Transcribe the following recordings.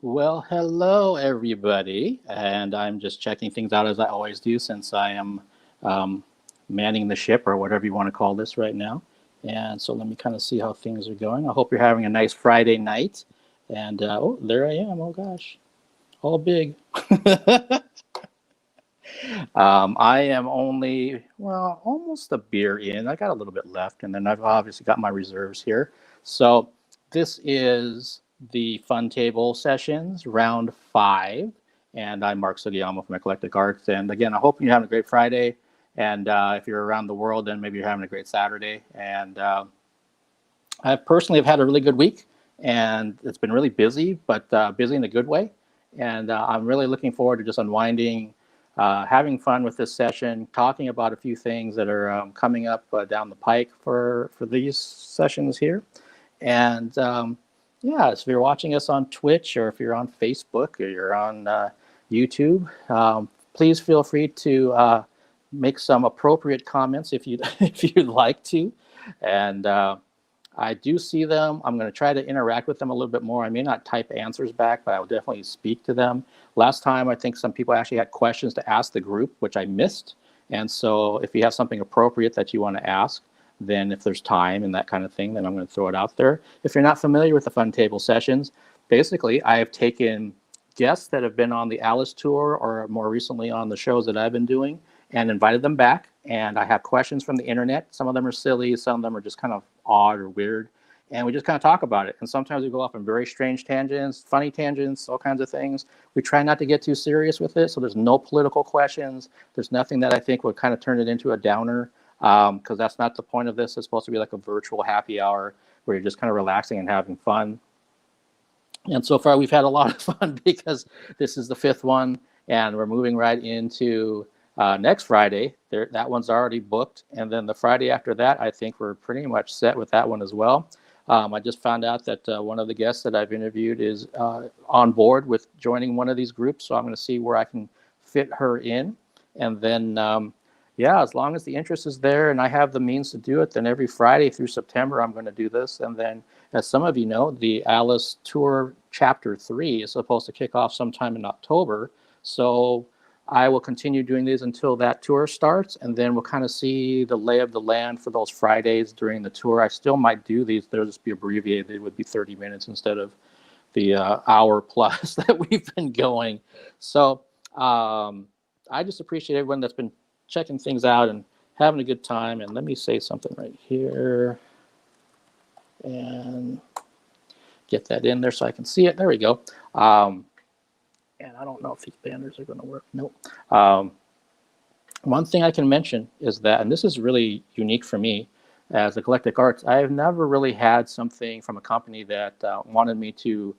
Well, hello everybody, and I'm just checking things out as I always do since I am um, manning the ship or whatever you want to call this right now. And so let me kind of see how things are going. I hope you're having a nice Friday night. And oh, there I am. Oh gosh, all big. I am only, well, almost a beer in. I got a little bit left, and then I've obviously got my reserves here. So this is the Fun Table Sessions, round five. And I'm Mark Sugiyama from Eclectic Arts. And again, I hope you're having a great Friday. And if you're around the world, then maybe you're having a great Saturday. And I personally have had a really good week, and it's been really busy, but busy in a good way. And I'm really looking forward to just unwinding, having fun with this session, talking about a few things that are coming up down the pike for these sessions here. And yeah, so if you're watching us on Twitch or if you're on Facebook or you're on YouTube, please feel free to make some appropriate comments if you if you'd like to. And I do see them. I'm going to try to interact with them a little bit more. I may not type answers back, but I will definitely speak to them. Last time, I think some people actually had questions to ask the group, which I missed. And so if you have something appropriate that you want to ask, then if there's time and that kind of thing, then I'm going to throw it out there. If you're not familiar with the Fun Table Sessions, basically, I have taken guests that have been on the Alice tour or more recently on the shows that I've been doing and invited them back. And I have questions from the internet. Some of them are silly, some of them are just kind of odd or weird. And we just kind of talk about it. And sometimes we go off on very strange tangents, funny tangents, all kinds of things. We try not to get too serious with it. So there's no political questions. There's nothing that I think would kind of turn it into a downer, because that's not the point of this. It's supposed to be like a virtual happy hour where you're just kind of relaxing and having fun. And so far, we've had a lot of fun because this is the fifth one, and we're moving right into next Friday. That one's already booked. And then the Friday after that, I think we're pretty much set with that one as well. I just found out that one of the guests that I've interviewed is on board with joining one of these groups. So I'm going to see where I can fit her in. And then, yeah, as long as the interest is there and I have the means to do it, then every Friday through September, I'm going to do this. And then, as some of you know, the Alice Tour Chapter 3 is supposed to kick off sometime in October. So I will continue doing these until that tour starts, and then we'll kind of see the lay of the land for those Fridays during the tour. I still might do these. They'll just be abbreviated. It would be 30 minutes instead of the hour plus that we've been going. So I just appreciate everyone that's been checking things out and having a good time. And let me say something right here and get that in there so I can see it. There we go. And I don't know if these banners are going to work. Nope. One thing I can mention is that, and this is really unique for me as Eclectic Arts, I've never really had something from a company that wanted me to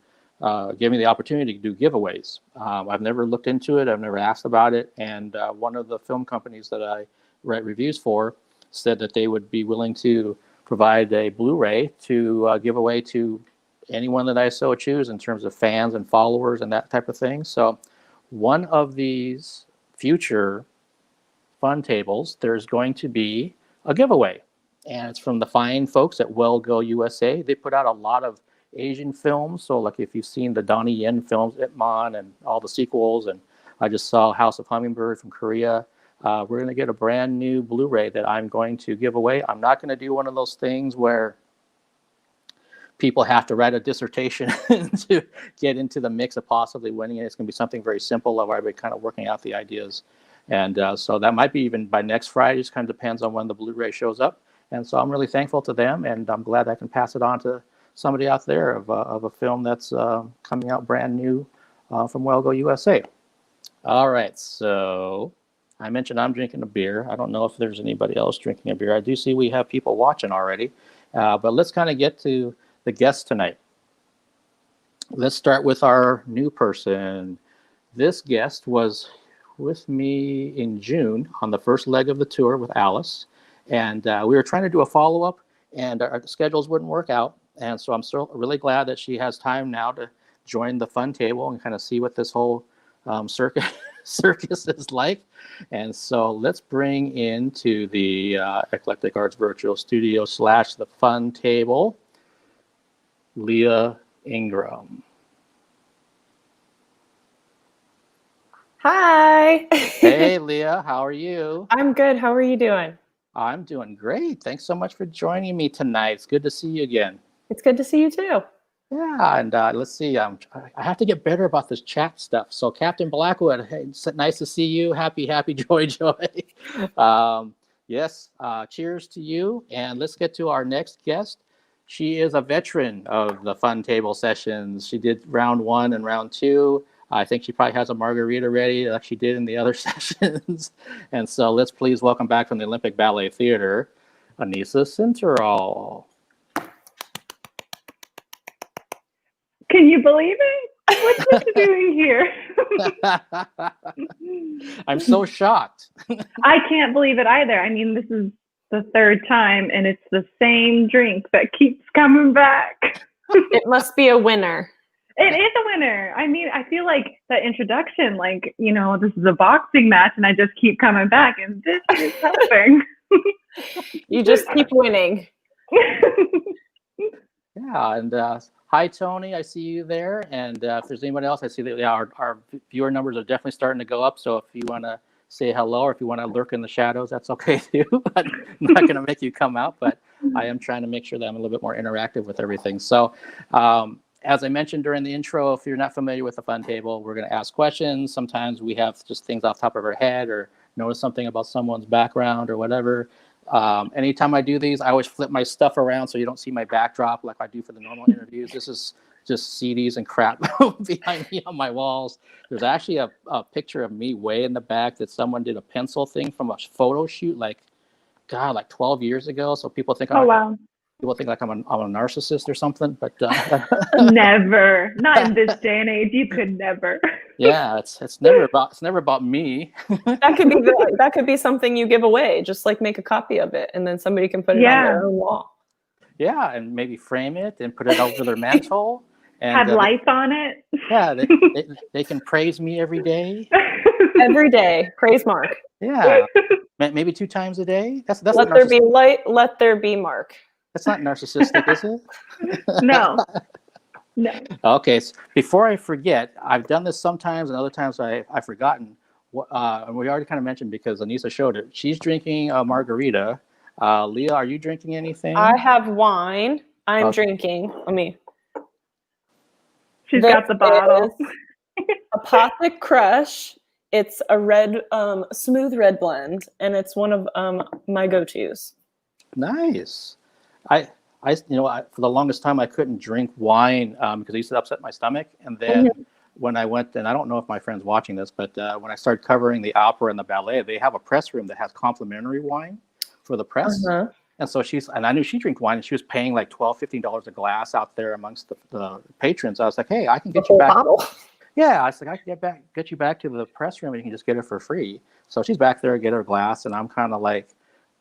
give me the opportunity to do giveaways. I've never looked into it. I've never asked about it. And one of the film companies that I write reviews for said that they would be willing to provide a Blu-ray to give away to anyone that I so choose in terms of fans and followers and that type of thing. So one of these future fun tables, there's going to be a giveaway. And it's from the fine folks at Well Go USA. They put out a lot of Asian films. So like if you've seen the Donnie Yen films, Ip Man and all the sequels, and I just saw House of Hummingbird from Korea. We're going to get a brand new Blu-ray that I'm going to give away. I'm not going to do one of those things where people have to write a dissertation to get into the mix of possibly winning it. It's going to be something very simple where I've been kind of working out the ideas. And so that might be even by next Friday. It just kind of depends on when the Blu-ray shows up. And so I'm really thankful to them, and I'm glad I can pass it on to somebody out there of a film that's coming out brand new from Well Go USA. All right, so I mentioned I'm drinking a beer. I don't know if there's anybody else drinking a beer. I do see we have people watching already. But let's kind of get to the guests tonight. Let's start with our new person. This guest was with me in June on the first leg of the tour with Alice. And we were trying to do a follow-up, and our schedules wouldn't work out. And so I'm so really glad that she has time now to join the fun table and kind of see what this whole circus is like. And so let's bring into the Eclectic Arts Virtual Studio / the fun table, Leah Ingram. Hi. Hey, Leah, how are you? I'm good. How are you doing? I'm doing great. Thanks so much for joining me tonight. It's good to see you again. It's good to see you too. Yeah, and let's see. I have to get better about this chat stuff. So, Captain Blackwood, hey, it's nice to see you. Happy, joy, joy. Yes, cheers to you. And let's get to our next guest. She is a veteran of the Fun Table sessions. She did round 1 and round 2. I think she probably has a margarita ready, like she did in the other sessions. And so, let's please welcome back from the Olympic Ballet Theater, Anisa Sinteral. Can you believe it? What's this doing here? I'm so shocked. I can't believe it either. I mean, this is the third time, and it's the same drink that keeps coming back. It must be a winner. It is a winner. I mean, I feel like that introduction, like, you know, this is a boxing match, and I just keep coming back, and this is helping. You just keep winning. Yeah, and hi, Tony. I see you there. And if there's anyone else, I see that our viewer numbers are definitely starting to go up. So if you want to say hello or if you want to lurk in the shadows, that's okay too. I'm not going to make you come out, but I am trying to make sure that I'm a little bit more interactive with everything. So as I mentioned during the intro, if you're not familiar with the Fun Table, we're going to ask questions. Sometimes we have just things off the top of our head or notice something about someone's background or whatever. Anytime I do these, I always flip my stuff around so you don't see my backdrop like I do for the normal interviews. This is just CDs and crap behind me on my walls. There's actually a picture of me way in the back that someone did a pencil thing from a photo shoot like 12 years ago. So people think people think like I'm a narcissist or something, but Never. Not in this day and age. You could never. Yeah, it's never about me. That could be something you give away. Just like make a copy of it, and then somebody can put it on their own wall. Yeah, and maybe frame it and put it over their mantle. And have lights on it. Yeah, they can praise me every day. Every day, praise Mark. Yeah, maybe 2 times a day. That's let there be light. Let there be Mark. That's not narcissistic, is it? No. No. Okay, so before I forget, I've done this sometimes and other times I've forgotten. And we already kind of mentioned because Anisa showed it. She's drinking a margarita. Leah, are you drinking anything? I have wine. I'm drinking. Let me. She's got the bottle. Apothic Crush. It's a red, smooth red blend, and it's one of my go-tos. Nice. For the longest time, I couldn't drink wine because it used to upset my stomach. And then when I went, and I don't know if my friend's watching this, but when I started covering the opera and the ballet, they have a press room that has complimentary wine for the press. And so I knew she drank wine, and she was paying like $12, $15 a glass out there amongst the patrons. I was like, hey, I can get you back. Bottle. Yeah, I was like, I can get you back to the press room, and you can just get it for free. So she's back there, get her glass, and I'm kind of like,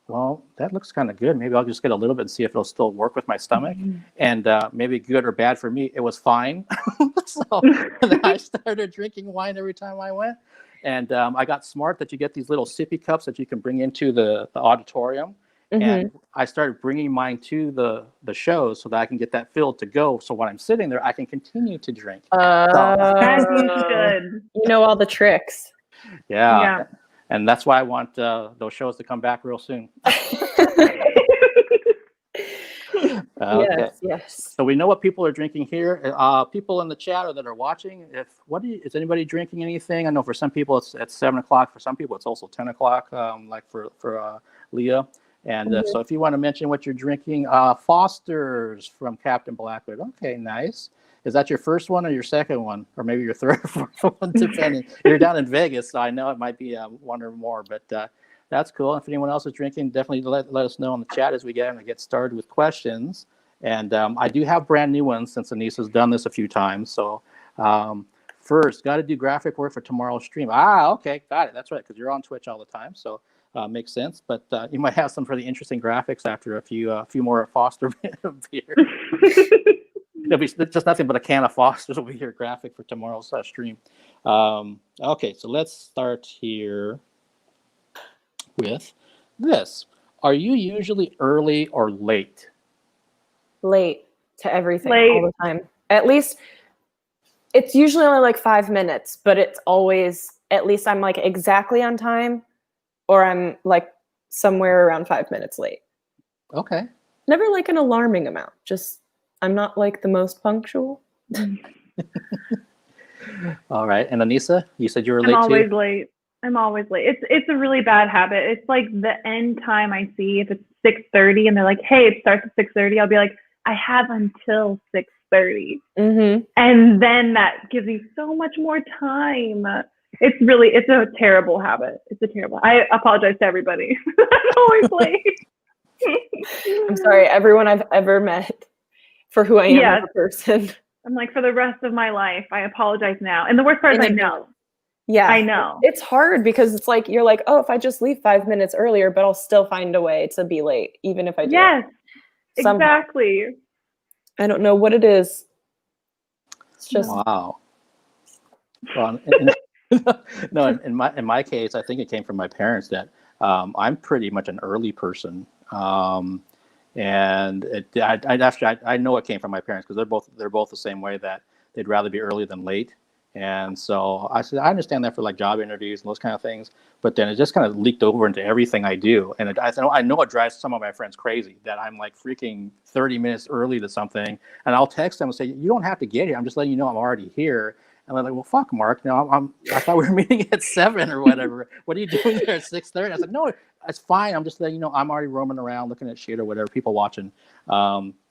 well, that looks kind of good. Maybe I'll just get a little bit and see if it'll still work with my stomach. And maybe good or bad for me, it was fine. So then I started drinking wine every time I went. And I got smart that you get these little sippy cups that you can bring into the auditorium. And I started bringing mine to the shows so that I can get that filled to go. So when I'm sitting there, I can continue to drink. As you should. You know all the tricks. Yeah. And that's why I want those shows to come back real soon. Okay. Yes. So we know what people are drinking here. People in the chat or that are watching, is anybody drinking anything? I know for some people it's at 7 o'clock. For some people it's also 10 o'clock, like for Leah. And so if you want to mention what you're drinking, Foster's from Captain Blackwood. Okay, nice. Is that your first one or your second one? Or maybe your third or fourth one, depending. You're down in Vegas, so I know it might be one or more, but that's cool. If anyone else is drinking, definitely let us know in the chat as we get started with questions. And I do have brand new ones since Anisa's done this a few times. So first, got to do graphic work for tomorrow's stream. Okay, got it. That's right, because you're on Twitch all the time, so makes sense. But you might have some pretty interesting graphics after a few more Foster beer. It'll be just nothing but a can of Foster's will be your graphic for tomorrow's stream. Okay, so let's start here with this. Are you usually early or late? Late to everything all the time. At least it's usually only like 5 minutes, but it's always at least I'm like exactly on time, or I'm like somewhere around 5 minutes late. Okay. Never like an alarming amount. Just I'm not like the most punctual. All right. And Anisa, you said you were I'm late always too? late. I'm always late. It's a really bad habit. It's like the end time I see. If it's 6:30 and they're like, "Hey, it starts at 6:30," I'll be like, "I have until 6:30," Mm-hmm. and then that gives me so much more time. It's a terrible habit. It's a terrible. I apologize to everybody. I'm always late. I'm sorry, everyone I've ever met for who I am Yes. as a person. I'm like, for the rest of my life, I apologize now. And the worst part is I know. Yeah. I know. It's hard because it's like, you're like, oh, if I just leave 5 minutes earlier, but I'll still find a way to be late, even if I do. Yes, Somehow. exactly. I don't know what it is. It's just, Wow. Well, no, in my case, I think it came from my parents that I'm pretty much an early person, and I know it came from my parents because they're both the same way, that they'd rather be early than late. And so I said, I understand that for like job interviews and those kind of things, but then it just kind of leaked over into everything I do. And I know it drives some of my friends crazy that I'm like freaking 30 minutes early to something. And I'll text them and say, you don't have to get here. I'm just letting you know I'm already here. And they're like, well, fuck, Mark. You know, I thought we were meeting at 7 or whatever. What are you doing there at 6:30? I said, no, it's fine. I'm just letting you know I'm already roaming around looking at shit or whatever, people watching.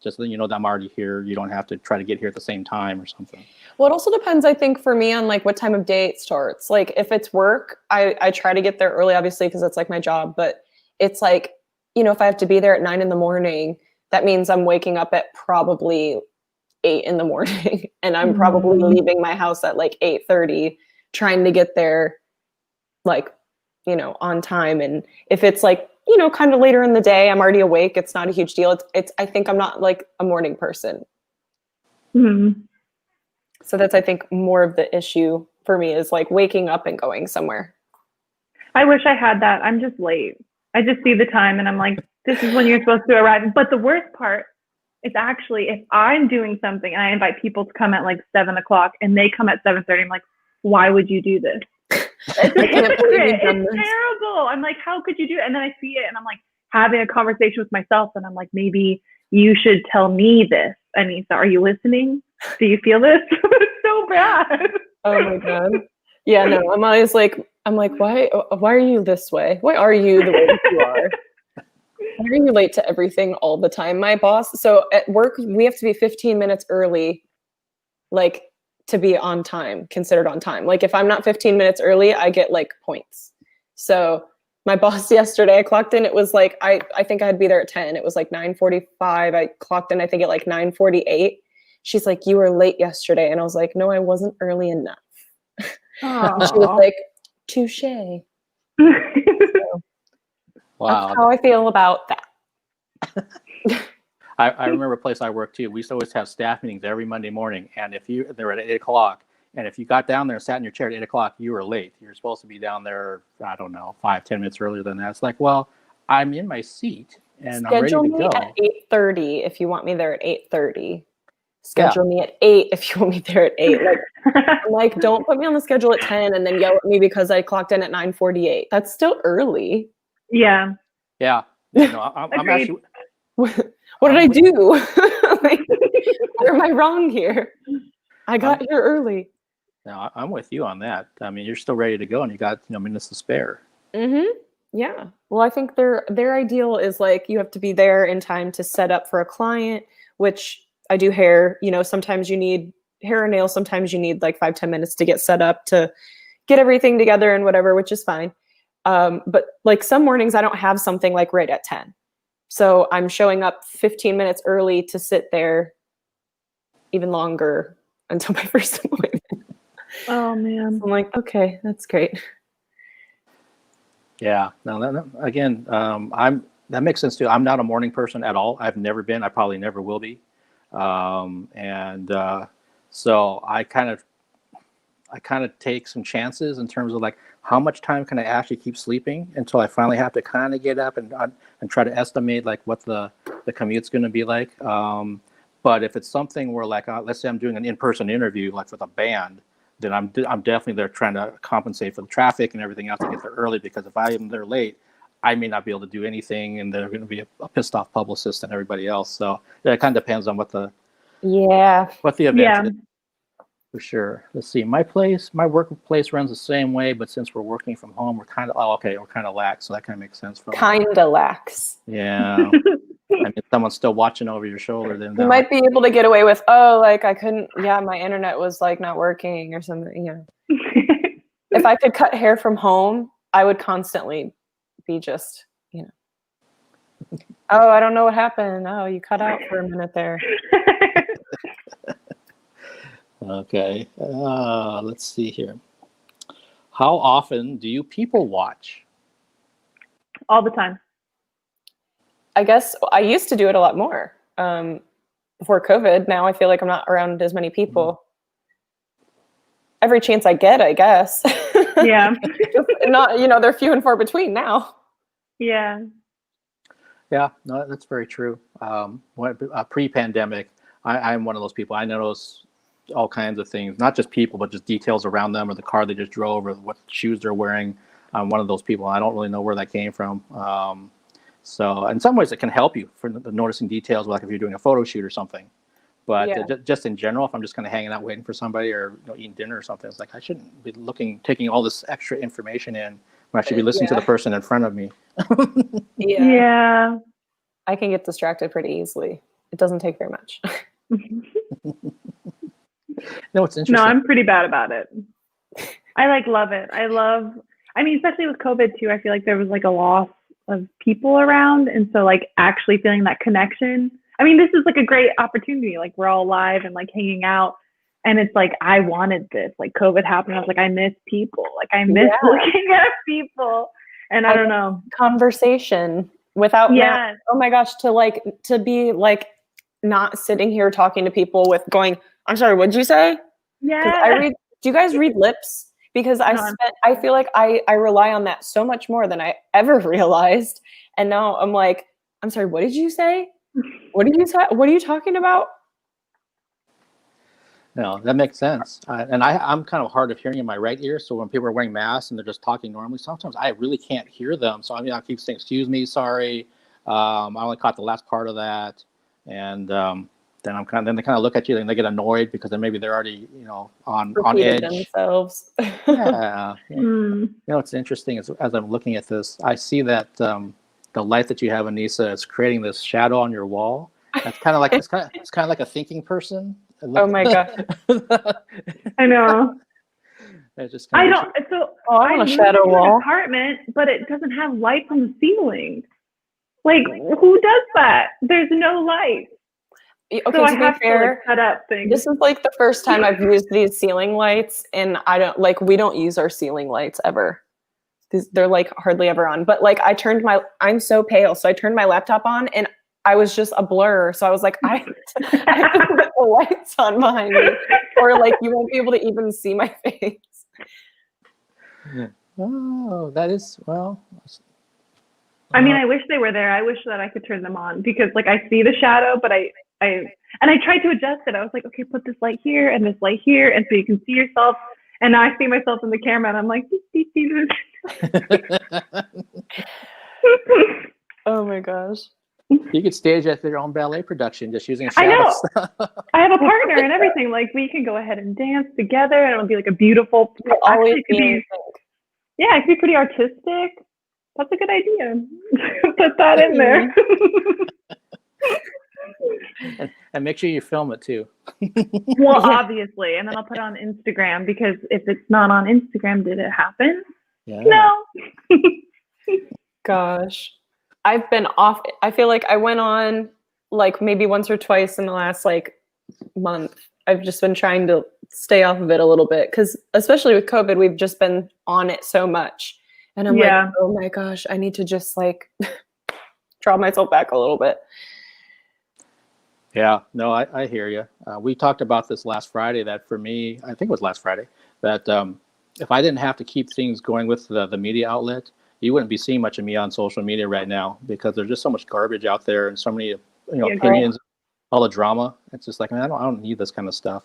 Just letting you know that I'm already here. You don't have to try to get here at the same time or something. well, it also depends, I think, for me on like what time of day it starts. Like if it's work, I try to get there early, obviously, because that's like my job. But it's like, if I have to be there at 9 a.m, that means I'm waking up at probably 8 a.m, and I'm probably leaving my house at like 8:30, trying to get there like, on time. And if it's like, kind of later in the day, I'm already awake, it's not a huge deal. It's I think I'm not like a morning person. Mm-hmm. So that's, I think, more of the issue for me is like waking up and going somewhere. I wish I had that. I'm just late. I just see the time and I'm like, this is when you're supposed to arrive. But the worst part is actually if I'm doing something and I invite people to come at like 7 o'clock and they come at 7:30, I'm like, why would you do this? It's terrible. I'm like, how could you do it? And then I see it and I'm like having a conversation with myself and I'm like, maybe you should tell me this, Anisa. Are you listening? Do you feel this? It's so bad. Oh my God. Yeah, no, I'm always like, why are you this way? Why are you the way that you are? Why are you late to everything all the time? My boss, so at work, we have to be 15 minutes early, like to be on time, considered on time. Like if I'm not 15 minutes early, I get like points. So my boss yesterday, I clocked in, it was like, I think I'd be there at 10. It was like 9:45. I clocked in, I think at like 9:48. She's like, you were late yesterday. And I was like, no, I wasn't early enough. And she was like, touche. So, Wow. that's how I feel about that. I remember a place I worked too. We used to always have staff meetings every Monday morning. And they were at 8 o'clock. And if you got down there and sat in your chair at 8 o'clock, you were late. You're supposed to be down there, I don't know, 5-10 minutes earlier than that. It's like, well, I'm in my seat and Schedule I'm ready to go. me at 8:30 if you want me there at 8:30. Schedule me at 8 if you want me there at 8. Like, don't put me on the schedule at 10 and then yell at me because I clocked in at 9:48. That's still early. Yeah. Yeah. No, I'm actually. What did I do? Like, where am I wrong here? I got here early. No, I'm with you on that. I mean, you're still ready to go and you got minutes to spare. Mm-hmm. Yeah. Well, I think their ideal is like you have to be there in time to set up for a client, which I do hair. Sometimes you need hair and nails. Sometimes you need like 5-10 minutes to get set up to get everything together and whatever, which is fine. But like some mornings I don't have something like right at 10. So I'm showing up 15 minutes early to sit there even longer until my first appointment. Oh man. I'm like, okay, that's great. Yeah. No, again, that makes sense too. I'm not a morning person at all. I've never been. I probably never will be. So I kind of take some chances in terms of like how much time can I actually keep sleeping until I finally have to kind of get up and try to estimate like what the commute's going to be like. But if it's something where like let's say I'm doing an in-person interview like with a band, then I'm definitely there trying to compensate for the traffic and everything else to get there early, because if I am there late, I may not be able to do anything, and they're going to be a pissed off publicist and everybody else. So yeah, it kind of depends on what the event Yeah. is, for sure. Let's see, my workplace runs the same way, but since we're working from home, we're kind of lax, so that kind of makes sense for me. Kind of lax. Yeah. I mean, if someone's still watching over your shoulder, then You might be able to get away with, like I couldn't, my internet was like not working or something. If I could cut hair from home, I would constantly be just, oh, I don't know what happened. Oh, you cut out for a minute there. Okay. Let's see here. How often do you people watch? All the time. I guess I used to do it a lot more before COVID. Now I feel like I'm not around as many people. Every chance I get, I guess. Yeah. Not, they're few and far between now. Yeah. Yeah, no, that's very true. Pre-pandemic, I'm one of those people. I notice all kinds of things, not just people, but just details around them, or the car they just drove, or what shoes they're wearing. I'm one of those people. I don't really know where that came from. So in some ways it can help you for noticing details, like if you're doing a photo shoot or something. But just in general, if I'm just kind of hanging out waiting for somebody, or eating dinner or something, it's like I shouldn't be taking all this extra information in when I should be listening to the person in front of me. Yeah. I can get distracted pretty easily. It doesn't take very much. No, it's interesting. No, I'm pretty bad about it. I love it. I mean, especially with COVID too, I feel like there was a loss of people around. And so actually feeling that connection. I mean, this is a great opportunity. We're all live and hanging out. And it's I wanted this. COVID happened. I was I miss people. I miss looking at people. And I don't know. Conversation without mask. Oh my gosh, to be not sitting here talking to people with going, I'm sorry, what'd you say? Yeah. Do you guys read lips? Because I feel like I rely on that so much more than I ever realized. And now I'm I'm sorry, what did you say? What are you talking about? No, that makes sense. And I'm kind of hard of hearing in my right ear. So when people are wearing masks and they're just talking normally, sometimes I really can't hear them. So I keep saying, excuse me, sorry. I only caught the last part of that. And then they kind of look at you and they get annoyed because then maybe they're already, on edge themselves. Yeah. It's interesting as I'm looking at this, I see that the light that you have, Anisa, is creating this shadow on your wall. That's kind of like it's kind of like a thinking person. Oh my god! I know. It's just I don't. So I want a shadow wall. Apartment, but it doesn't have lights on the ceiling. Who does that? There's no light. Okay, so to I have be fair, to set up things. This is the first time I've used these ceiling lights, and I don't we don't use our ceiling lights ever. They're hardly ever on. But I'm so pale, so I turned my laptop on, and I was just a blur. So I was I have to put the lights on behind me, or you won't be able to even see my face. Oh, that is well. I mean, I wish they were there. I wish that I could turn them on because I see the shadow, but I tried to adjust it. I was okay, put this light here and this light here, and so you can see yourself. And now I see myself in the camera, and I'm oh my gosh. You could stage at your own ballet production just using I shadows. know. I have a partner and everything. We can go ahead and dance together, and it'll be a beautiful. Always it could be pretty artistic. That's a good idea. Put that in there. and make sure you film it too. Well, obviously, and then I'll put it on Instagram because if it's not on Instagram, did it happen? Yeah. No. Gosh. I've been off. I feel I went on maybe once or twice in the last month. I've just been trying to stay off of it a little bit because especially with COVID, we've just been on it so much. And I'm oh my gosh, I need to just draw myself back a little bit. Yeah, no, I hear you. We talked about this last Friday, that for me, I think it was last Friday, that if I didn't have to keep things going with the media outlet, you wouldn't be seeing much of me on social media right now because there's just so much garbage out there and so many opinions, all the drama. It's just I don't need this kind of stuff.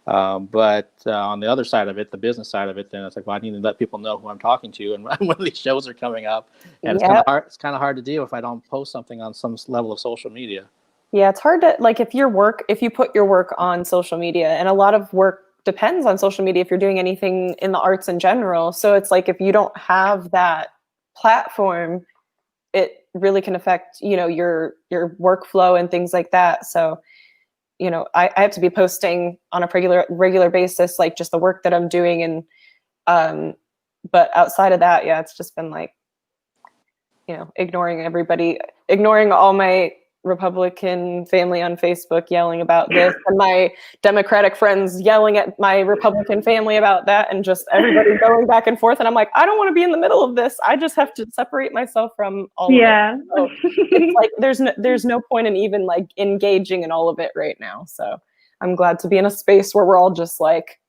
But on the other side of it, the business side of it, then it's like, well, I need to let people know who I'm talking to and when these shows are coming up. And it's kind of Yeah. hard. It's kind of hard to deal if I don't post something on some level of social media. Yeah, it's hard to, like, if you put your work on social media, and a lot of work depends on social media if you're doing anything in the arts in general. So it's like, if you don't have that platform, it really can affect, your workflow and things like that. So, I have to be posting on a regular basis, like just the work that I'm doing. And, but outside of that, yeah, it's just been like, ignoring everybody, ignoring all my Republican family on Facebook yelling about this, and my Democratic friends yelling at my Republican family about that, and just everybody going back and forth. And I'm like, I don't want to be in the middle of this. I just have to separate myself from all of it. So it's like there's no point in even like engaging in all of it right now. So I'm glad to be in a space where we're all just like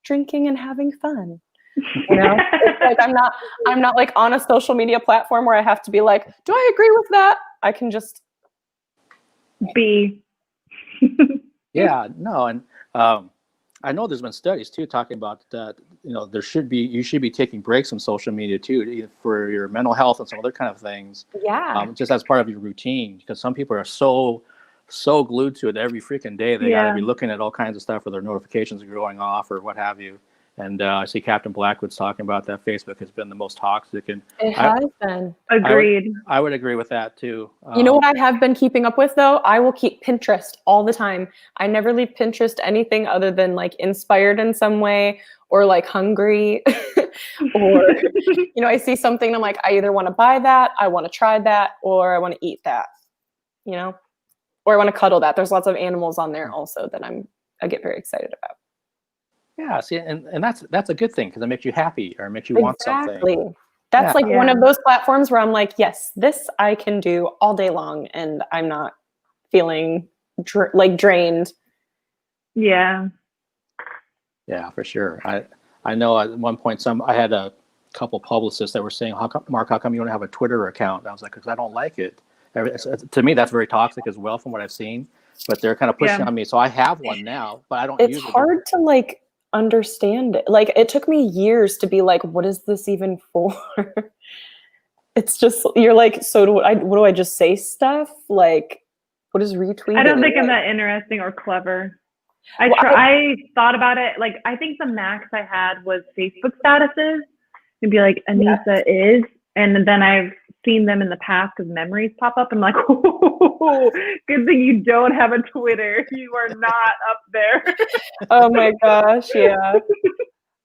drinking and having fun. It's like I'm not like on a social media platform where I have to be like, do I agree with that? I can just be. Yeah, no, and I know there's been studies too talking about that. You should be taking breaks from social media too, for your mental health and some other kind of things. Yeah. Just as part of your routine, because some people are so glued to it every freaking day. They got to be looking at all kinds of stuff, or their notifications are going off or what have you. And I see Captain Blackwood's talking about that Facebook has been the most toxic, and It has been. Agreed. I would agree with that too. You know what I have been keeping up with though? I will keep Pinterest all the time. I never leave Pinterest anything other than like inspired in some way, or like hungry, or I see something and I'm like, I either want to buy that, I want to try that, or I want to eat that, or I want to cuddle that. There's lots of animals on there also that I get very excited about. Yeah, see, and that's a good thing, because it makes you happy, or it makes you want something. Exactly. That's like one of those platforms where I'm like, yes, this I can do all day long, and I'm not feeling drained. Yeah. Yeah, for sure. I know at one point I had a couple publicists that were saying, Mark, how come you don't have a Twitter account? I was like, because I don't like it. To me, that's very toxic as well, from what I've seen. But they're kind of pushing on me, so I have one now, but I don't use it. It's hard to like understand it. Like, it took me years to be like, what is this even for? It's just, you're like, so what do I just say stuff? Like, what is retweeting? I don't think I'm that interesting or clever. I thought about it. Like, I think the max I had was Facebook statuses. It'd be like, Anisa is, and then I've seen them in the past because memories pop up. And I'm like, oh, good thing you don't have a Twitter. You are not up there. Oh my gosh, yeah.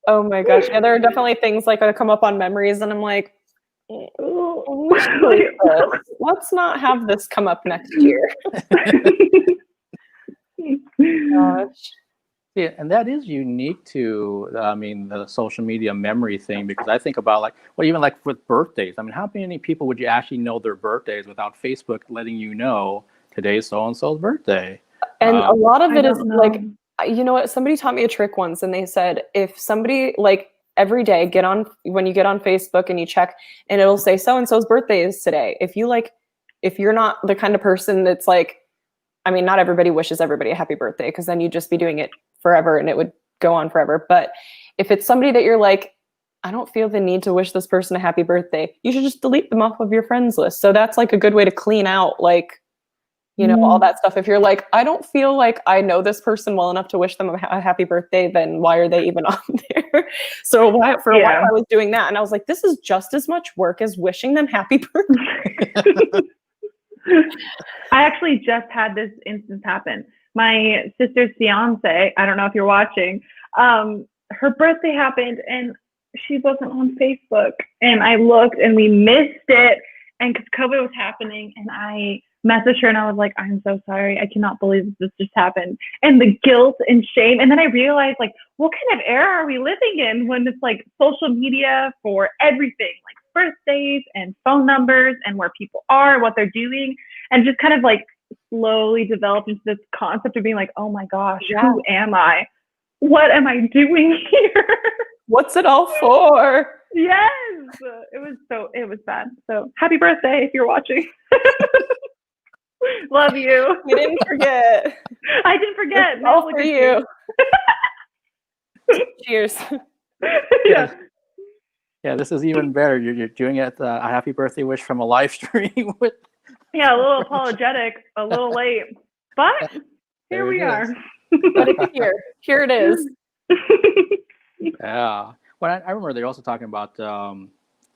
Oh my gosh, yeah. There are definitely things like that come up on memories, and I'm like, let's not have this come up next year. Gosh. Yeah, and that is unique to, the social media memory thing, because I think about even like with birthdays. I mean, how many people would you actually know their birthdays without Facebook letting you know today's so-and-so's birthday? And a lot of it is like, you know what? Somebody taught me a trick once, and they said, if somebody every day when you get on Facebook and you check, and it'll say so-and-so's birthday is today. If you're not the kind of person that's like, not everybody wishes everybody a happy birthday, because then you'd just be doing it forever and it would go on forever. But if it's somebody that you're like, I don't feel the need to wish this person a happy birthday, you should just delete them off of your friends list. So that's like a good way to clean out all that stuff. If you're like, I don't feel like I know this person well enough to wish them a happy birthday, then why are they even on there? So for a while I was doing that, and I was like, this is just as much work as wishing them happy birthday. I actually just had this instance happen. My sister's fiance, I don't know if you're watching, her birthday happened and she wasn't on Facebook. And I looked and we missed it, and because COVID was happening, and I messaged her and I was like, I'm so sorry. I cannot believe this just happened. And the guilt and shame. And then I realized, like, what kind of era are we living in when it's like social media for everything, like birthdays and phone numbers and where people are, what they're doing, and just kind of like slowly developed into this concept of being like, oh my gosh, who am I? What am I doing here? What's it all for? Yes, it was bad. So happy birthday if you're watching. Love you. You didn't forget. I didn't forget. It's Now all look for at you. Cheers. Yeah. Yeah, this is even better. You're doing it a happy birthday wish from a live stream with. Yeah, a little apologetic, a little late, but here There we it are. is. But it's here. Here it is. Yeah. Well, I remember they're also talking about.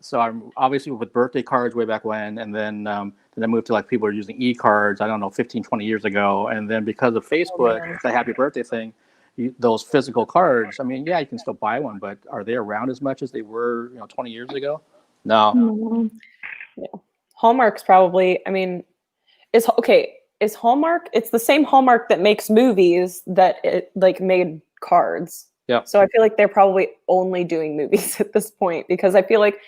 So I'm obviously with birthday cards way back when, and then I moved to like people are using e-cards. I don't know, 15, 20 years ago, and then because of Facebook, man. the happy birthday thing, those physical cards. I mean, yeah, you can still buy one, but are they around as much as they were, 20 years ago? No. Hallmark's probably, I mean, is Hallmark, it's the same Hallmark that makes movies that it like made cards. Yeah. So I feel like they're probably only doing movies at this point, because I feel like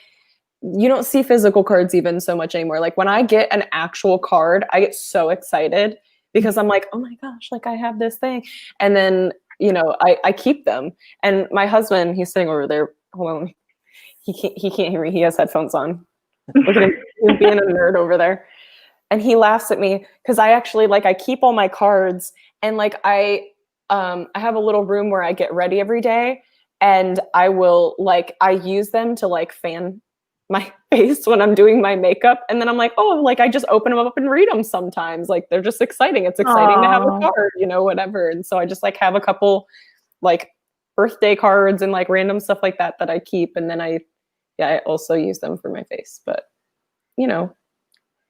you don't see physical cards even so much anymore. Like when I get an actual card, I get so excited because I'm like, oh my gosh, like I have this thing. And then, I keep them. And my husband, he's sitting over there. Hold on. He can't hear me. He has headphones on. Look at him. He's being a nerd over there. And he laughs at me because I actually I keep all my cards, and I have a little room where I get ready every day, and I will I use them to fan my face when I'm doing my makeup, and then I'm like, oh, I just open them up and read them sometimes. They're just exciting. It's exciting to have a card, whatever. And so I just have a couple birthday cards and random stuff like that I keep, and then I also use them for my face. But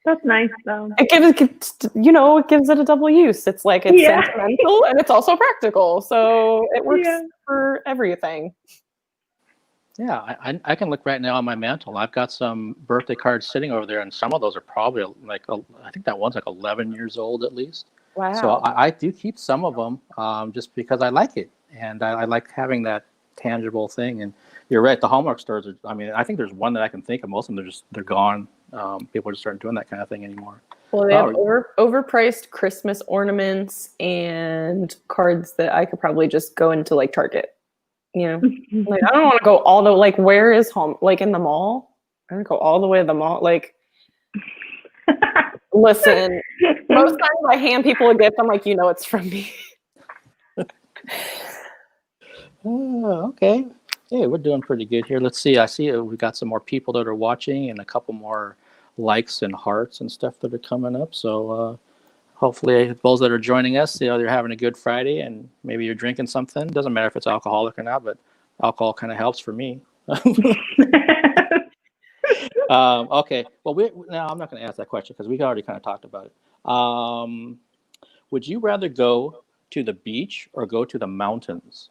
That's nice though. it gives it a double use. It's it's sentimental and it's also practical, so it works for everything. Yeah, I can look right now on my mantle. I've got some birthday cards sitting over there, and some of those are probably I think that one's 11 years old at least. Wow. So I do keep some of them just because I like it, and I like having that tangible thing. And you're right, the Hallmark stores are, I think there's one that I can think of. Most of them, they're gone. People just aren't doing that kind of thing anymore. Well, they have overpriced Christmas ornaments and cards that I could probably just go into Target. I don't want to go all the where is home in the mall? I don't go all the way to the mall. Listen, most times I hand people a gift, I'm like, it's from me. Oh, okay. Hey, we're doing pretty good here. Let's see. I see we've got some more people that are watching and a couple more likes and hearts and stuff that are coming up. So hopefully those that are joining us, they're having a good Friday, and maybe you're drinking something. Doesn't matter if it's alcoholic or not, but alcohol kind of helps for me. Okay. Well, now I'm not going to ask that question because we already kind of talked about it. Would you rather go to the beach or go to the mountains?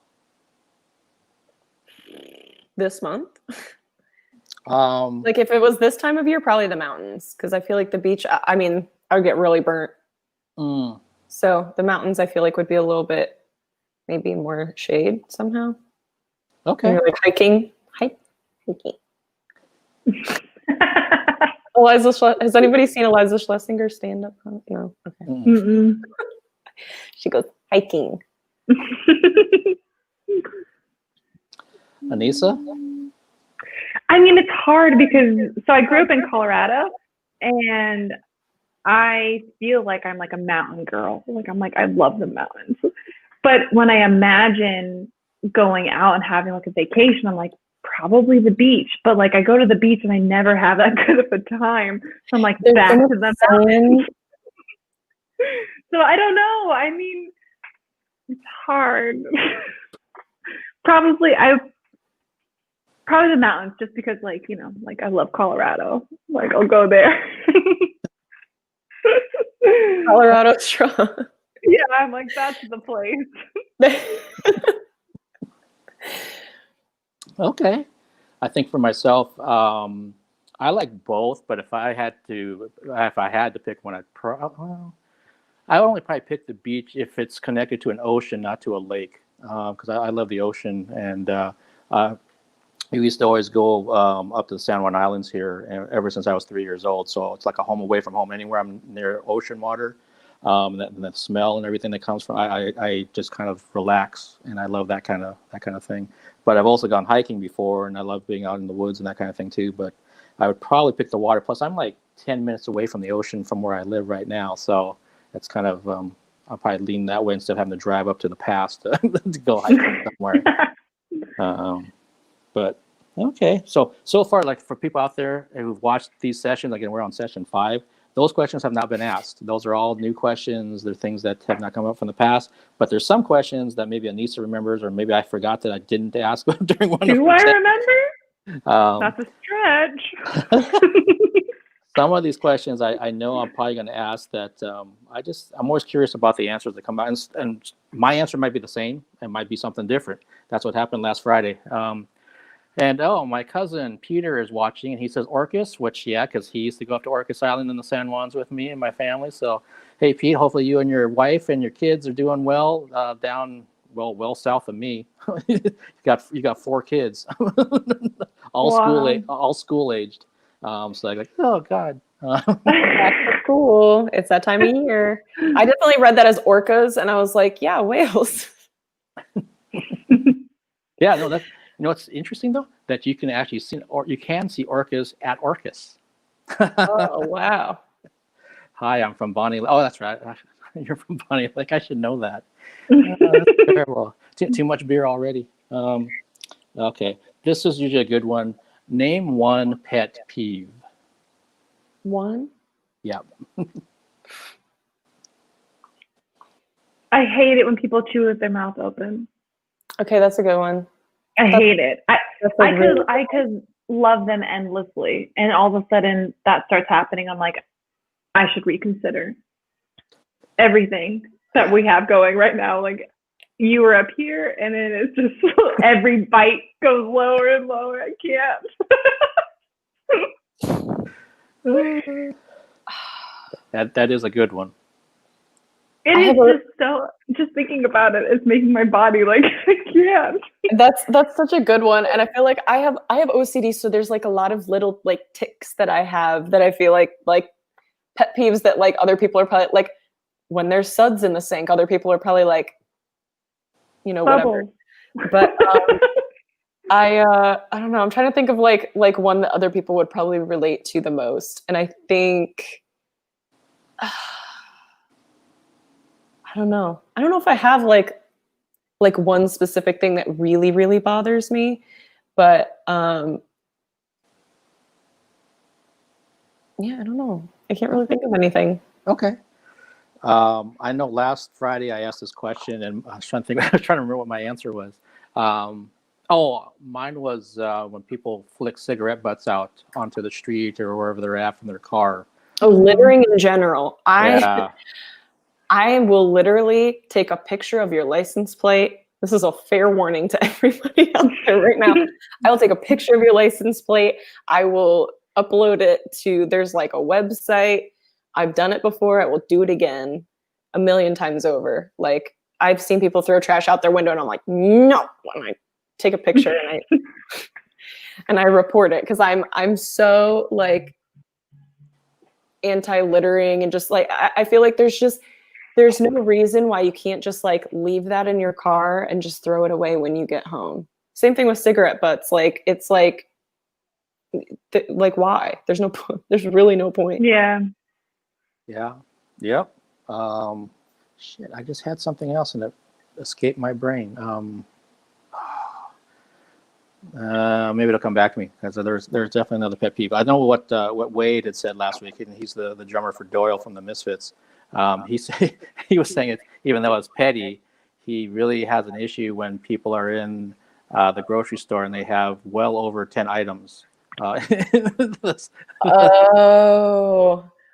This month? If it was this time of year, probably the mountains, because I feel like the beach, I would get really burnt. So the mountains, I feel like would be a little bit, maybe more shade somehow. Okay. Maybe hiking. Has anybody seen Eliza Schlesinger stand up? No. Okay. Mm-mm. She goes hiking. Anisa? It's hard because I grew up in Colorado, and I feel like I'm a mountain girl. I love the mountains. But when I imagine going out and having a vacation, I'm probably the beach. But I go to the beach and I never have that good of a time. So I'm back to the mountains. So I don't know. It's hard. Probably the mountains, just because I love Colorado. I'll go there. Colorado's strong. Yeah, I'm that's the place. Okay. I think for myself, I like both, but if I had to pick one, I only probably pick the beach if it's connected to an ocean, not to a lake, because I love the ocean, and we used to always go up to the San Juan Islands here ever since I was 3 years old. So it's like a home away from home. Anywhere I'm near ocean water, and that smell and everything that comes from, I just kind of relax, and I love that kind of thing. But I've also gone hiking before, and I love being out in the woods and that kind of thing too. But I would probably pick the water. Plus, I'm 10 minutes away from the ocean from where I live right now. So it's kind of, I'll probably lean that way instead of having to drive up to the pass to go hiking somewhere. But okay, so far, like for people out there who've watched these sessions, again, we're on session 5. Those questions have not been asked. Those are all new questions. They're things that have not come up from the past. But there's some questions that maybe Anisa remembers, or maybe I forgot that I didn't ask during one of Do them. I remember? That's a stretch. Some of these questions I know I'm probably going to ask that I'm always curious about the answers that come out. And my answer might be the same. It might be something different. That's what happened last Friday. And my cousin Peter is watching, and he says Orcas, which, yeah, because he used to go up to Orcas Island in the San Juans with me and my family. So, hey, Pete, hopefully you and your wife and your kids are doing well down, well south of me. you got 4 kids, all school aged. So I'm like, oh God. That's so cool. It's that time of year. I definitely read that as orcas, and I was like, yeah, whales. Yeah, no, that's. You know what's interesting though? That you can actually see, or you can see orcas at Orcas. Oh wow! Hi, I'm from Bonnie. Oh, that's right. You're from Bonnie. Like I should know that. That's terrible. Too much beer already. Okay, this is usually a good one. Name one pet peeve. One? Yeah. I hate it when people chew with their mouth open. Okay, that's a good one. I hate it. I really could love them endlessly, and all of a sudden that starts happening. I'm like, I should reconsider everything that we have going right now. Like, you were up here, and then it's just every bite goes lower and lower. I can't. That is a good one. It is just thinking about it, it's making my body like I can't. That's such a good one, and I feel like I have OCD, so there's like a lot of little like tics that I have that I feel like pet peeves that like other people are probably like when there's suds in the sink, other people are probably like, whatever. But I don't know. I'm trying to think of like one that other people would probably relate to the most, and I think. I don't know if I have like one specific thing that really, really bothers me, but yeah, I don't know. I can't really think of anything. Okay. I know last Friday I asked this question, and I was trying to think. I was trying to remember what my answer was. Mine was when people flick cigarette butts out onto the street or wherever they're at from their car. Oh, littering in general. Yeah. I will literally take a picture of your license plate. This is a fair warning to everybody out there right now. I will take a picture of your license plate. I will upload it to, there's like a website. I've done it before. I will do it again 1,000,000 times over. Like I've seen people throw trash out their window and I'm like, no, when I take a picture and I report it. Cause I'm so like anti-littering and just like, I feel like there's no reason why you can't just like leave that in your car and just throw it away when you get home. Same thing with cigarette butts. Like it's like why? There's no point. There's really no point. Yeah. Yeah. Yep. Shit. I just had something else and it escaped my brain. Maybe it'll come back to me because there's definitely another pet peeve. I know what Wade had said last week, and he's the drummer for Doyle from the Misfits. He was saying it, even though it's petty, he really has an issue when people are in the grocery store and they have well over 10 items. Oh.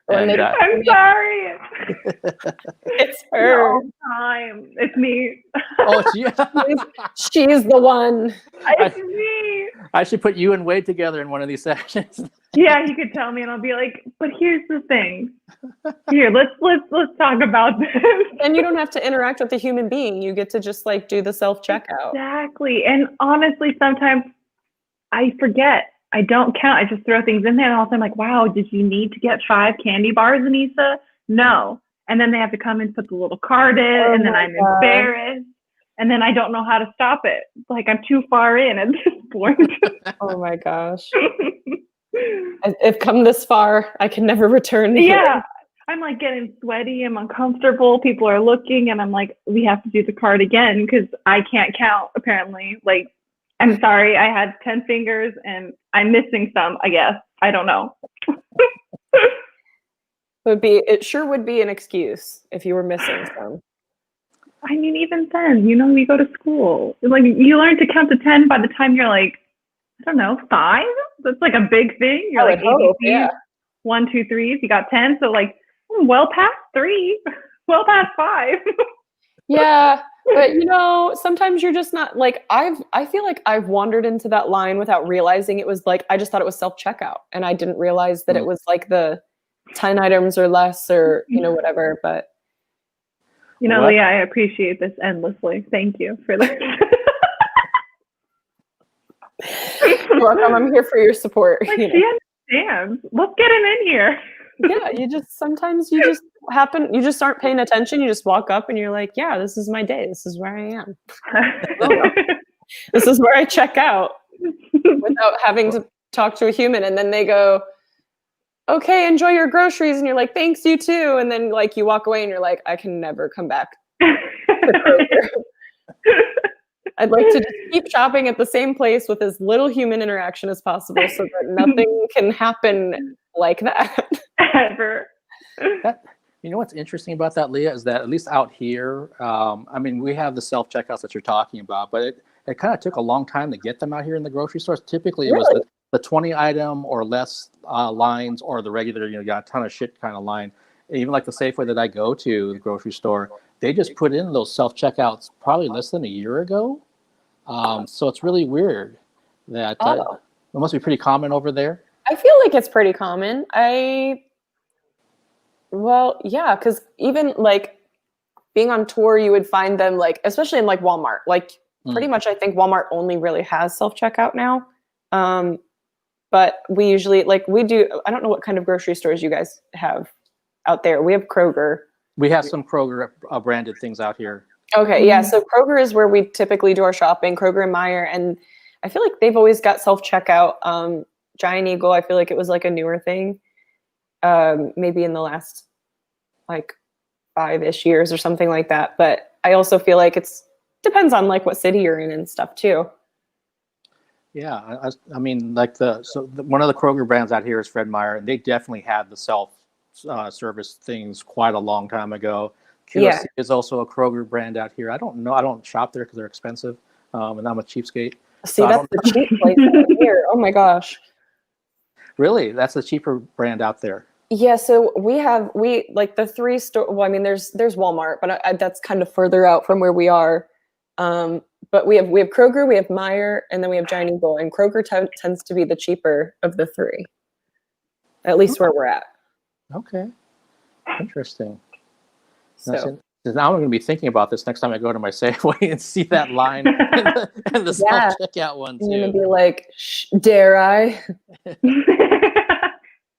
I'm sorry. It's her. All the time. It's me. Oh, it's you. She's the one. It's me. I should put you and Wade together in one of these sessions. Yeah, you could tell me, and I'll be like, "But here's the thing. Here, let's talk about this." And you don't have to interact with the human being. You get to just like do the self-checkout. Exactly. And honestly, sometimes I forget. I don't count. I just throw things in there, and all of a sudden I'm like, "Wow, did you need to get 5 candy bars, Anisa?" No. And then they have to come and put the little card in, and then I'm embarrassed, and then I don't know how to stop it. Like I'm too far in at this point. Oh my gosh. I've come this far. I can never return here. Yeah. I'm like getting sweaty. I'm uncomfortable. People are looking, and I'm like, we have to do the card again because I can't count, apparently. Like, I'm sorry, I had 10 fingers and I'm missing some, I guess. I don't know. It sure would be an excuse if you were missing some. I mean, even then, you know, we go to school. Like, you learn to count to 10 by the time you're like, I don't know, 5? That's like a big thing. You're like, ABCs, yeah. 1, 2, 3s. You got 10. So, like, well past 3, well past 5. Yeah. But, you know, sometimes you're just not like, I feel like I've wandered into that line without realizing it was like, I just thought it was self-checkout. And I didn't realize that it was like the 10 items or less or, you know, whatever. But. You know, Leah, I appreciate this endlessly. Thank you for this. You're welcome. I'm here for your support. Like, you know? she understands. Let's get him in here. Yeah, sometimes you just aren't paying attention. You just walk up and you're like, yeah, this is my day. This is where I am. This is where I check out without having to talk to a human. And then they go, okay, enjoy your groceries. And you're like, thanks, you too. And then like you walk away and you're like, I can never come back. I'd like to just keep shopping at the same place with as little human interaction as possible so that nothing can happen like that. Ever. You know what's interesting about that, Leah, is that at least out here, I mean, we have the self-checkouts that you're talking about, but it kind of took a long time to get them out here in the grocery stores. Typically, it was the 20 item or less lines, or the regular, you know, got a ton of shit kind of line. Even like the Safeway that I go to, the grocery store, they just put in those self-checkouts probably less than a year ago. So it's really weird that it must be pretty common over there. I feel like it's pretty common. Well, yeah, because even like being on tour, you would find them like, especially in like Walmart, like pretty much I think Walmart only really has self-checkout now. But we usually like we do, I don't know what kind of grocery stores you guys have out there. We have Kroger. We have some Kroger branded things out here. Okay, yeah. So Kroger is where we typically do our shopping, Kroger and Meijer. And I feel like they've always got self-checkout. Giant Eagle, I feel like it was like a newer thing. Maybe in the last like 5-ish years or something like that. But I also feel like depends on like what city you're in and stuff too. Yeah, I mean, like one of the Kroger brands out here is Fred Meyer, and they definitely had the self-service things quite a long time ago. QSC is also a Kroger brand out here. I don't know. I don't shop there because they're expensive, and I'm a cheapskate. See, so that's the cheap place out here. Oh my gosh. Really? That's the cheaper brand out there? Yeah, so we like the 3 store. Well, I mean, there's Walmart, but that's kind of further out from where we are. But we have Kroger, we have Meijer, and then we have Giant Eagle. And Kroger tends to be the cheaper of the 3, at least where we're at. Okay, interesting. So now I'm going to be thinking about this next time I go to my Safeway and see that line and the self-checkout one too. I'm going to be like, dare I?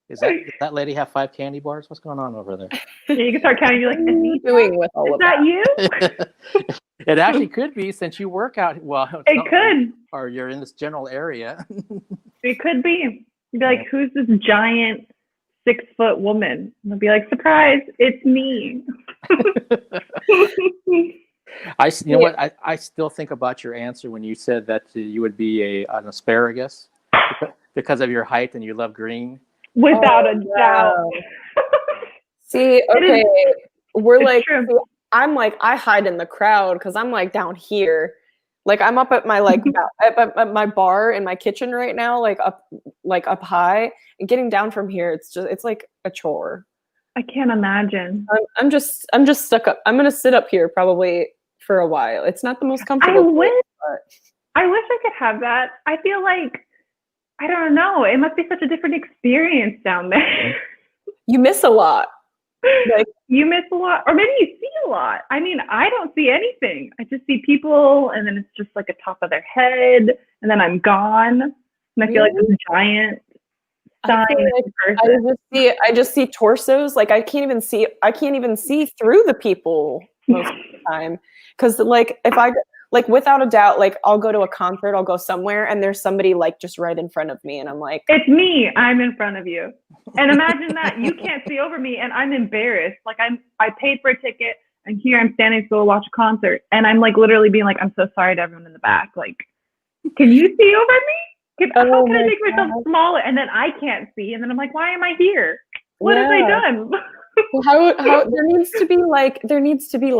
Does that lady have 5 candy bars? What's going on over there? Yeah, you can start counting. You're like, what are you doing with all of that? Is that you? It actually could be, since you work out. Well, it could. Or you're in this general area. It could be. You'd be like, who's this giant 6-foot woman? And they'll be like, surprise, it's me. You know what? I still think about your answer when you said that you would be an asparagus because of your height and you love green. Without a doubt. See, okay, we're like, true. I'm like, I hide in the crowd because I'm like down here. Like I'm up at my at my bar in my kitchen right now, like up high, and getting down from here, it's like a chore. I can't imagine. I'm just stuck up. I'm gonna sit up here probably for a while. It's not the most comfortable. I wish I could have that. I feel like, I don't know. It must be such a different experience down there. You miss a lot. Like you miss a lot, or maybe you see a lot. I mean, I don't see anything. I just see people, and then it's just like a top of their head, and then I'm gone, and I feel like this giant sign. I just see torsos. Like I can't even see through the people most of the time, because like if I like without a doubt, like I'll go to a concert, I'll go somewhere, and there's somebody like just right in front of me, and I'm like, it's me. I'm in front of you. And imagine that you can't see over me, and I'm embarrassed. Like I paid for a ticket, and here I'm standing to go watch a concert, and I'm like literally being like, I'm so sorry to everyone in the back. Like, can you see over me? How can I make myself smaller? And then I can't see, and then I'm like, why am I here? What have I done? how there needs to be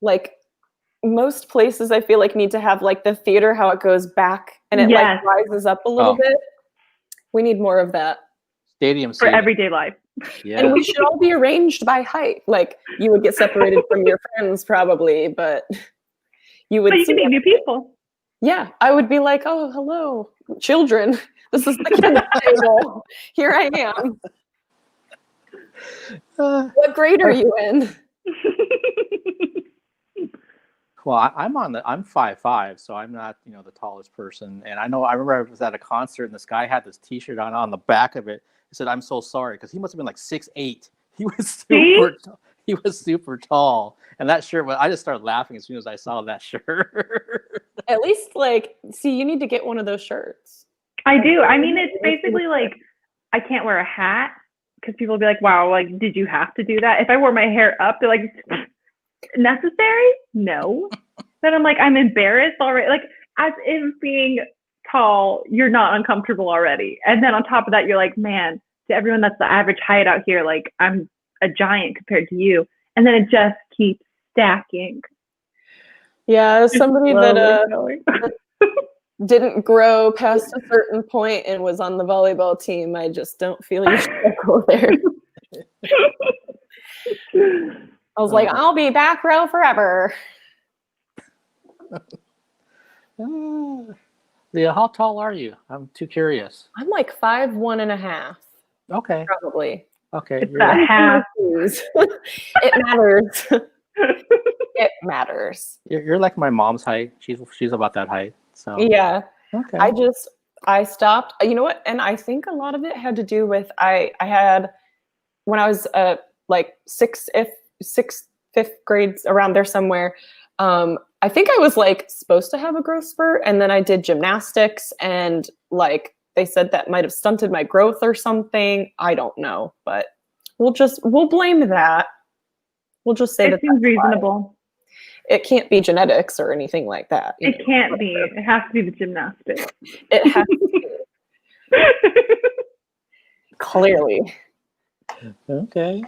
like most places I feel like need to have like the theater, how it goes back and it like rises up a little bit. We need more of that. Stadium for everyday life. Yeah. And we should all be arranged by height. Like you would get separated from your friends probably, but you would. But you can meet new people. Yeah, I would be like, oh, hello, children. This is the kids' table. Here I am. What grade are you in? Well, I'm 5'5", so I'm not, the tallest person. And I remember I was at a concert and this guy had this T-shirt on the back of it. He said, "I'm so sorry," because he must have been like 6'8". He was super tall, and that shirt. I just started laughing as soon as I saw that shirt. At least, you need to get one of those shirts. I do. I mean, it's basically like I can't wear a hat because people will be like, "Wow, like, did you have to do that?" If I wore my hair up, they're like, "Necessary? No." Then I'm like, I'm embarrassed already. Like, as if being tall, you're not uncomfortable already. And then on top of that, you're like, man, to everyone that's the average height out here, like, I'm a giant compared to you. And then it just keeps stacking. Yeah, as somebody that didn't grow past a certain point and was on the volleyball team, I just don't feel you should go there. I was like, I'll be back row forever. Leah, how tall are you? I'm too curious. I'm like 5'1.5". Okay. Probably. Okay. It's a half. It matters. It matters. You're like my mom's height. She's about that height. So yeah. Okay. I stopped. You know what? And I think a lot of it had to do with I had when I was like sixth, fifth grades around there somewhere. I think I was like supposed to have a growth spurt, and then I did gymnastics, and like they said that might have stunted my growth or something. I don't know, but we'll blame that. We'll just say it seems reasonable. It can't be genetics or anything like that. It can't be. It has to be the gymnastics. It has to be. Clearly. Okay.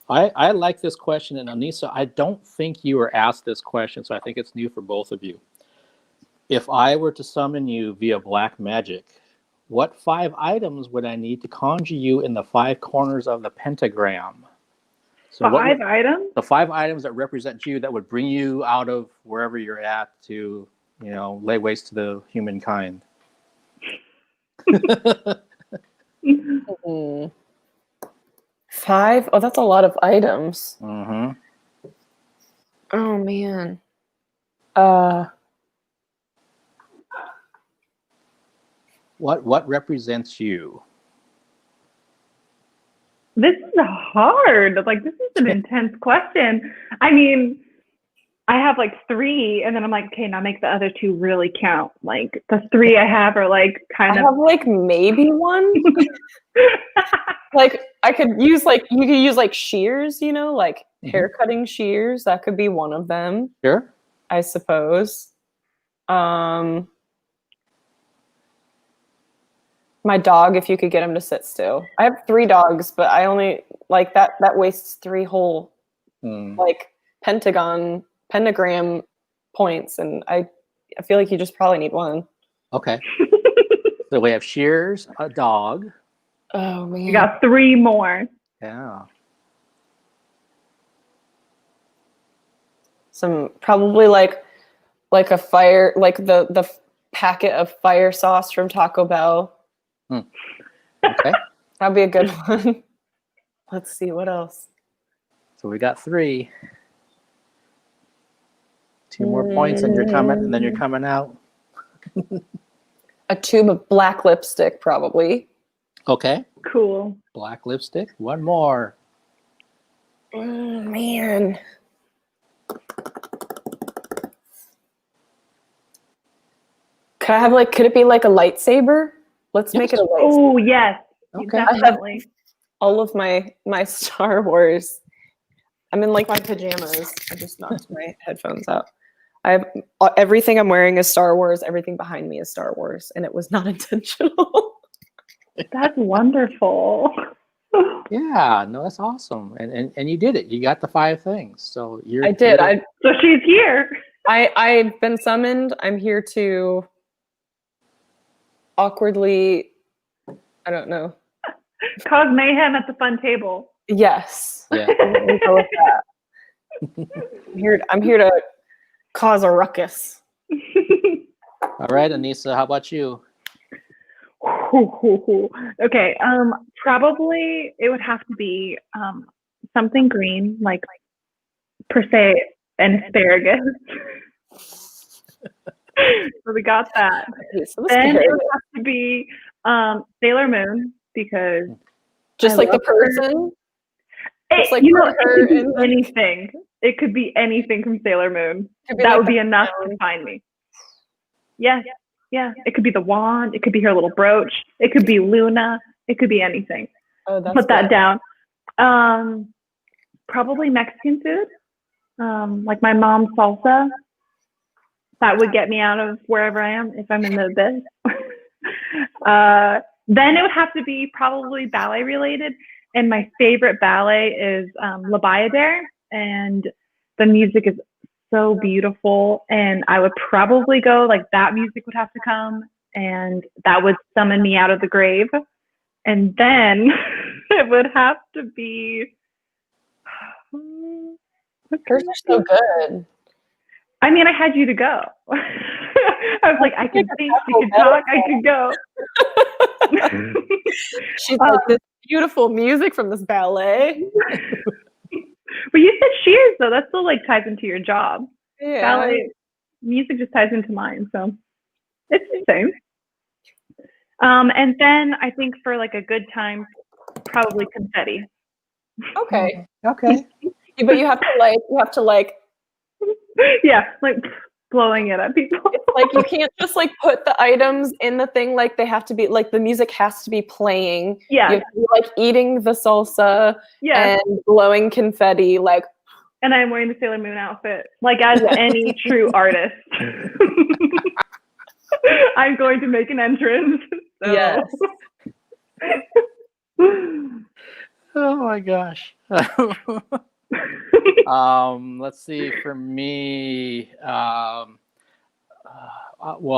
I like this question, and Anisa, I don't think you were asked this question, so I think it's new for both of you. If I were to summon you via black magic, what 5 items would I need to conjure you in the 5 corners of the pentagram? So 5 items? The 5 items that represent you that would bring you out of wherever you're at to, lay waste to the humankind. Mm-hmm. 5? Oh, that's a lot of items. Mm-hmm. Oh man. What represents you? This is hard. Like, this is an intense question. I mean, I have like 3, and then I'm like, okay, now make the other 2 really count. Like, the 3 I have are like kind of. I have like maybe 1. Like I could use you could use like shears, like hair cutting shears. That could be one of them. Sure. I suppose. My dog, if you could get him to sit still. I have 3 dogs, but I only like that wastes 3 whole like pentagram points, and I feel like you just probably need 1. Okay. So we have shears, a dog. Oh man. You got 3 more. Yeah. Some probably like a fire, like the packet of fire sauce from Taco Bell. Okay. That'd be a good one. Let's see what else. So we got 3. 2 more points, and you're coming out. A tube of black lipstick, probably. Okay. Cool. Black lipstick. 1 more. Oh man. Could I have like? Could it be like a lightsaber? Let's make it a lightsaber. Oh yes, Okay. definitely. All of my Star Wars. I'm in like my pajamas. I just knocked my headphones out. I have everything I'm wearing is Star Wars. Everything behind me is Star Wars, and it was not intentional. That's wonderful. Yeah, no, that's awesome. And you did it. You got the 5 things. So I did. So she's here. I've been summoned. I'm here to awkwardly, I don't know. Cause mayhem at the fun table. Yes. Yeah. We'll go with that. I'm here to cause a ruckus. All right, Anisa, how about you? Okay, probably it would have to be something green, like per se an asparagus. So we got that. Then it would have to be Sailor Moon because just I like the love her. person. It, like you know, it her could be and the- anything. It could be anything from Sailor Moon. Could be That like would the be enough crown. to find me. Yes, yeah. It could be the wand. It could be her little brooch. It could be Luna. It could be anything. Oh, that's Put that good. down. Probably Mexican food. Like my mom's salsa. That would get me out of wherever I am if I'm in the abyss. Then it would have to be probably ballet related. And my favorite ballet is La Bayadere. And the music is so beautiful. And I would probably go, like, that music would have to come. And that would summon me out of the grave. And then it would have to be. Hers are so good. I mean, I had you to go. I was like, I can think, we can talk, I can go. She's like, this beautiful music from this ballet. But you said shears, though. That still like ties into your job. Yeah. Ballet music just ties into mine, so it's the same. And then I think for like a good time, probably confetti. Okay. Okay. But you have to like Yeah, like blowing it at people. it's like you can't just like put the items in the thing, like they have to be like the music has to be playing. Yeah. You have to be like eating the salsa Yeah. and blowing confetti, like And I'm wearing the Sailor Moon outfit, like as any true artist. I'm going to make an entrance. So. yes. Oh my gosh. Let's see. For me, well,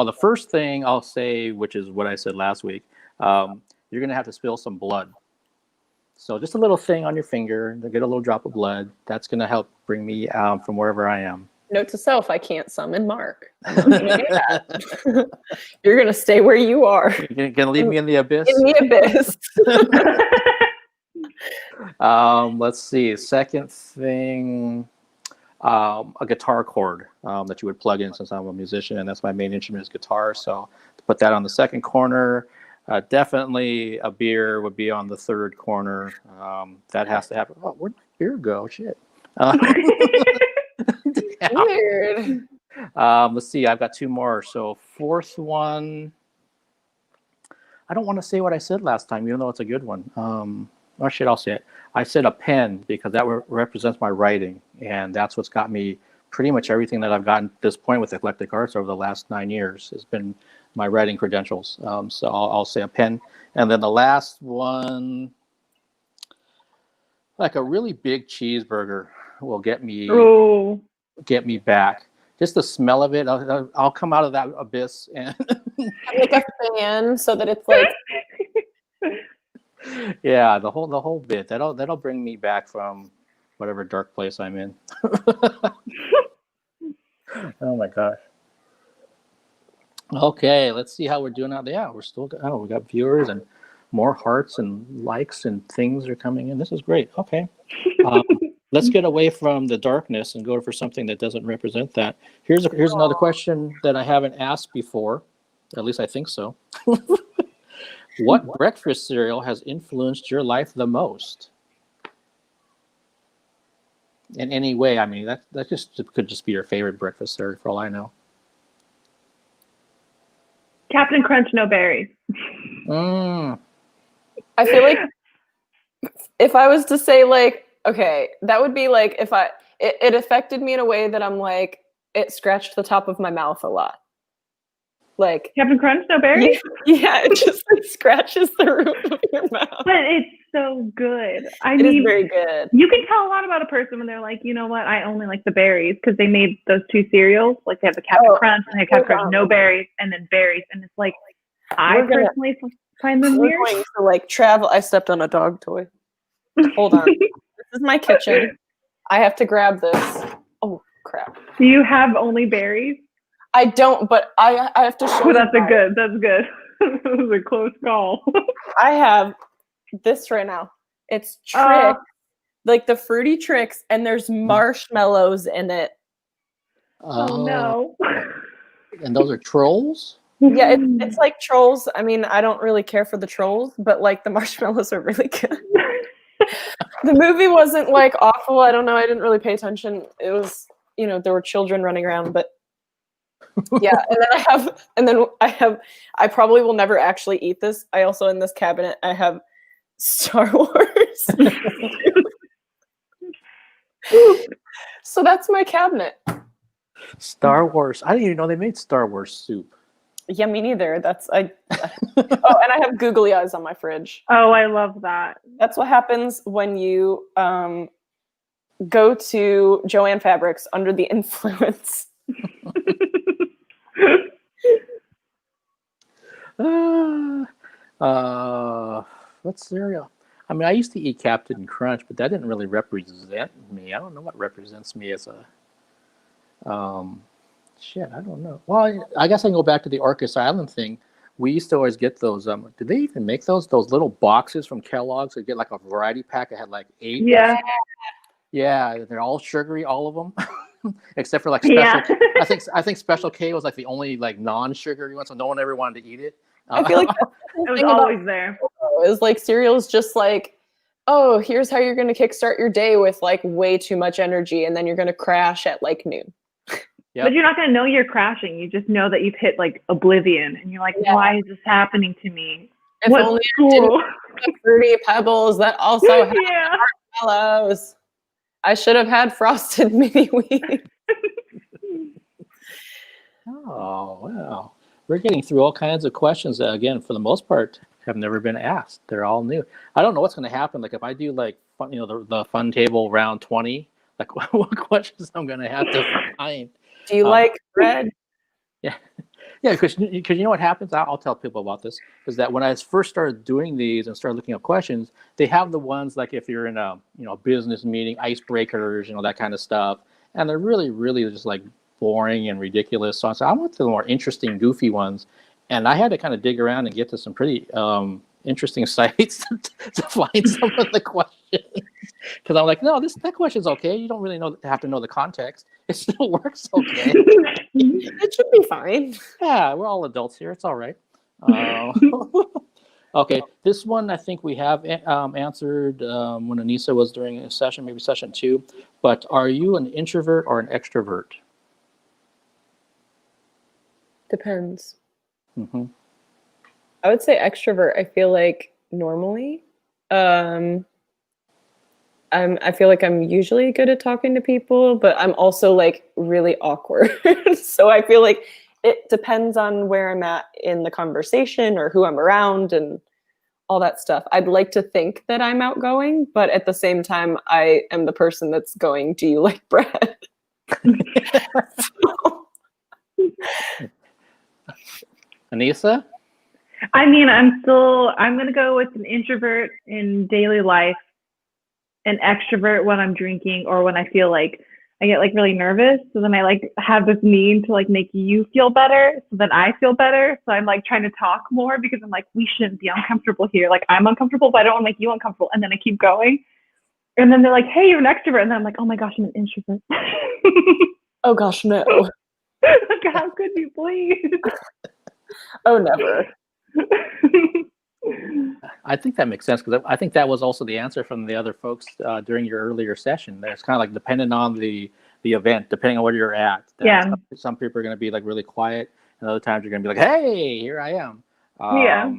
the first thing I'll say, which is what I said last week, you're gonna have to spill some blood. So just a little thing on your finger, get a little drop of blood. That's gonna help bring me from wherever I am. Note to self, I can't summon Mark. I'm not gonna do that. You're gonna stay where you are. You're gonna leave me in the abyss. In the abyss. Let's see. Second thing, a guitar cord that you would plug in, since I'm a musician and that's my main instrument is guitar. So to put that on the second corner. Definitely a beer would be on the third corner. That has to happen. Oh, where'd my beer go? Shit. Weird. Let's see. I've got 2 more. So fourth one. I don't want to say what I said last time, even though it's a good one. Oh shit, I'll say it. I said a pen because that represents my writing, and that's what's got me pretty much everything that I've gotten to this point with Eclectic Arts over the last 9 years has been my writing credentials. So I'll say a pen, and then the last one, like a really big cheeseburger, will get me back. Just the smell of it, I'll come out of that abyss and Like a fan, so that it's like yeah, the whole bit. That'll bring me back from whatever dark place I'm in. Oh my gosh. Okay, let's see how we're doing out there. Yeah, we're still. Oh, we got viewers and more hearts and likes and things are coming in. This is great. Okay, let's get away from the darkness and go for something that doesn't represent that. Here's another question that I haven't asked before. At least I think so. What breakfast cereal has influenced your life the most? In any way, I mean that just could just be your favorite breakfast cereal for all I know. Captain Crunch, no berries. Mm. I feel like if I was to say like, okay, that would be like if it affected me in a way that I'm like, it scratched the top of my mouth a lot. Like Captain Crunch, no berries? yeah, it just like scratches the roof of your mouth. But it's so good. It is very good. You can tell a lot about a person when they're like, you know what, I only like the berries, because they made those 2 cereals. Like they have the Captain Crunch and they have Captain Crunch, no berries, and then berries. And it's like, I personally find them weird. We're going to like travel. I stepped on a dog toy. Hold on. This is my kitchen. I have to grab this. Oh, crap. Do you have only berries? I don't, but I have to show Oh, you. that's good. That was a close call. I have this right now. It's Trix, like the fruity Trix, and there's marshmallows in it. Oh no. And those are trolls? Yeah, it's like trolls. I mean, I don't really care for the trolls, but like the marshmallows are really good. The movie wasn't like awful. I don't know. I didn't really pay attention. It was, there were children running around, but yeah. And then I probably will never actually eat this. I also, in this cabinet, I have Star Wars. So that's my cabinet. Star Wars. I didn't even know they made Star Wars soup. Yeah, me neither. Oh, and I have googly eyes on my fridge. Oh, I love that. That's what happens when you go to Joanne Fabrics under the influence. What cereal? I mean, I used to eat Captain Crunch, but that didn't really represent me. I don't know what represents me as a shit, I don't know. Well, I guess I can go back to the Orcas Island thing. We used to always get those. Did they even make those? Those little boxes from Kellogg's. They get like a variety pack. It had like 8. Yeah. Yeah, they're all sugary, all of them, except for like special. Yeah. I think Special K was like the only like non-sugary one, so no one ever wanted to eat it. I feel like it was always there. It was like cereal's just like, oh, here's how you're going to kickstart your day with like way too much energy, and then you're going to crash at like noon. Yep. But you're not going to know you're crashing. You just know that you've hit like oblivion, and you're like, why is this happening to me? If What's only cool? I didn't Fruity Pebbles that also have marshmallows. I should have had frosted mini wheat. Oh, wow. We're getting through all kinds of questions that, again, for the most part, have never been asked. They're all new. I don't know what's going to happen. Like if I do like, the fun table round 20, like what questions I'm going to have to find. Do you like bread? Yeah. Yeah, because you know what happens? I'll tell people about this, is that when I first started doing these and started looking up questions, they have the ones like if you're in a business meeting, icebreakers, that kind of stuff, and they're really, really just like boring and ridiculous. So I said, I want the more interesting, goofy ones, and I had to kind of dig around and get to some pretty interesting sites to find some of the questions. Because I'm like, no, that question's okay. You don't really have to know the context. It still works okay. It should be fine. Yeah, we're all adults here. It's all right. Okay, this one I think we have answered when Anisa was during a session, maybe session 2. But are you an introvert or an extrovert? Depends. Mm-hmm. I would say extrovert. I feel like normally, I feel like I'm usually good at talking to people, but I'm also like really awkward. So I feel like it depends on where I'm at in the conversation or who I'm around and all that stuff. I'd like to think that I'm outgoing, but at the same time, I am the person that's going, do you like bread? Anisa? I mean, I'm going to go with an introvert in daily life, an extrovert when I'm drinking or when I feel like I get like really nervous. So then I like have this need to like make you feel better so that I feel better. So I'm like trying to talk more because I'm like, we shouldn't be uncomfortable here. Like I'm uncomfortable, but I don't want to make you uncomfortable. And then I keep going. And then they're like, hey, you're an extrovert. And then I'm like, oh my gosh, I'm an introvert. Oh gosh, no. Like, how could you please? Oh, never. I think that makes sense because I think that was also the answer from the other folks during your earlier session. That's kind of like depending on the event, depending on where you're at. Yeah. Some people are going to be like really quiet, and other times you're going to be like, hey, here I am. Yeah.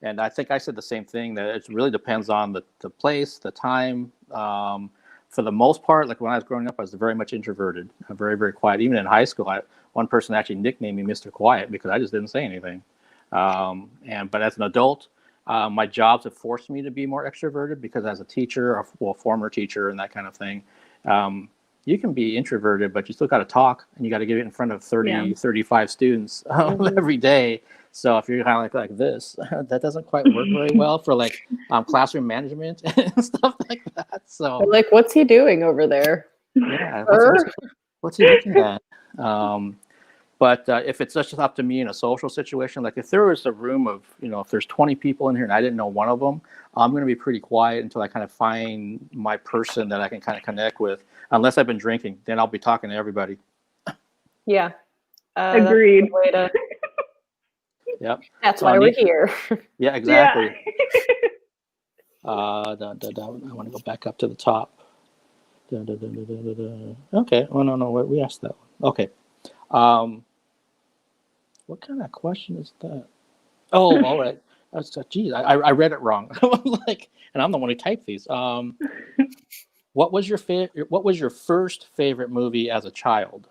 And I think I said the same thing, that it really depends on the place, the time. For the most part, like when I was growing up, I was very much introverted, very, very quiet. Even in high school, one person actually nicknamed me Mr. Quiet because I just didn't say anything. But as an adult, my jobs have forced me to be more extroverted because as a teacher, or former teacher and that kind of thing, you can be introverted, but you still got to talk and you got to get it in front of 30, 35 students every day. So if you're kind of like this, that doesn't quite work very well for like classroom management and stuff like that. So They're like, what's he doing over there? yeah, what's he looking at? But if it's just up to me in a social situation, like if there was a room of, if there's 20 people in here and I didn't know one of them, I'm going to be pretty quiet until I kind of find my person that I can kind of connect with. Unless I've been drinking, then I'll be talking to everybody. Yeah. Agreed. Yep. That's why we're here. Yeah, exactly. Yeah. I want to go back up to the top. Okay. Oh, no, we asked that one. Okay. What kind of question is that? Oh, all right. Geez, I read it wrong. And I'm the one who typed these. What was your first favorite movie as a child?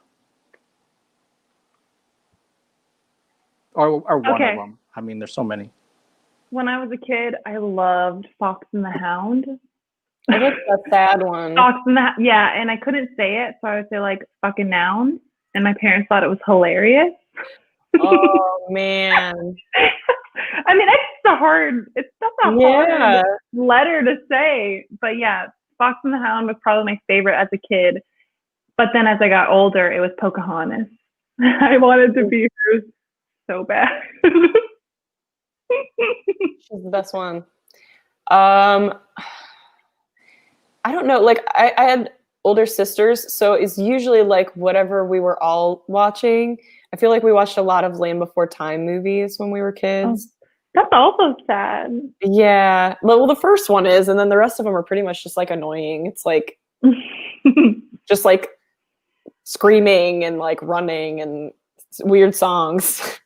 Or one of them? I mean, there's so many. When I was a kid, I loved Fox and the Hound. I think the sad one. Fox and the yeah, and I couldn't say it, so I would say like fucking noun, and my parents thought it was hilarious. Oh man. I mean, it's not a hard letter to say, but yeah, Fox and the Hound was probably my favorite as a kid. But then as I got older, it was Pocahontas. I wanted to be her so bad. She's the best one. I don't know. Like I had older sisters, so it's usually like whatever we were all watching. I feel like we watched a lot of Land Before Time movies when we were kids. Oh, that's also sad. Yeah. Well, the first one is, and then the rest of them are pretty much just like annoying. It's like just like screaming and like running and weird songs.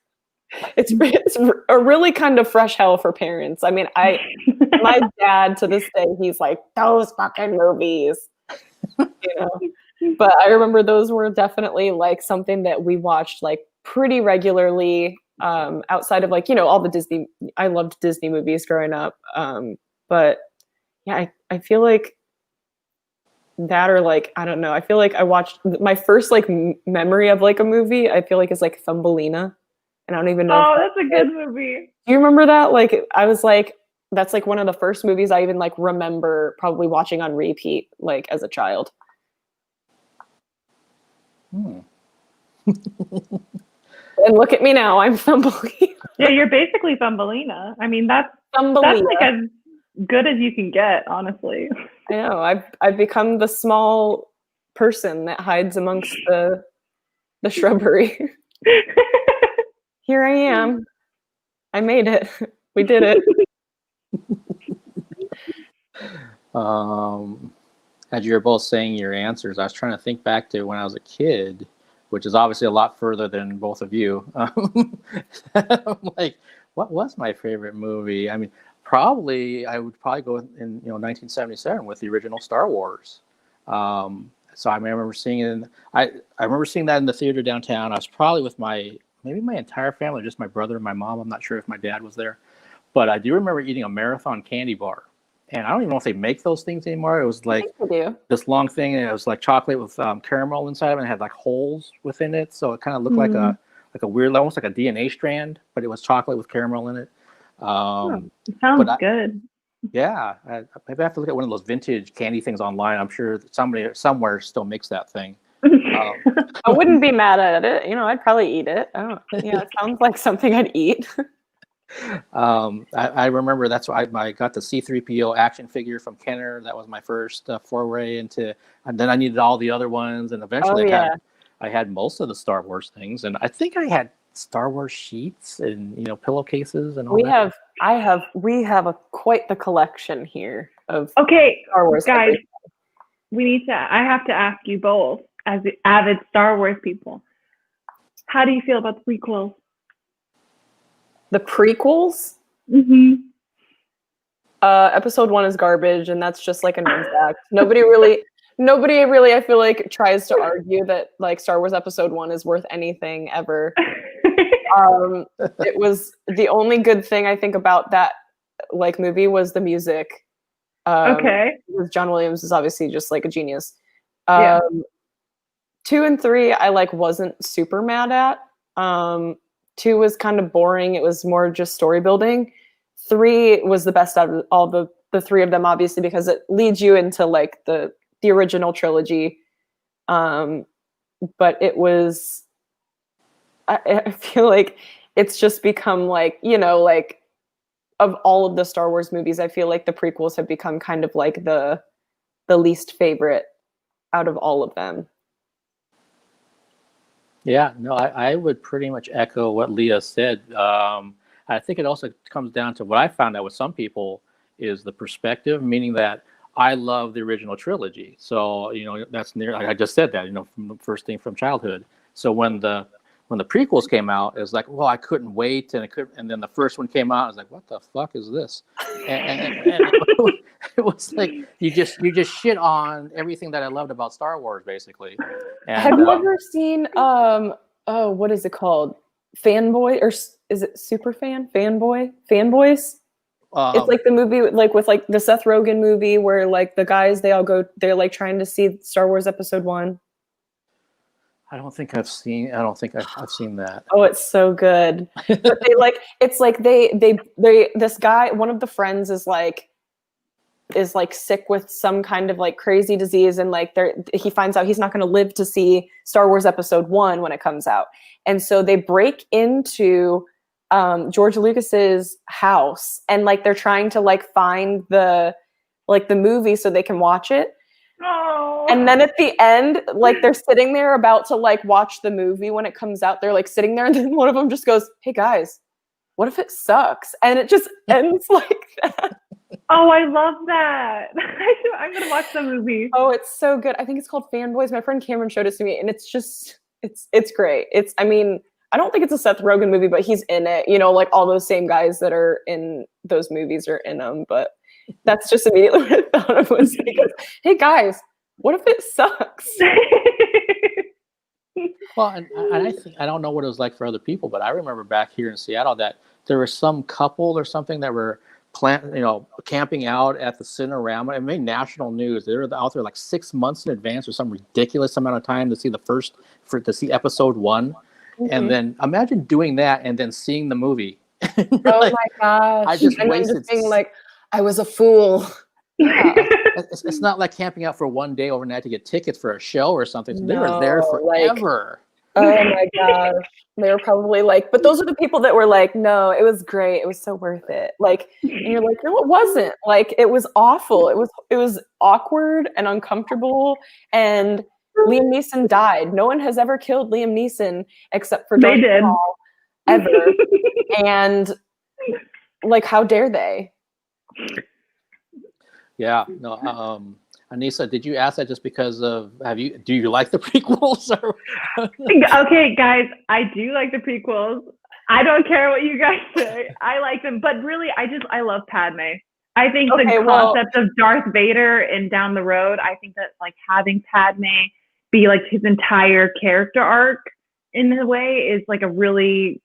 It's a really kind of fresh hell for parents. I mean, my dad to this day, he's like, those fucking movies, But I remember those were definitely like something that we watched like pretty regularly. Outside of like, all the Disney, I loved Disney movies growing up. But yeah, I feel like that, or like, I don't know. I feel like I watched my first like memory of like a movie, I feel like is like Thumbelina. And I don't even know. Oh, that's a good movie. Do you remember that? Like, I was like, that's like one of the first movies I even like remember probably watching on repeat, like as a child. Hmm. And look at me now, I'm Thumbelina. Yeah, you're basically Thumbelina. I mean, that's like as good as you can get, honestly. I know. I've become the small person that hides amongst the shrubbery. Here I am. I made it. We did it. As you were both saying your answers, I was trying to think back to when I was a kid, which is obviously a lot further than both of you. I'm like, what was my favorite movie? I mean, I would probably go in 1977 with the original Star Wars. So I remember seeing it. I remember seeing that in the theater downtown. I was probably with maybe my entire family, just my brother and my mom. I'm not sure if my dad was there, but I do remember eating a marathon candy bar. And I don't even know if they make those things anymore. It was like this long thing, and it was like chocolate with caramel inside of it, and it had like holes within it. So it kind of looked like a weird, almost like a DNA strand, but it was chocolate with caramel in it. It sounds good. Yeah, maybe I have to look at one of those vintage candy things online. I'm sure somebody somewhere still makes that thing. I wouldn't be mad at it. I'd probably eat it. It sounds like something I'd eat. I remember that's why I got the C-3PO action figure from Kenner. That was my first foray into, and then I needed all the other ones, and eventually I had most of the Star Wars things, and I think I had Star Wars sheets and pillowcases and all that. We have quite the collection here of Star Wars guys. I have to ask you both as avid Star Wars people. How do you feel about the prequels? The prequels. Mm-hmm. Episode 1 is garbage, and that's just like a known fact. Nobody really, I feel like tries to argue that like Star Wars Episode 1 is worth anything ever. It was the only good thing I think about that like movie was the music. Okay. Because John Williams is obviously just like a genius. Yeah. 2 and 3 I like wasn't super mad at. 2 was kind of boring. It was more just story building. 3 was the best out of all the 3 of them, obviously, because it leads you into like the original trilogy. But it was, I feel like it's just become like, you know, like of all of the Star Wars movies, I feel like the prequels have become kind of like the least favorite out of all of them. Yeah, no, I would pretty much echo what Leah said. I think it also comes down to what I found out with some people is the perspective, meaning that I love the original trilogy. So, you know, that's near, like I just said that, you know, from the first thing from childhood. So when the prequels came out, it was like, well, I couldn't wait, and then the first one came out, I was like, what the fuck is this? And it was like you just shit on everything that I loved about Star Wars, basically. And, have you ever seen what is it called? Fanboy, or is it Superfan? Fanboys? It's like the movie like with like the Seth Rogen movie where like the guys they're like trying to see Star Wars Episode 1. I don't think I've seen that. Oh, it's so good. But they like it's like they this guy, one of the friends is like sick with some kind of like crazy disease, and like he finds out he's not going to live to see Star Wars Episode 1 when it comes out. And so they break into George Lucas's house, and like they're trying to like find the movie so they can watch it. Oh. And then at the end, like they're sitting there about to like watch the movie when it comes out. They're like sitting there, and then one of them just goes, "Hey guys, what if it sucks?" And it just ends like that. Oh, I love that. I'm gonna watch the movie. Oh, it's so good. I think it's called Fanboys. My friend Cameron showed it to me, and it's just it's great. I mean, I don't think it's a Seth Rogen movie, but he's in it. You know, like all those same guys that are in those movies are in them. But that's just immediately what I thought of was because, hey guys, what if it sucks? Well, and I think I don't know what it was like for other people, but I remember back here in Seattle that there was some couple or something that were camping out at the Cinerama. It made national news. They were out there like 6 months in advance or some ridiculous amount of time to see to see Episode 1. Mm-hmm. And then imagine doing that and then seeing the movie. Oh like, my gosh! I just wasted. Just being like, I was a fool. Yeah, it's not like camping out for one day overnight to get tickets for a show or something. So they were there forever. Oh my gosh. They were probably like, but those are the people that were like, no, it was great. It was so worth it. Like, and you're like, no, it wasn't. Like, it was awful. It was awkward and uncomfortable. And Liam Neeson died. No one has ever killed Liam Neeson except for Darth Maul ever. And like, how dare they? Yeah, no. Anisa, did you ask that just because of do you like the prequels? Or? Okay, guys, I do like the prequels. I don't care what you guys say. I like them, but really, I love Padme. I think the concept of Darth Vader and down the road, I think that like having Padme be like his entire character arc in a way is like a really,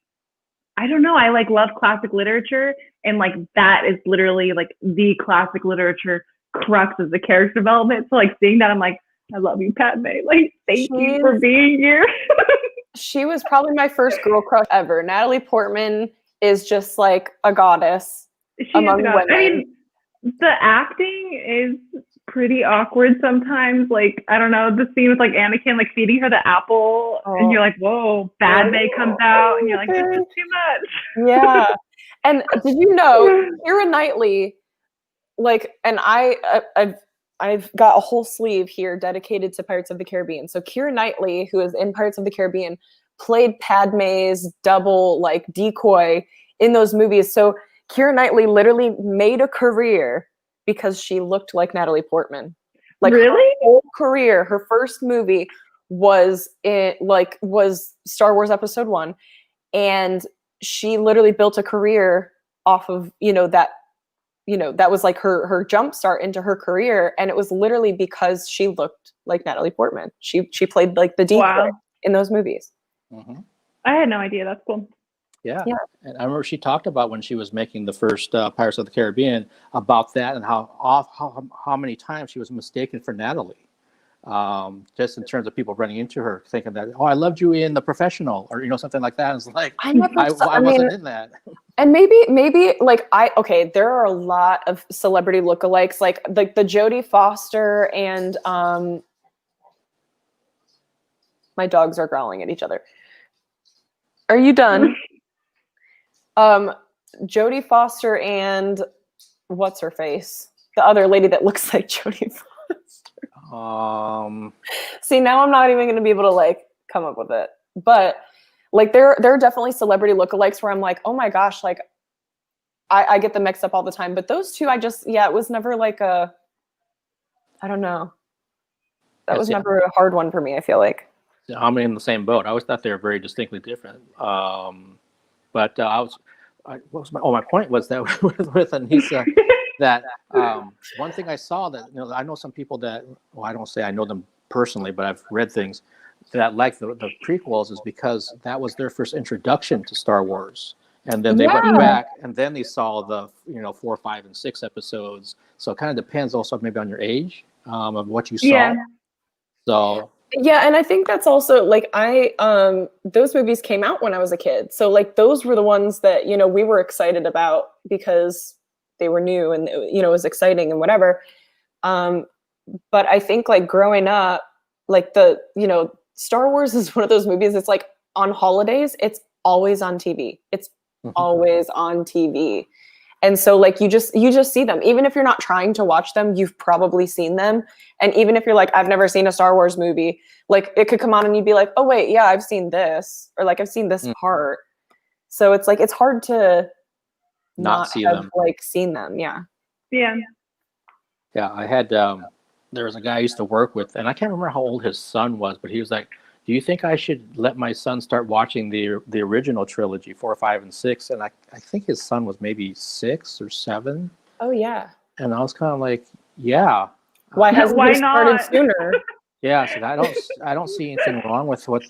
I don't know. I like love classic literature, and like that is literally like the classic literature crux of the character development. So like seeing that, I'm like, I love you, Padme. Like, thank you for being here. She was probably my first girl crush ever. Natalie Portman is just like a goddess among women. I mean, the acting is pretty awkward sometimes. Like, I don't know, the scene with like Anakin like feeding her the apple, and you're like, whoa, Padme comes out, and you're like, this is too much. Yeah. And did you know Keira Knightley? Like, and I've got a whole sleeve here dedicated to Pirates of the Caribbean. So Keira Knightley, who is in Pirates of the Caribbean, played Padme's double, like decoy in those movies. So Keira Knightley literally made a career because she looked like Natalie Portman. Like, really? Her whole career, her first movie was Star Wars Episode 1, and she literally built a career off of, that was like her jump start into her career. And it was literally because she looked like Natalie Portman. She played like the decoy in those movies. Mm-hmm. I had no idea. That's cool. Yeah. And I remember she talked about when she was making the first Pirates of the Caribbean about that and how many times she was mistaken for Natalie. Just in terms of people running into her thinking that, oh, I loved you in The Professional, or something like that. And it's like, I wasn't in that. And maybe like there are a lot of celebrity lookalikes, like the Jodie Foster and my dogs are growling at each other. Are you done? Jodie Foster and what's her face? The other lady that looks like Jodie Foster. See, now I'm not even going to be able to like come up with it. But like there are definitely celebrity lookalikes where I'm like, oh my gosh, like I get them mixed up all the time. But those two, it was never like I don't know. That was never a hard one for me, I feel like. I'm in the same boat. I always thought they were very distinctly different. My point was that with Anisa, that one thing I saw that, I know some people that, I don't say I know them personally, but I've read things that like the prequels is because that was their first introduction to Star Wars. And then they went back and then they saw the, 4, 5, and 6 episodes. So it kind of depends also maybe on your age of what you saw. Yeah. So. Yeah, and I think that's also like those movies came out when I was a kid. So like those were the ones that, we were excited about because they were new and, it was exciting and whatever. But I think like growing up, like Star Wars is one of those movies. It's like on holidays, it's always on TV. It's always on TV. And so like you just see them. Even if you're not trying to watch them, you've probably seen them. And even if you're like, I've never seen a Star Wars movie, like it could come on and you'd be like, oh wait, yeah, I've seen this, or like I've seen this part. So it's like it's hard to not see have them. Like seen them. Yeah. Yeah. Yeah, I had there was a guy I used to work with, and I can't remember how old his son was, but he was like, do you think I should let my son start watching the original trilogy, 4, 5, and 6? And I think his son was maybe 6 or 7. Oh yeah. And I was kind of like, yeah. Why hasn't he started not? sooner? Yeah, so I don't see anything wrong with what's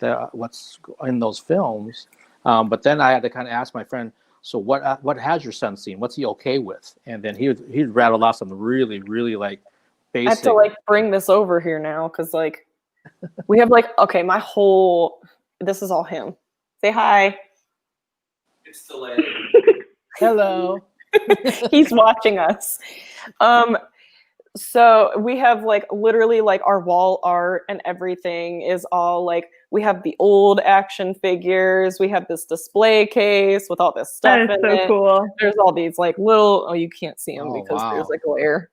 in those films. But then I had to kind of ask my friend, so what has your son seen? What's he okay with? And then he'd rattle off some really, really like basic. I have to like bring this over here now because like we have like this is all him. Say hi. It's delayed. Hello. He's watching us. So we have like literally like our wall art and everything is all like, we have the old action figures. We have this display case with all this stuff in it. That is so cool. There's all these like little, you can't see them because wow. there's like glare.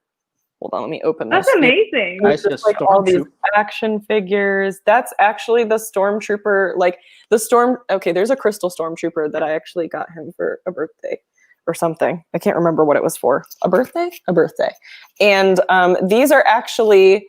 Hold on, let me open this. That's amazing. Nice. There's like all these action figures. That's actually the Stormtrooper, there's a crystal Stormtrooper that I actually got him for a birthday or something. I can't remember what it was for. A birthday. And these are actually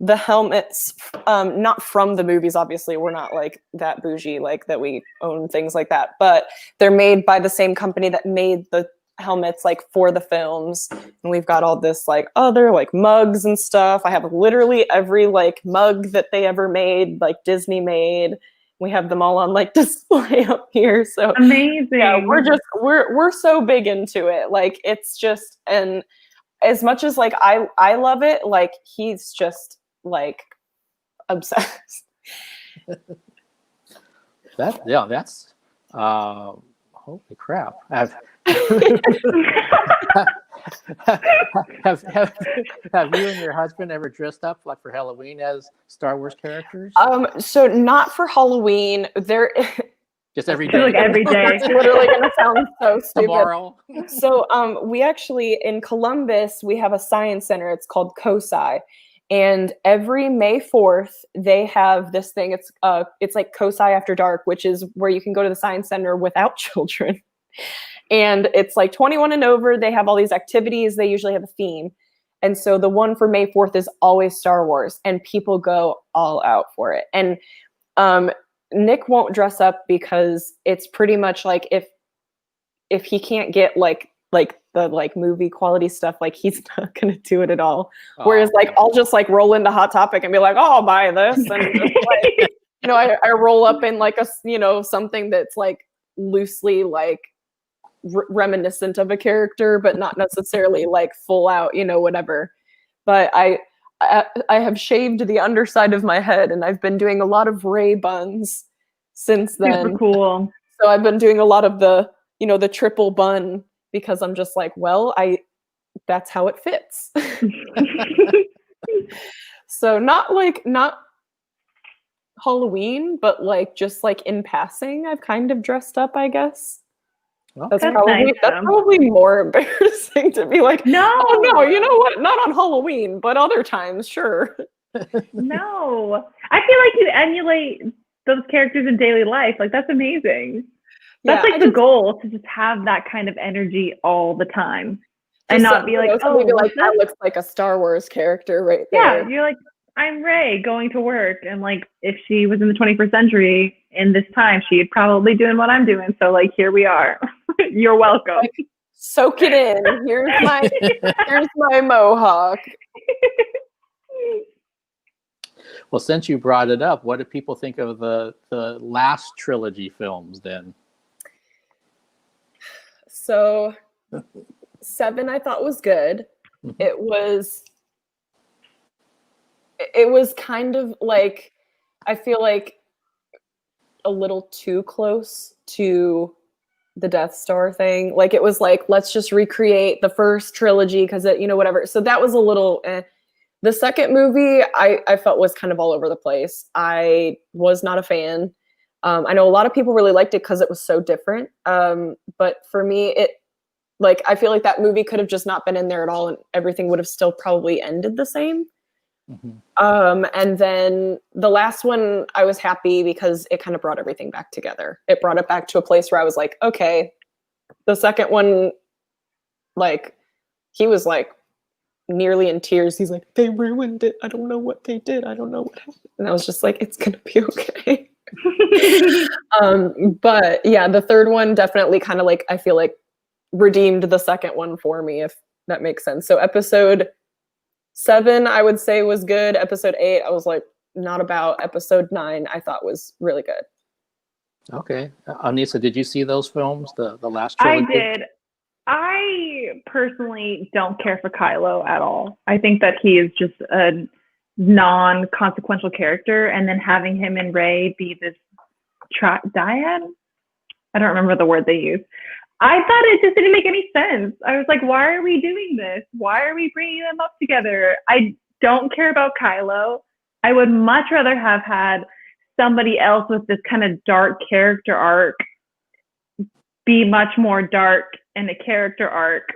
the helmets, not from the movies, obviously. We're not like that bougie, like that we own things like that. But they're made by the same company that made the helmets like for the films. And we've got all this like other like mugs and stuff. I have literally every like mug that they ever made, like Disney made. We have them all on like display up here. So amazing. Yeah, we're so big into it. Like it's just, and as much as like I love it, like he's just like obsessed. That's holy crap. Have you and your husband ever dressed up like for Halloween as Star Wars characters? So not for Halloween. Just every day. Like every day. It's literally gonna sound so stupid. Tomorrow. So we actually in Columbus we have a science center. It's called COSI. And every May 4th, they have this thing. It's like COSI After Dark, which is where you can go to the science center without children. And it's like 21 and over. They have all these activities. They usually have a theme. And so the one for May 4th is always Star Wars. And people go all out for it. And Nick won't dress up because it's pretty much like if if he can't get like the like movie quality stuff, like he's not gonna do it at all. Whereas like I'll just like roll into Hot Topic and be like, oh, I'll buy this, and just, like, you know, I roll up in like a, you know, something that's like loosely like reminiscent of a character, but not necessarily like full out, you know, whatever. But I have shaved the underside of my head, and I've been doing a lot of Ray buns since then. Super cool. So I've been doing a lot of the, you know, the triple bun, because I'm just like, well, that's how it fits. So not Halloween, but like just like in passing, I've kind of dressed up, I guess. Okay. That's probably more embarrassing to be like, No. oh no, you know what? Not on Halloween, but other times, sure. No. I feel like you emulate those characters in daily life. Like, that's amazing. That's like the goal, to just have that kind of energy all the time. And not be like, oh, maybe like that looks like a Star Wars character right there. Yeah, you're like, I'm Ray going to work, and like if she was in the 21st century in this time, she'd probably doing what I'm doing. So like, here we are. You're welcome. Like, soak it in. Here's my mohawk. Well, since you brought it up, what do people think of the last trilogy films then? So 7 I thought was good. Mm-hmm. It was kind of like, I feel like a little too close to the Death Star thing. Like, it was like, let's just recreate the first trilogy because it, you know, whatever. So that was a little The second movie I felt was kind of all over the place. I was not a fan. I know a lot of people really liked it because it was so different. But for me, I feel like that movie could have just not been in there at all, and everything would have still probably ended the same. Mm-hmm. And then the last one, I was happy because it kind of brought everything back together. It brought it back to a place where I was like, okay. The second one, like, he was like nearly in tears. He's like, they ruined it. I don't know what they did. I don't know what happened. And I was just like, it's gonna be okay. But yeah, the third one definitely kind of like, I feel like redeemed the second one for me, if that makes sense. So episode 7, I would say, was good. Episode 8, I was like, not about. Episode 9, I thought was really good. Okay. Anisa, did you see those films, the last trilogy? I did. I personally don't care for Kylo at all. I think that he is just a non-consequential character, and then having him and Rey be this dyad? I don't remember the word they used. I thought it just didn't make any sense. I was like, why are we doing this? Why are we bringing them up together? I don't care about Kylo. I would much rather have had somebody else with this kind of dark character arc be much more dark in a character arc,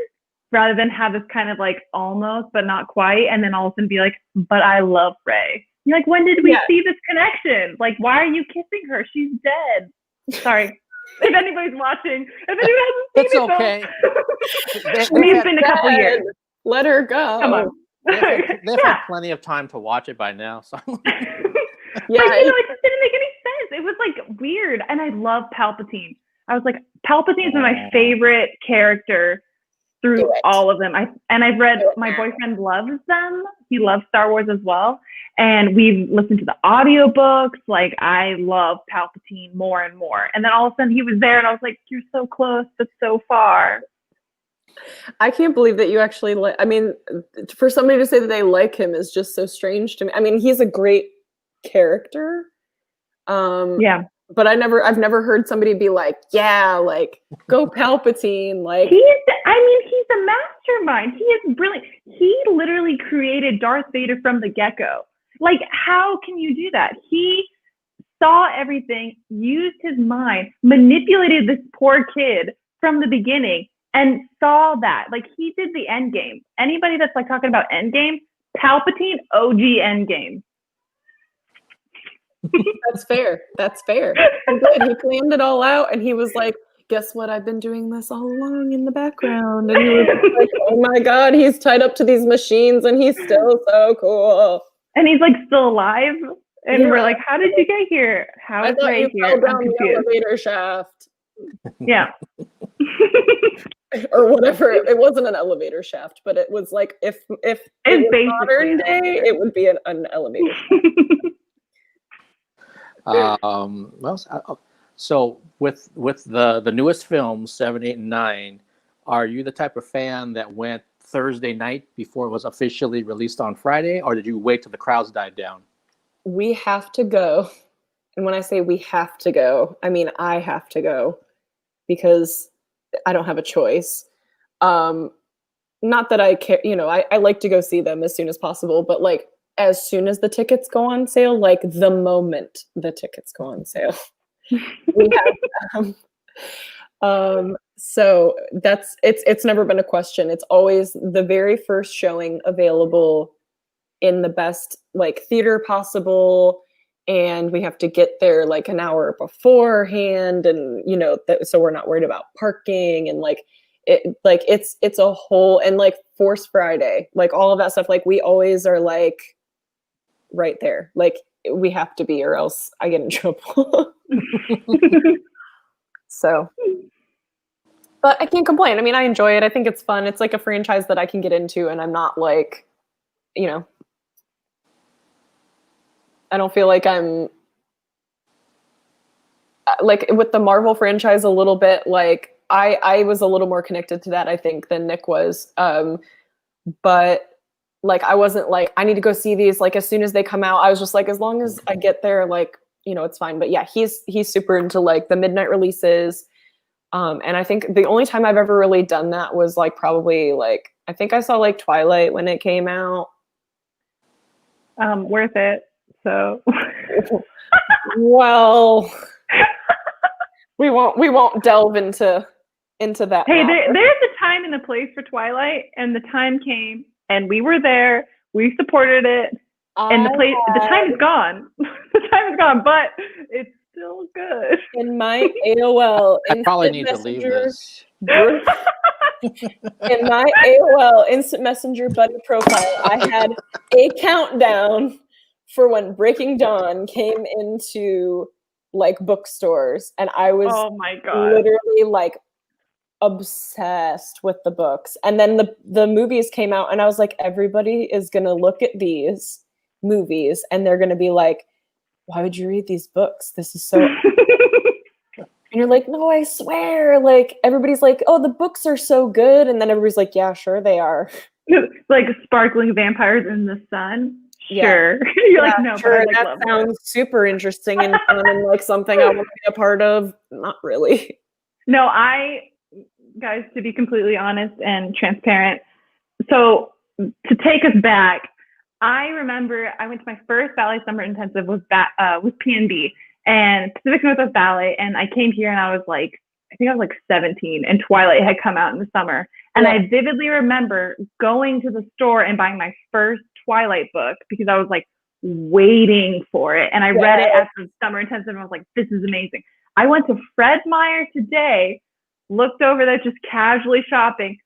rather than have this kind of like almost but not quite, and then all of a sudden be like, but I love Rey. You're like, when did we see this connection? Like, why are you kissing her? She's dead. Sorry. If anybody's watching, if anyone hasn't seen it, it's been a couple years. Let her go. Come on. They've had plenty of time to watch it by now. So. Yeah, but, it just didn't make any sense. It was like weird, and I love Palpatine. I was like, Palpatine's been my favorite character through all of them. I've read, my boyfriend loves them. He loves Star Wars as well. And we've listened to the audiobooks. Like, I love Palpatine more and more. And then all of a sudden he was there, and I was like, you're so close, but so far. I can't believe that you actually like, I mean, for somebody to say that they like him is just so strange to me. I mean, he's a great character. Yeah. But I've never heard somebody be like, yeah, like, go Palpatine. Like, he's a mastermind. He is brilliant. He literally created Darth Vader from the get-go. Like, how can you do that? He saw everything, used his mind, manipulated this poor kid from the beginning, and saw that. Like, he did the end game. Anybody that's like talking about end game, Palpatine, OG end game. That's fair. That's fair. He planned it all out, and he was like, guess what? I've been doing this all along in the background. And he was like, oh my God, he's tied up to these machines, and he's still so cool. And he's like still alive. And we're like, how did you get here? How is Rey here? Fell down the elevator shaft. Yeah. or whatever. It wasn't an elevator shaft, but it was like if it was basically modern an day, elevator. it would be an elevator shaft. So with the newest films, 7, 8, and 9, are you the type of fan that went Thursday night before it was officially released on Friday, or did you wait till the crowds died down? We have to go. And when I say we have to go, I mean I have to go because I don't have a choice. Not that I care, I like to go see them as soon as possible, but like as soon as the tickets go on sale, like the moment the tickets go on sale, we have them. So it's never been a question. It's always the very first showing available in the best like theater possible, and we have to get there like an hour beforehand, and so we're not worried about parking and like it's a whole, and like Force Friday, like all of that stuff, like we always are like right there, like we have to be or else I get in trouble. So, but I can't complain. I mean, I enjoy it. I think it's fun. It's like a franchise that I can get into, and I'm not like, I don't feel like I'm like with the Marvel franchise a little bit, like I was a little more connected to that, I think, than Nick was. But like I wasn't like, I need to go see these like as soon as they come out. I was just like, as long as I get there, like, it's fine. But yeah, he's super into like the midnight releases. And I think the only time I've ever really done that was like probably like, I think I saw like Twilight when it came out. Worth it. So well, we won't delve into that. Hey, there's a time and a place for Twilight, and the time came, and we were there. We supported it, and the time is gone. The time is gone, but it's still good. In my AOL, I probably need to leave this. In my AOL Instant Messenger buddy profile, I had a countdown for when Breaking Dawn came into like bookstores, and I was oh my God, literally like obsessed with the books. And then the movies came out, and I was like, everybody is gonna look at these movies and they're gonna be like, why would you read these books? This is so and you're like, no, I swear. Like everybody's like, oh, the books are so good, and then everybody's like, yeah, sure they are. Like sparkling vampires in the sun. Yeah. Sure. You're like, no, sure, but I that sounds super interesting and fun and like something I want to be a part of. Not really. No, guys, to be completely honest and transparent, so to take us back, I remember I went to my first ballet summer intensive with PNB and Pacific Northwest Ballet, and I came here and I was like, I think I was like 17, and Twilight had come out in the summer. And I vividly remember going to the store and buying my first Twilight book because I was like waiting for it. And I read it after the summer intensive and I was like, this is amazing. I went to Fred Meyer today, looked over there just casually shopping,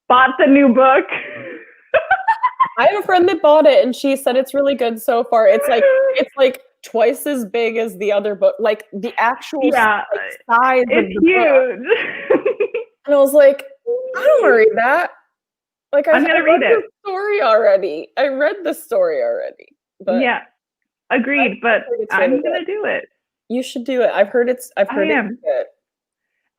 bought the new book. I have a friend that bought it and she said it's really good so far. It's like twice as big as the other book, like the actual size it's of the huge book. And I was like, I don't want to read that. Like I'm gonna read it. I read the story already. But yeah, agreed. But I'm gonna do it. You should do it. I've heard it's good.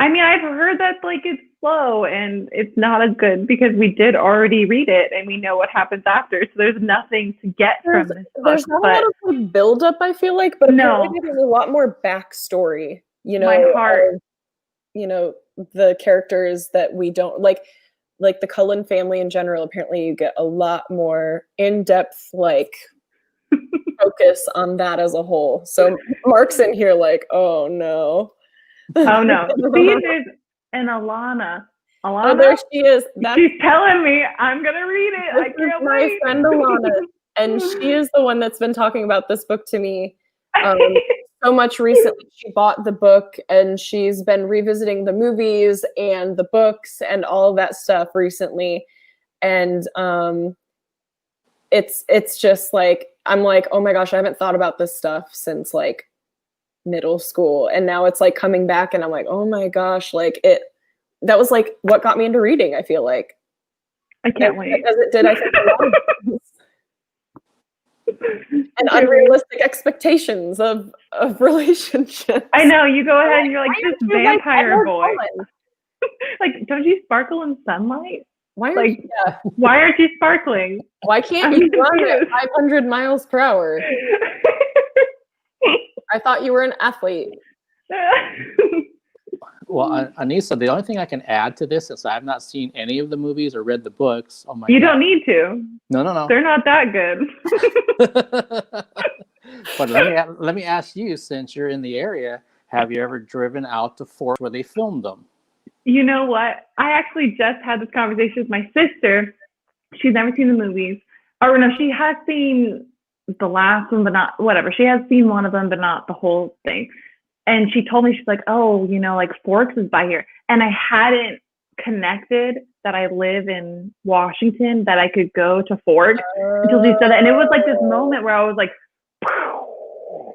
I mean, I've heard that like it's slow and it's not as good because we did already read it and we know what happens after. So there's nothing to get from this book. There's not a lot of like build up, I feel like, but apparently there's a lot more backstory. My heart. The characters that we don't like the Cullen family in general. Apparently, you get a lot more in depth like focus on that as a whole. So Mark's in here like, oh no. Oh no. See, there's an Alana. Oh, there she is. She's telling me I'm gonna read it. I can't wait. My friend Alana, and she is the one that's been talking about this book to me so much recently. She bought the book and she's been revisiting the movies and the books and all of that stuff recently. And it's just like, I'm like, oh my gosh, I haven't thought about this stuff since like middle school, and now it's like coming back and I'm like, oh my gosh, like that was like what got me into reading, I feel like. I can't wait. As it did, I think, a lot of things. And unrealistic expectations of relationships. I know, you go ahead and you're like, Why this aren't you, like, vampire ever boy. fun? Like, don't you sparkle in sunlight? Why Like, aren't why aren't you sparkling? why can't I'm you run at confused. 500 miles per hour? I thought you were an athlete. Well, Anisa, the only thing I can add to this, since I have not seen any of the movies or read the books. Oh my You God. don't need to. No. They're not that good. But let me ask you, since you're in the area, have you ever driven out to Fort where they filmed them? You know what? I actually just had this conversation with my sister. She's never seen the movies. Or no, she has seen the last one, but not whatever. She has seen one of them, but not the whole thing. And she told me, she's like, oh, you know, like Forks is by here. And I hadn't connected that I live in Washington, that I could go to Forks until she said that. And it was like this moment where I was like,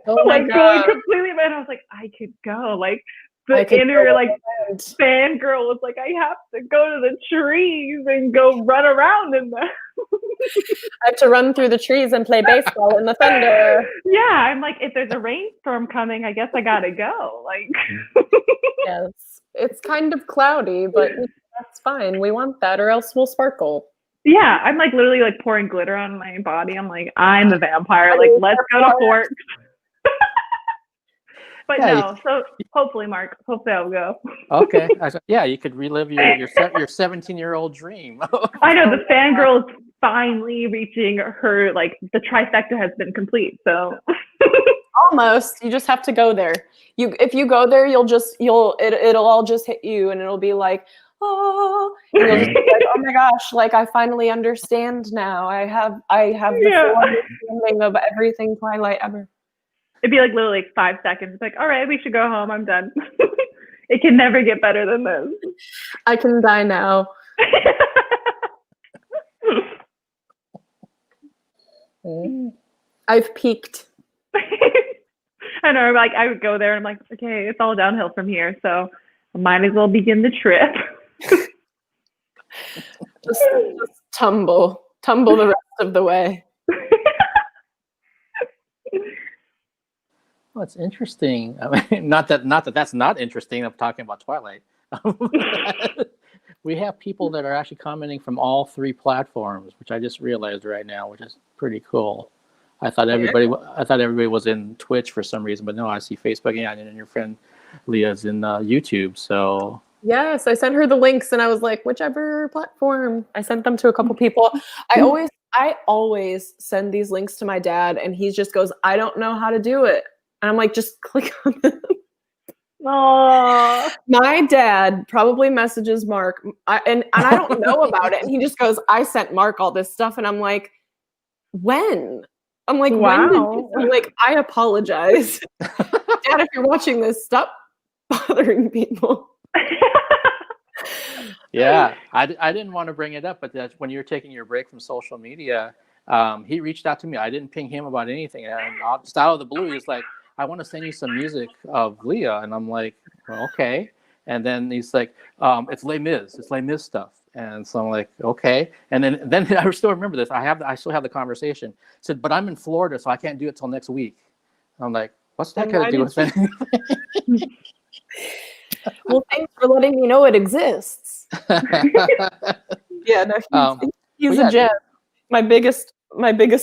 Oh my like God. going completely, and I was like, I could go. Like I the could inner go like fangirl was like, I have to go to the trees and go run around in them. I have to run through the trees and play baseball in the thunder. Yeah, I'm like, if there's a rainstorm coming, I guess I gotta go. Like, Yes, it's kind of cloudy, but that's fine. We want that, or else we'll sparkle. yeah, I'm like literally like pouring glitter on my body. I'm like, I'm a vampire. Like, let's go to Forks. But Yeah, no, so hopefully, Mark, hopefully I'll go. Okay. Yeah, you could relive your 17-year-old dream. I know the fangirl is finally reaching her, like the trifecta has been complete. So Almost. You just have to go there. If you go there, it'll all just hit you, and it'll be like, oh, and you'll just be like, oh my gosh, like I finally understand now. I have the full understanding of everything Twilight ever. it'd be like literally like 5 seconds. It's like, all right, we should go home. I'm done. It can never get better than this. I can die now. I've peaked. I know. Like I would go there and I'm like, okay, it's all downhill from here. So I might as well begin the trip. Just tumble the rest of the way. Well, it's interesting. I mean, not that that's not interesting. I'm talking about Twilight. We have people that are actually commenting from all 3 platforms, which I just realized right now, which is pretty cool. I thought everybody was in Twitch for some reason, but no, I see Facebook, and then your friend Leah's in YouTube. So Yes, I sent her the links, and I was like, whichever platform. I sent them to a couple people. I always send these links to my dad, and he just goes, I don't know how to do it. And I'm like, just click on them. Oh, My dad probably messages Mark, and I don't know about it. And he just goes, I sent Mark all this stuff. And I'm like, when? I'm like, when did you? I'm like, I apologize. Dad, if you're watching this, stop bothering people. yeah, I didn't want to bring it up, but that's when you were taking your break from social media, he reached out to me. I didn't ping him about anything, and just out of the blue, he's like, I want to send you some music of Leah. And I'm like, well, okay. And then he's like, it's Les Mis. It's Les Mis stuff. And so I'm like, okay. And then I still remember this. I still have the conversation. I said, but I'm in Florida, so I can't do it till next week. And I'm like, what's that got to do with anything? Well, thanks for letting me know it exists. Yeah, no, he's a gem. My biggest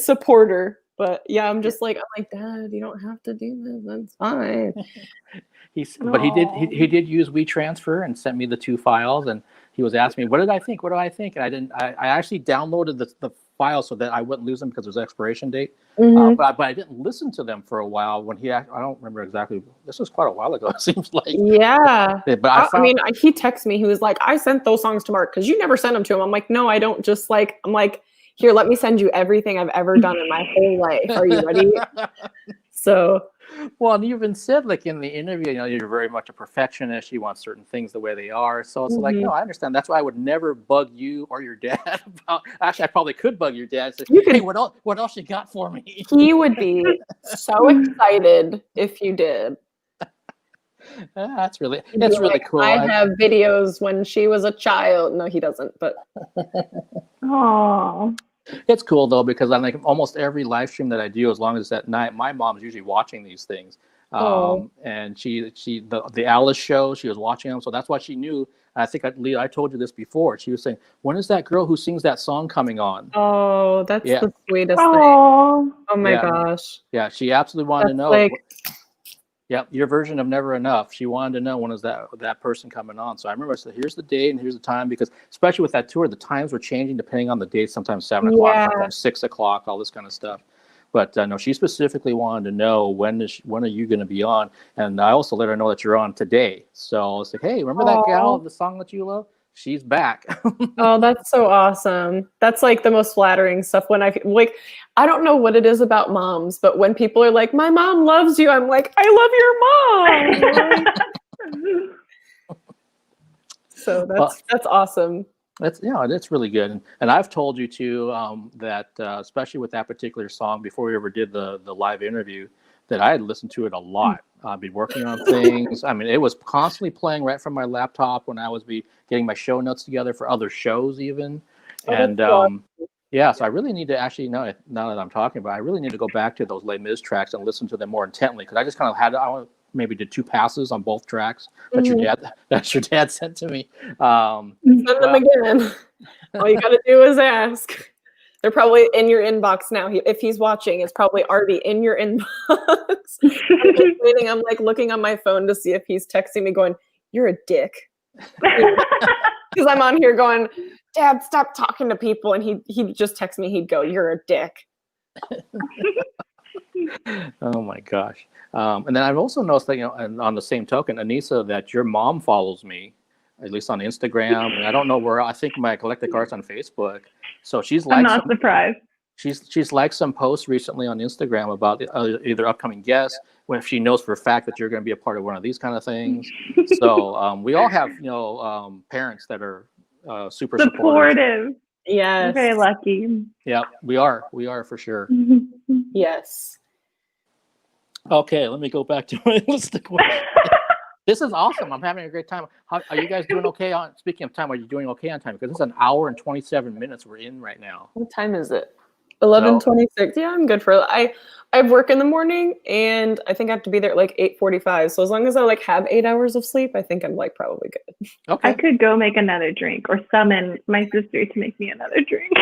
supporter. But yeah, I'm like, Dad, you don't have to do this. That's fine. But he did use WeTransfer and sent me the 2 files, and he was asking me, what did I think? And I actually downloaded the files so that I wouldn't lose them because there's an expiration date. Mm-hmm. But I didn't listen to them for a while I don't remember exactly. This was quite a while ago, it seems like. Yeah. But he texted me. He was like, I sent those songs to Mark because you never sent them to him. I'm like, no, I don't. Just like, I'm like, here, let me send you everything I've ever done in my whole life. Are you ready? So. Well, and you even said, like, in the interview, you're very much a perfectionist. You want certain things the way they are. So it's like, no, I understand. That's why I would never bug you or your dad about. Actually, I probably could bug your dad and say, hey, what else you got for me? He would be so excited if you did. That's really He'd be it's really like, cool. I have videos when she was a child. No, he doesn't. But Oh, It's cool though because I like almost every live stream that I do, as long as it's at night, my mom's usually watching these things. oh, And the Alice show, she was watching them, so that's why she knew. I think Leah, I told you this before. She was saying, "When is that girl who sings that song coming on?" oh, that's Yeah, the sweetest thing. oh, Oh my yeah, gosh, yeah. She absolutely wanted to that's know. like, Yeah, your version of Never Enough. She wanted to know when is that person coming on. So I remember I said, "Here's the date and here's the time," because especially with that tour, the times were changing depending on the date. Sometimes 7 o'clock, yeah. sometimes 6 o'clock, all this kind of stuff. But no, she specifically wanted to know when are you going to be on, and I also let her know that you're on today. So it's like, hey, remember that gal, Oh, the song that you love? She's back. oh, that's so awesome. That's like the most flattering stuff. When I don't know what it is about moms, but when people are like, "My mom loves you," I'm like, "I love your mom." So Well, that's awesome. That's really good, and I've told you too that especially with that particular song before we ever did the live interview, that I had listened to it a lot. I'd be working on things. I mean, it was constantly playing right from my laptop when I was getting my show notes together for other shows even, Oh, that's and so awesome. yeah. So I really need to actually now that I'm talking about, it, I really need to go back to those Les Mis tracks and listen to them more intently because I just kind of maybe did 2 passes on both tracks that your dad sent to me. Send them Well, again. All you gotta do is ask. They're probably in your inbox now. If he's watching, it's probably already in your inbox. I'm just waiting. I'm like looking on my phone to see if he's texting me going, "You're a dick." Because I'm on here going, "Dad, stop talking to people." And he'd just text me. He'd go, "You're a dick." Oh my gosh. And then I've also noticed that, and on the same token, Anisa, that your mom follows me, at least on Instagram. And I don't know where, I think my Eclectic Arts on Facebook. So I'm not surprised. she's liked some posts recently on Instagram about either upcoming guests, when if she knows for a fact that you're going to be a part of one of these kind of things. So we all have, parents that are super supportive. Supportive. We're Yes. very lucky. Yeah, we are for sure. Yes. Okay, let me go back to my list of questions. This is awesome. I'm having a great time. Are you guys doing okay on, speaking of time, are you doing okay on time? Because it's an hour and 27 minutes we're in right now. What time is it? 11:26. Yeah, I'm good for I have work in the morning and I think I have to be there at like 8:45. So as long as I like have 8 hours of sleep, I think I'm like probably good. Okay. I could go make another drink or summon my sister to make me another drink.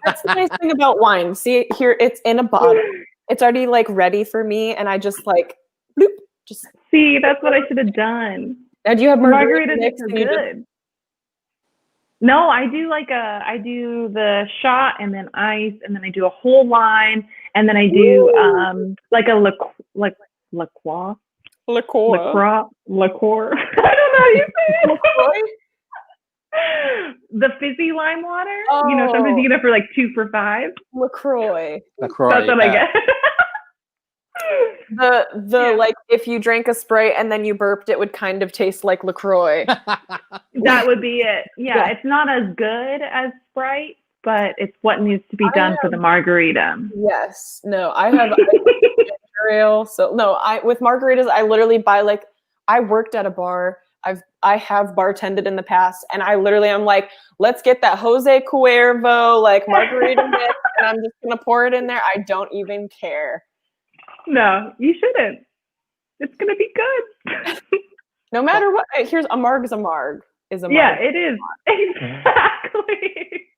That's the nice thing about wine. See, here it's in a bottle. It's already like ready for me and I just like bloop, just See, that's what I should have done. now do you have margarita Margaritas mix are and you just good. No, I do the shot and then ice and then I do a whole line and then I do like a liqueur. liqueur. I don't know how you say it. The fizzy lime water. Sometimes you get it for like 2 for $5. LaCroix. That's what I get. The like if you drank a spray and then you burped, it would kind of taste like LaCroix. That would be it. Yeah, it's not as good as Sprite, but it's what needs to be done for the margarita. Yes. No, I have ginger ale. So no, with margaritas, I literally buy I worked at a bar. I have bartended in the past, and I literally am like, let's get that Jose Cuervo margarita mix, and I'm just gonna pour it in there. I don't even care. No, you shouldn't. It's gonna be good. No matter what. Here's a marg is a marg. Yeah, it is. Exactly.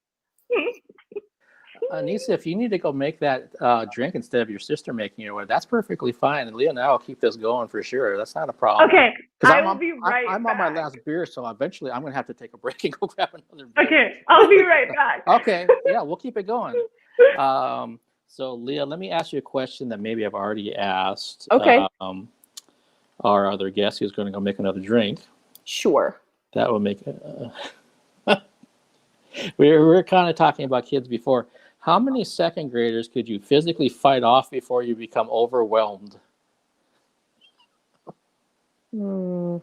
Anisa, if you need to go make that drink instead of your sister making it, that's perfectly fine. And Leah and I will keep this going for sure. That's not a problem. Okay, I will I'm be right back. I'm on my last beer, so eventually I'm going to have to take a break and go grab another beer. Okay, I'll be right back. Okay, yeah, we'll keep it going. So, Leah, let me ask you a question that maybe I've already asked. Okay. Our other guest who's going to go make another drink. Sure. That would make it. We were kind of talking about kids before. How many second graders could you physically fight off before you become overwhelmed? Man,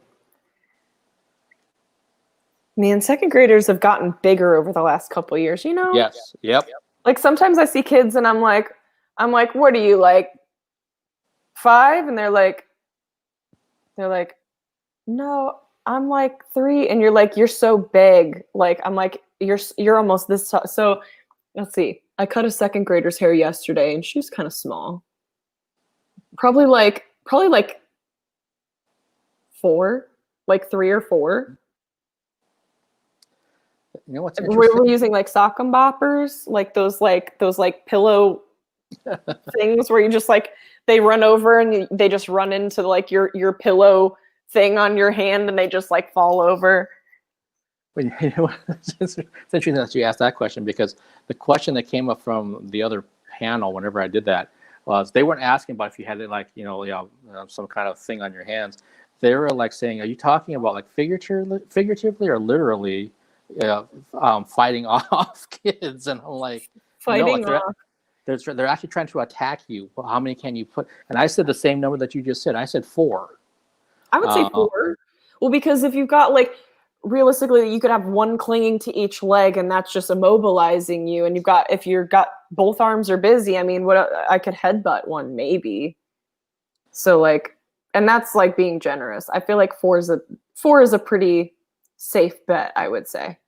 second graders have gotten bigger over the last couple of years, Yes. Yep. Like sometimes I see kids and I'm like, what are you, like 5? And they're They're like, no, I'm like 3. And you're like, you're so big. Like, I'm like, you're almost this tall. So let's see. I cut a 2nd grader's hair yesterday and she's kind of small. Probably like 4, like 3 or 4. You know what's We interesting? were using like sock and boppers, like those pillow things where you just like they run over and they just run into like your pillow thing on your hand and they just like fall over. When, you know, it's interesting that you asked that question, because the question that came up from the other panel whenever I did that was they weren't asking about if you had like some kind of thing on your hands. They were like saying, "Are you talking about like figuratively or literally fighting off kids?" And I'm like, Fighting no, off. they're actually trying to attack you. Well, how many can you put? And I said the same number that you just said. I said 4. I would say 4. Well, because if you've got like realistically, you could have one clinging to each leg, and that's just immobilizing you. And if you've got both arms are busy, I mean, what I could headbutt one maybe. So like, and that's like being generous. I feel like 4 is a pretty safe bet, I would say.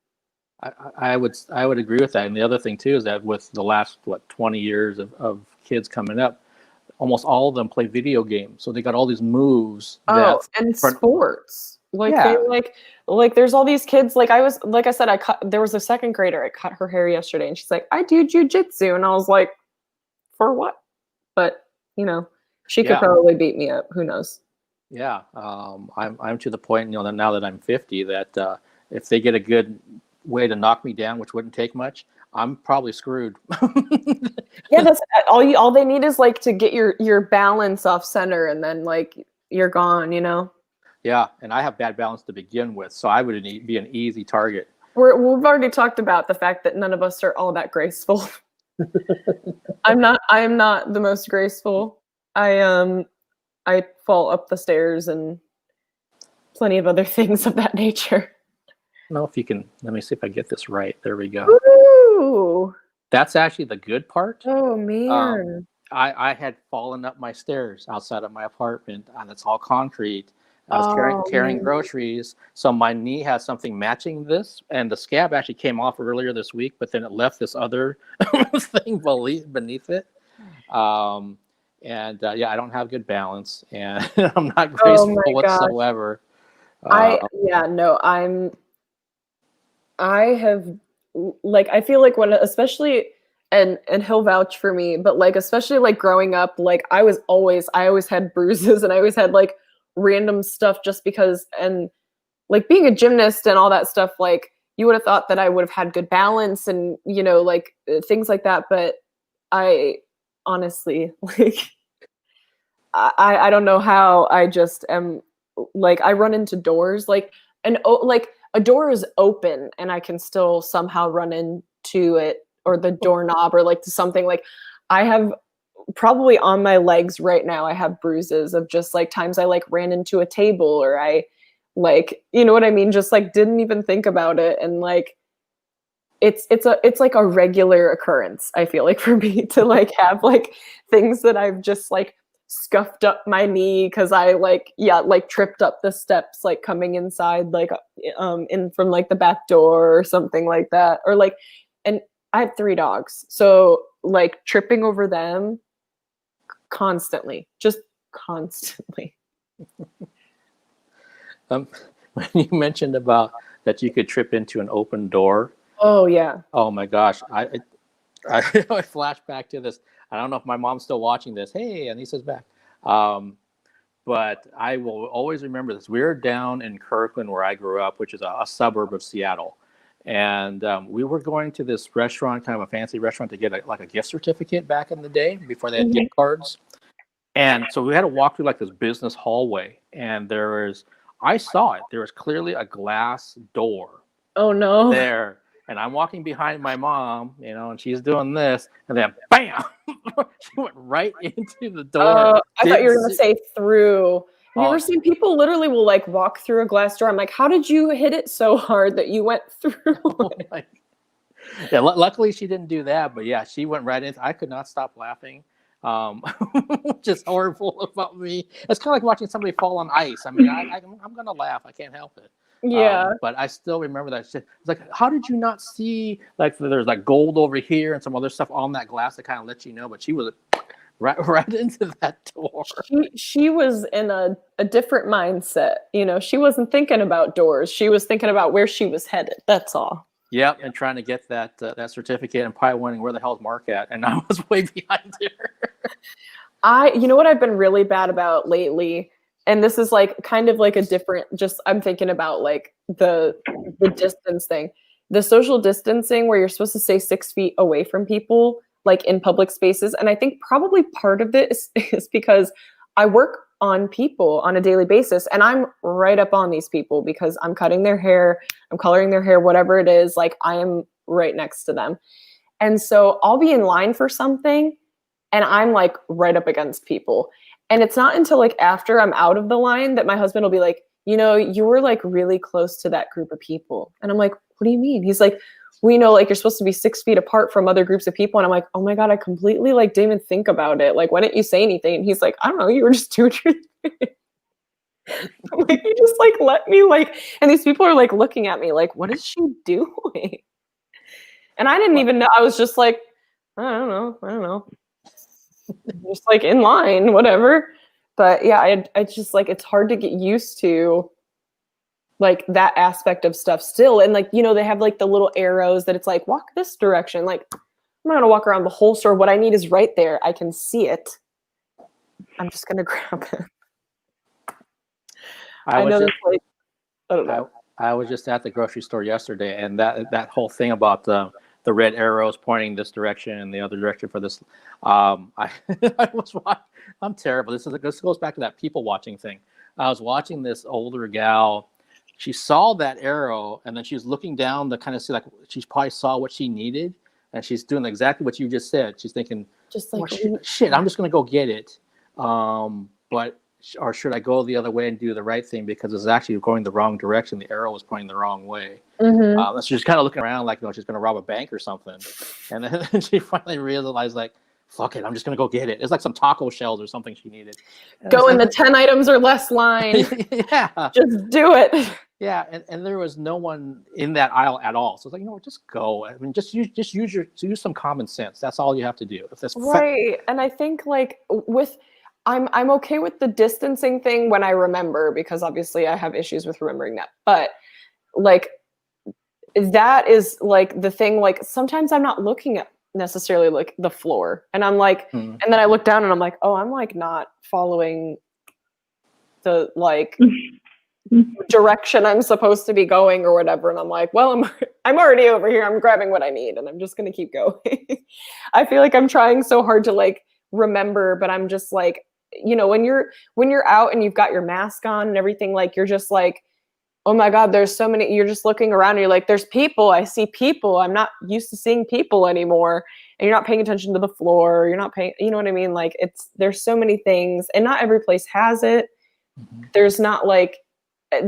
I would agree with that. And the other thing too is that with the last 20 years of kids coming up, almost all of them play video games, so they got all these moves. And sports. Like Yeah. they like there's all these kids. Like I said, there was a 2nd grader. I cut her hair yesterday, and she's like, I do jujitsu, and I was like, for what? But she could probably beat me up. Who knows? Yeah, I'm to the point, that now that I'm 50, that if they get a good way to knock me down, which wouldn't take much, I'm probably screwed. Yeah, that's all they need is like to get your balance off center, and then like you're gone. Yeah, and I have bad balance to begin with, so I would be an easy target. We've already talked about the fact that none of us are all that graceful. I am not the most graceful. I fall up the stairs and plenty of other things of that nature. No, if you can, let me see if I get this right. There we go. Ooh. That's actually the good part. Oh man. I had fallen up my stairs outside of my apartment, and it's all concrete. I was carrying groceries, so my knee has something matching this, and the scab actually came off earlier this week, but then it left this other thing beneath it. I don't have good balance, and I'm not graceful whatsoever. I feel like when, especially, and he'll vouch for me, but like, especially like growing up, like I always had bruises, and I always had like random stuff just because, and like being a gymnast and all that stuff, like you would have thought that I would have had good balance and, like things like that. But I honestly, like, I don't know how I just am, like, I run into doors, like, like a door is open and I can still somehow run into it, or the doorknob, or like to something. Like I have probably on my legs right now, I have bruises of just like times I like ran into a table, or I like, you know what I mean? Just like didn't even think about it. And like, it's like a regular occurrence, I feel like, for me to like have like things that I've just like scuffed up my knee because I like tripped up the steps like coming inside, like in from like the back door or something like that. Or like, and I have 3 dogs, so like tripping over them constantly. When you mentioned about that you could trip into an open door. Oh yeah. Oh my gosh. I flash back to this. I don't know if my mom's still watching this. Hey, Anisa's back. But I will always remember this. We were down in Kirkland, where I grew up, which is a suburb of Seattle. And we were going to this restaurant, kind of a fancy restaurant, to get a gift certificate back in the day before they had gift cards. And so we had to walk through like this business hallway, and I saw it. There was clearly a glass door. Oh no. There. And I'm walking behind my mom, and she's doing this, and then bam, she went right into the door. I thought you were going to say through. Have you ever seen people literally will like walk through a glass door? I'm like, how did you hit it so hard that you went through it? Yeah, luckily she didn't do that, but yeah, she went right in. I could not stop laughing. which is horrible about me. It's kind of like watching somebody fall on ice. I mean, I'm going to laugh. I can't help it. Yeah. But I still remember that shit. It's like, how did you not see, like, there's like gold over here and some other stuff on that glass that kind of lets you know, but she was right into that door. She was in a different mindset. You know, she wasn't thinking about doors. She was thinking about where she was headed. That's all. Yep, and trying to get that certificate and probably wondering where the hell's Mark at, and I was way behind her. You know what I've been really bad about lately, and this is like kind of like a different, just I'm thinking about like the distance thing, the social distancing where you're supposed to stay 6 feet away from people, like in public spaces. And I think probably part of this is because I work on people on a daily basis, and I'm right up on these people because I'm cutting their hair, I'm coloring their hair, whatever it is, like I am right next to them. And so I'll be in line for something and I'm like right up against people. And it's not until like after I'm out of the line that my husband will be like, you know, you were like really close to that group of people. And I'm like, what do you mean? He's like, we know like you're supposed to be 6 feet apart from other groups of people. And I'm like, oh my God, I completely like didn't even think about it. Like, why didn't you say anything? And he's like, I don't know, you were just doing your thing. I'm like, you just like let me like, and these people are like looking at me like, what is she doing? And I didn't even know. I was just like, I don't know. Just like in line, whatever. But yeah, I just like, it's hard to get used to like that aspect of stuff still. And like, you know, they have like the little arrows that it's like, walk this direction. Like, I'm not gonna walk around the whole store. What I need is right there. I can see it. I'm just gonna grab it. I know that's like, I don't know. I was just at the grocery store yesterday, and that whole thing about the red arrows pointing this direction and the other direction for this. I I'm terrible. This goes back to that people watching thing. I was watching this older gal. She saw that arrow, and then she was looking down to kind of see, like, she probably saw what she needed, and she's doing exactly what you just said. She's thinking, just like, shit, I'm just going to go get it. Or should I go the other way and do the right thing because it's actually going the wrong direction? The arrow was pointing the wrong way. Mm-hmm. So she's kind of looking around like, you know, she's going to rob a bank or something. And then she finally realized, like, fuck it, I'm just going to go get it. It's like some taco shells or something she needed. Go in the 10 items or less line. Yeah. Just do it. Yeah, and there was no one in that aisle at all. So it's like, you know, just go. I mean, just use some common sense. That's all you have to do. If that's right. And I think like I'm okay with the distancing thing when I remember, because obviously I have issues with remembering that. But like that is like the thing, like sometimes I'm not looking at necessarily like the floor, and I'm like, and then I look down and I'm like, oh, I'm like not following the like direction I'm supposed to be going or whatever. And I'm like, well, I'm already over here. I'm grabbing what I need and I'm just going to keep going. I feel like I'm trying so hard to like remember, but I'm just like, you know, when you're out and you've got your mask on and everything, like you're just like, oh my God, there's so many, you're just looking around and you're like, there's people, I see people. I'm not used to seeing people anymore. And you're not paying attention to the floor. You're not paying, you know what I mean? Like there's so many things, and not every place has it. Mm-hmm. There's not like,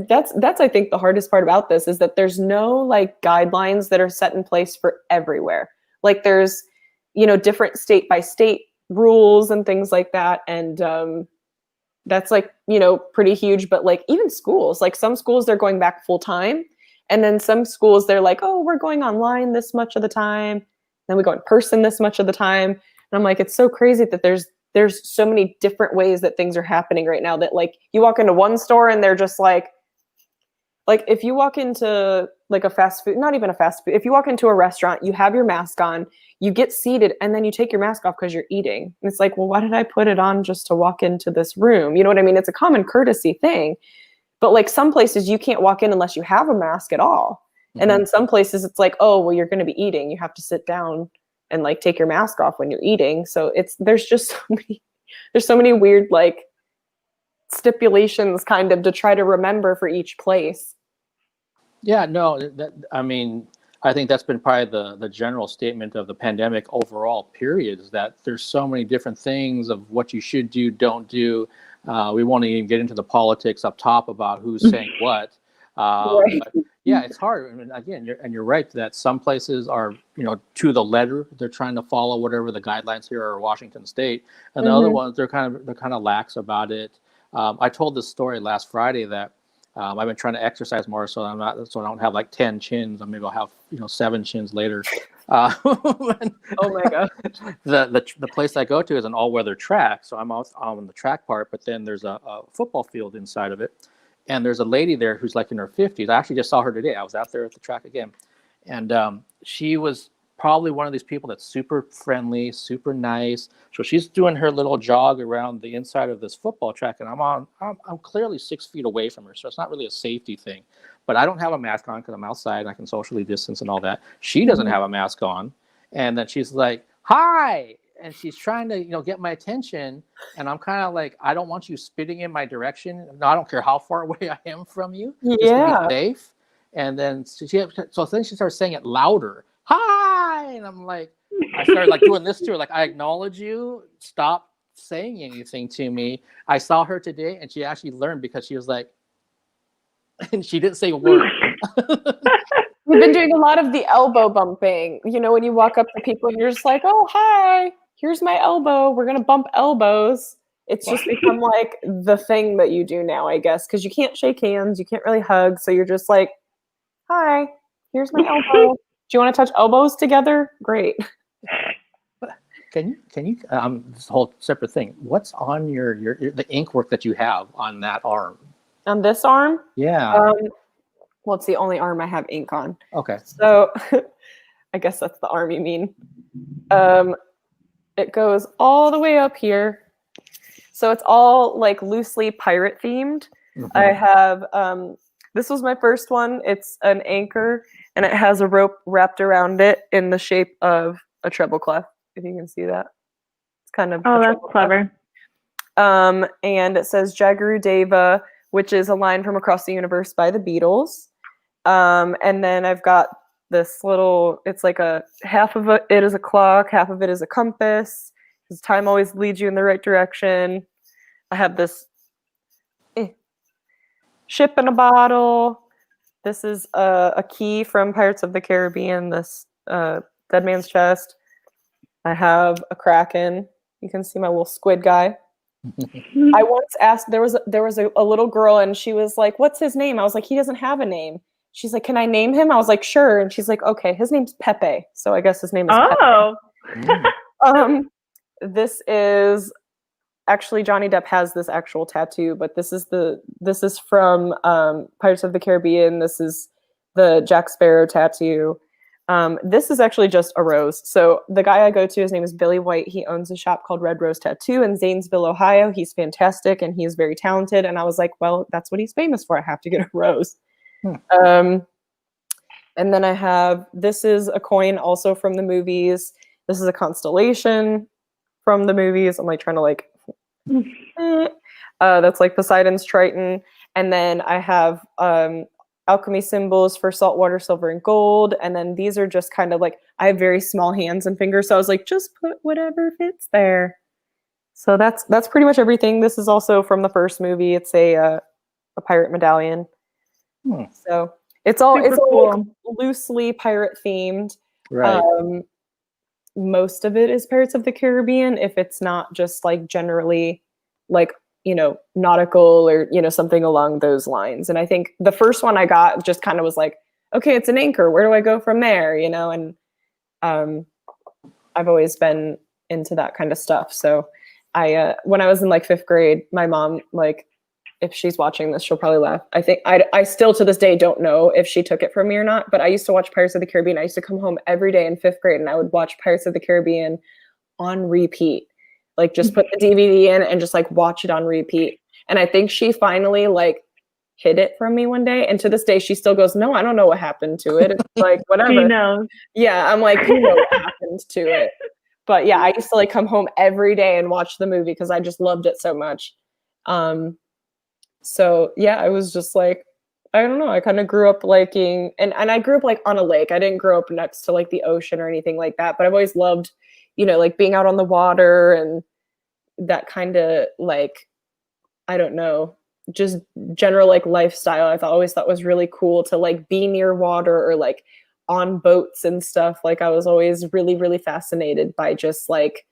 that's I think the hardest part about this is that there's no like guidelines that are set in place for everywhere. Like there's, you know, different state by state rules and things like that. And that's like, you know, pretty huge. But like even schools, like some schools, they're going back full time. And then some schools, they're like, oh, we're going online this much of the time. Then we go in person this much of the time. And I'm like, it's so crazy that there's so many different ways that things are happening right now, that like you walk into one store and they're just like if you walk into like a fast food, not even a fast food, if you walk into a restaurant, you have your mask on, you get seated, and then you take your mask off because you're eating. And it's like, well, why did I put it on just to walk into this room? You know what I mean? It's a common courtesy thing. But like some places you can't walk in unless you have a mask at all. Mm-hmm. And then some places it's like, oh, well, you're going to be eating. You have to sit down and like take your mask off when you're eating. So there's so many weird like stipulations kind of to try to remember for each place. Yeah, no, I mean, I think that's been probably the general statement of the pandemic overall period, is that there's so many different things of what you should do, don't do. We won't even get into the politics up top about who's saying what. Right. But, Yeah, it's hard. I mean, again, you're right that some places are, to the letter. They're trying to follow whatever the guidelines here are in Washington State, and the other ones they're kind of lax about it. I told this story last Friday that I've been trying to exercise more, so I don't have like 10 chins. Maybe I'll have 7 chins later. Oh my god. The place I go to is an all-weather track, so I'm out on the track part, but then there's a football field inside of it. And there's a lady there who's like in her 50s. I actually just saw her today. I was out there at the track again. And she was probably one of these people that's super friendly, super nice. So she's doing her little jog around the inside of this football track. And I'm clearly 6 feet away from her. So it's not really a safety thing. But I don't have a mask on because I'm outside and I can socially distance and all that. She doesn't have a mask on. And then she's like, hi. And she's trying to, get my attention. And I'm kind of like, I don't want you spitting in my direction. No, I don't care how far away I am from you. Just to be safe. And then so then she starts saying it louder. Hi. And I'm like, I started like doing this to her. Like, I acknowledge you. Stop saying anything to me. I saw her today and she actually learned because she was like, and she didn't say a word. We've been doing a lot of the elbow bumping. When you walk up to people and you're just like, oh, hi, here's my elbow. We're going to bump elbows. It's just become like the thing that you do now, I guess, because you can't shake hands. You can't really hug. So you're just like, hi, here's my elbow. Do you want to touch elbows together? Great. Can you this whole separate thing. What's on your the ink work that you have on that arm? On this arm? Yeah. Well, it's the only arm I have ink on. Okay. So I guess that's the arm you mean. It goes all the way up here. So it's all like loosely pirate themed. I have, this was my first one. It's an anchor and it has a rope wrapped around it in the shape of a treble clef, if you can see that. It's kind of. Oh, that's clever. And it says Jagaru Deva, which is a line from Across the Universe by the Beatles. And then I've got this little, it's like half of it is a clock, half of it is a compass, because time always leads you in the right direction. I have this ship in a bottle. This is a key from Pirates of the Caribbean, this Dead Man's Chest. I have a kraken. You can see my little squid guy. I once asked, there was a little girl and she was like, what's his name? I was like, he doesn't have a name. She's like, can I name him? I was like, sure. And she's like, okay, his name's Pepe. So I guess his name is Pepe. This is actually, Johnny Depp has this actual tattoo, but this is from Pirates of the Caribbean. This is the Jack Sparrow tattoo. This is actually just a rose. So the guy I go to, his name is Billy White. He owns a shop called Red Rose Tattoo in Zanesville, Ohio. He's fantastic and he's very talented. And I was like, well, that's what he's famous for. I have to get a rose. And then I have, this is a coin also from the movies. This is a constellation from the movies. I'm like trying to like, that's like Poseidon's Triton. And then I have alchemy symbols for salt water, silver, and gold. And then these are just kind of like, I have very small hands and fingers. So I was like, just put whatever fits there. So that's pretty much everything. This is also from the first movie. It's a pirate medallion. So it's all cool. like loosely pirate themed. Right. Most of it is Pirates of the Caribbean, if it's not just like generally like, nautical or, something along those lines. And I think the first one I got just kind of was like, okay, it's an anchor. Where do I go from there? And I've always been into that kind of stuff. So when I was in like 5th grade, my mom, like, if she's watching this, she'll probably laugh. I think I still to this day don't know if she took it from me or not, but I used to watch Pirates of the Caribbean. I used to come home every day in 5th grade and I would watch Pirates of the Caribbean on repeat. Like just put the DVD in and just like watch it on repeat. And I think she finally like hid it from me one day. And to this day, she still goes, no, I don't know what happened to it. It's like, whatever. She knows. Yeah. I'm like, you know what happened to it. But yeah, I used to like come home every day and watch the movie because I just loved it so much. So yeah, I was just like, I don't know. I kind of grew up liking, and I grew up like on a lake. I didn't grow up next to like the ocean or anything like that, but I've always loved, like being out on the water and that kind of like, I don't know, just general like lifestyle. I always thought was really cool to like be near water or like on boats and stuff. Like I was always really, really fascinated by just like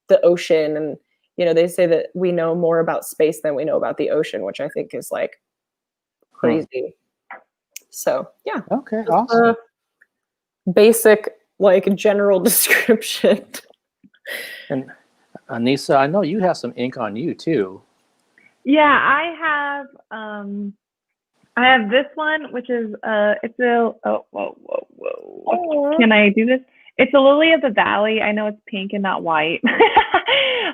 the ocean. And, you know, they say that we know more about space than we know about the ocean, which I think is like crazy. So yeah. Okay, Just awesome. a basic like general description. And Anisa, I know you have some ink on you too. Yeah, I have this one, which is it's a Aw. Can I do this? It's a lily of the valley. I know it's pink and not white.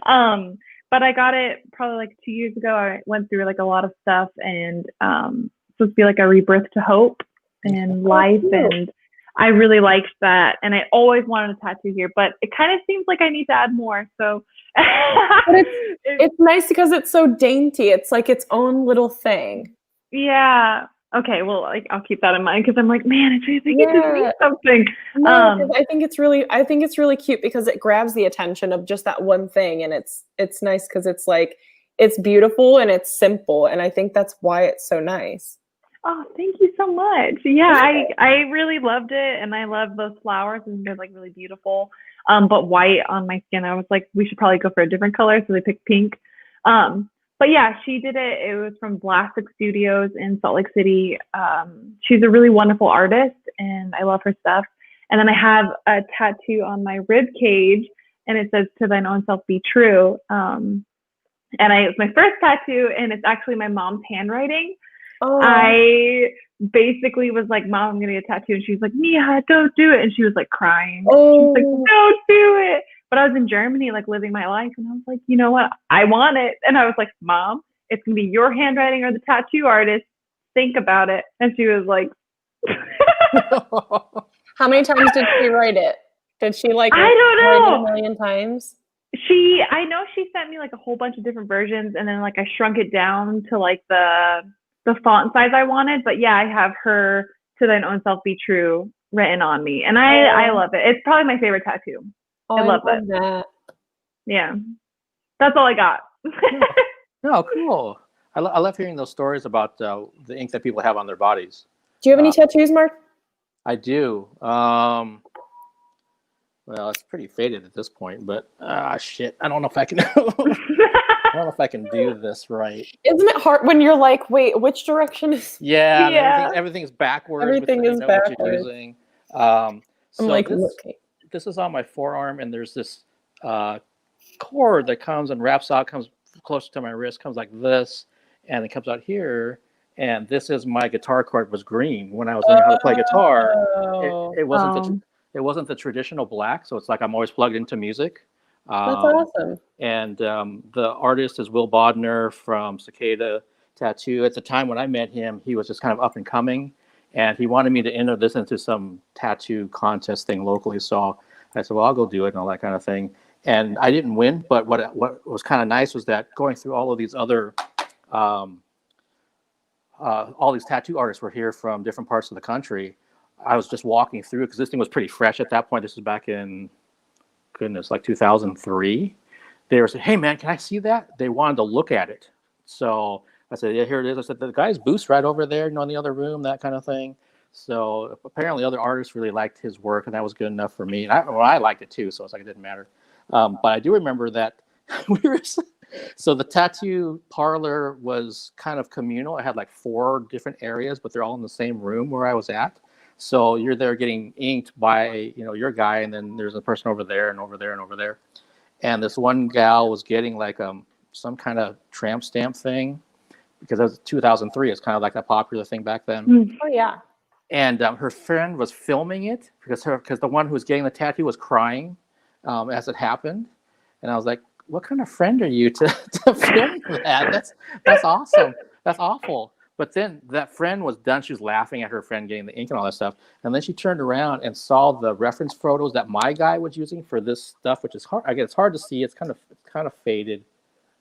But I got it probably like 2 years ago. I went through like a lot of stuff, and supposed to be like a rebirth to hope and life, and I really liked that, and I always wanted a tattoo here, but it kind of seems like I need to add more. So But it's nice because it's so dainty. It's like its own little thing. yeah. Okay. Well, like I'll keep that in mind because I'm like, man, I think it just means something. No, 'cause I think it's really cute because it grabs the attention of just that one thing, and it's nice because it's like it's beautiful and it's simple, and I think that's why it's so nice. Oh, thank you so much. Yeah, I really loved it, and I love those flowers, and they're like really beautiful. But white on my skin, I was like, we should probably go for a different color, so they picked pink. But yeah, she did it. It was from Blastic Studios in Salt Lake City. She's a really wonderful artist, and I love her stuff. And then I have a tattoo on my rib cage, and it says "To thine own self be true." And it's my first tattoo, and it's actually my mom's handwriting. Oh. I basically was like, Mom, I'm gonna get a tattoo, and she was like, Mia, don't do it, and she was like crying. She was like, don't do it. But I was in Germany, like living my life, and I was like, you know what? I want it. And I was like, Mom, it's gonna be your handwriting or the tattoo artist. Think about it. And she was like, How many times did she write it? Did she like I don't write know. it a million times? I know she sent me like a whole bunch of different versions, and then like I shrunk it down to like the font size I wanted. But yeah, I have her "To thine own self be true" written on me, and I love it. It's probably my favorite tattoo. Oh, I love it. that. Yeah, that's all I got. No, cool. I love hearing those stories about the ink that people have on their bodies. Do you have any tattoos, Mark? I do. Well, it's pretty faded at this point, but shit, I don't know if I can. I don't know if I can do this right. Isn't it hard when you're like, wait, which direction is? Yeah, Yeah. Everything's backwards. Everything is what you're backwards. using. I'm So like, this, looking. this is on my forearm, and there's this cord that comes and wraps out, comes closer to my wrist, comes like this, and it comes out here. And this is my guitar cord was green when I was learning how to play guitar. Oh, It wasn't the traditional black, so it's like I'm always plugged into music. that's awesome. And the artist is Will Bodner from Cicada Tattoo. At the time when I met him, he was just kind of up and coming, and he wanted me to enter this into some tattoo contest thing locally. So I said, well, I'll go do it and all that kind of thing. And I didn't win, but what was kind of nice was that going through all of these other, all these tattoo artists were here from different parts of the country. I was just walking through it because this thing was pretty fresh at that point. This was back in, goodness, like 2003. They were saying, hey man, can I see that? They wanted to look at it. So I said, yeah, here it is. I said, the guy's booth's right over there, in the other room, that kind of thing. So apparently other artists really liked his work, and that was good enough for me. And I liked it too, so it's like it didn't matter. But I do remember that so the tattoo parlor was kind of communal. It had like 4 different areas, but they're all in the same room where I was at. So you're there getting inked by, your guy, and then there's a person over there and over there and over there. And this one gal was getting like some kind of tramp stamp thing, because it was 2003. It's kind of like a popular thing back then. Oh yeah. And her friend was filming it because the one who was getting the tattoo was crying as it happened. And I was like, what kind of friend are you to film that? That's awesome. That's awful. But then that friend was done. She was laughing at her friend getting the ink and all that stuff. And then she turned around and saw the reference photos that my guy was using for this stuff, which is hard. Again, it's hard to see. It's kind of faded.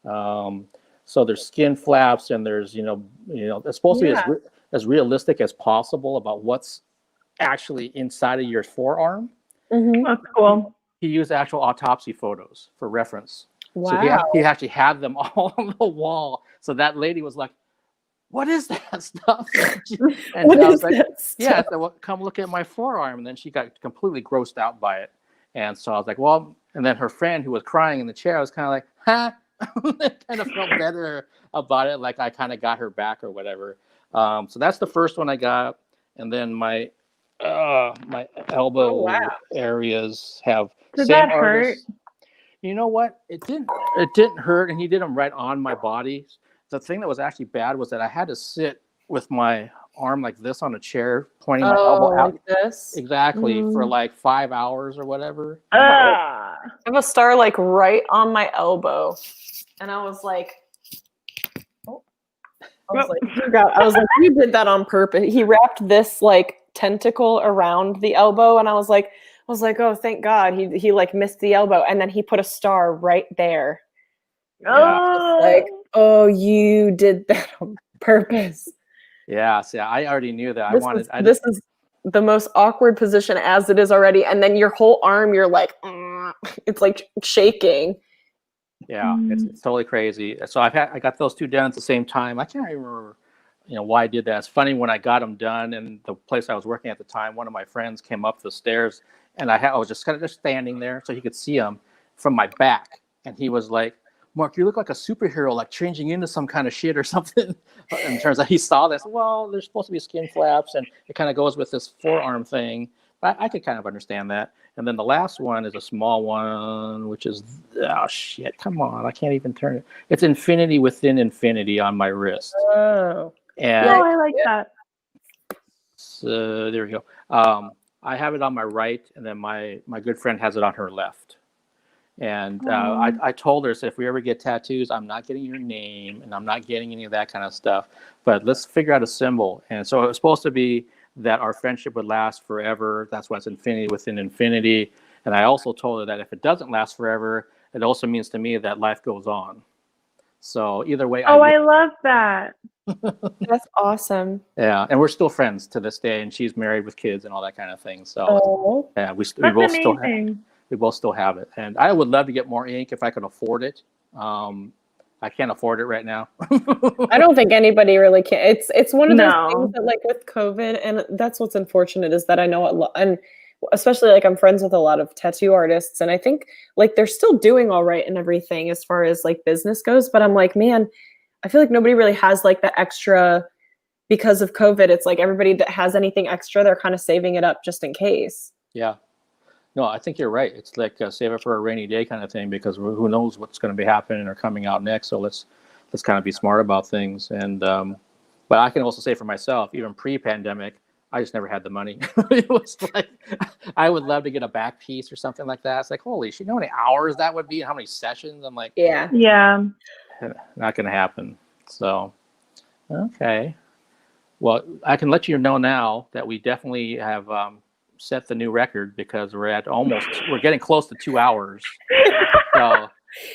So there's skin flaps, and there's it's supposed to be as realistic as possible about what's actually inside of your forearm. Mm-hmm. That's cool. He used actual autopsy photos for reference. Wow. So he actually had them all on the wall. So that lady was like, what is that stuff? And What I is was like, that yeah, I stuff? said, well, come look at my forearm. And then she got completely grossed out by it. And so I was like, well, and then her friend who was crying in the chair, I was kind of like, huh? Kind of felt better about it. Like I kind of got her back or whatever. So that's the first one I got. And then my Oh wow. elbow areas have Did same that hurt? artist. You know what? It didn't hurt, and he did them right on my body. The thing that was actually bad was that I had to sit with my arm like this on a chair, pointing my elbow out Like this. exactly for Mm. like 5 hours or whatever. Ah. I have a star like right on my elbow, and I was like, oh. I was like, you did that on purpose. He wrapped this like tentacle around the elbow, and I was like, oh, thank God. He like missed the elbow, and then he put a star right there. Oh. Like, oh, you did that on purpose. Yeah, see, I already knew that. This is the most awkward position as it is already, and then your whole arm, you're like, it's like shaking. Yeah, it's totally crazy. So I got those two done at the same time. I can't remember, why I did that. It's funny when I got them done, and the place I was working at the time, one of my friends came up the stairs, and I was just kind of just standing there so he could see them from my back, and he was like, "Mark, you look like a superhero, like changing into some kind of shit or something." In terms of he saw this, well, there's supposed to be skin flaps, and it kind of goes with this forearm thing. But I could kind of understand that. And then the last one is a small one, which is, oh shit, come on, I can't even turn it. It's infinity within infinity on my wrist. Oh. And Oh, I like that. so there we go. I have it on my right, and then my good friend has it on her left. And I told her, so if we ever get tattoos, I'm not getting your name, and I'm not getting any of that kind of stuff. But let's figure out a symbol. And so it was supposed to be that our friendship would last forever. That's why it's infinity within infinity. And I also told her that if it doesn't last forever, it also means to me that life goes on. So either way, I love that. That's awesome. yeah, and we're still friends to this day, and she's married with kids and all that kind of thing. So yeah, we That's both still have, amazing. we both still have it, and I would love to get more ink if I could afford it. I can't afford it right now. I don't think anybody really can. It's one of those No. things that, like, with COVID, and that's what's unfortunate is that I know and especially like I'm friends with a lot of tattoo artists, and I think like they're still doing all right and everything as far as like business goes. But I'm like, man, I feel like nobody really has like the extra because of COVID. It's like everybody that has anything extra, they're kind of saving it up just in case. Yeah. No, I think you're right. It's like save it for a rainy day kind of thing, because who knows what's going to be happening or coming out next. So let's kind of be smart about things. And but I can also say for myself, even pre-pandemic, I just never had the money. It was like I would love to get a back piece or something like that. It's like, holy shit, you know how many hours that would be and how many sessions? I'm like, Yeah. not going to happen. So okay. Well, I can let you know now that we definitely have set the new record, because we're getting close to 2 hours. So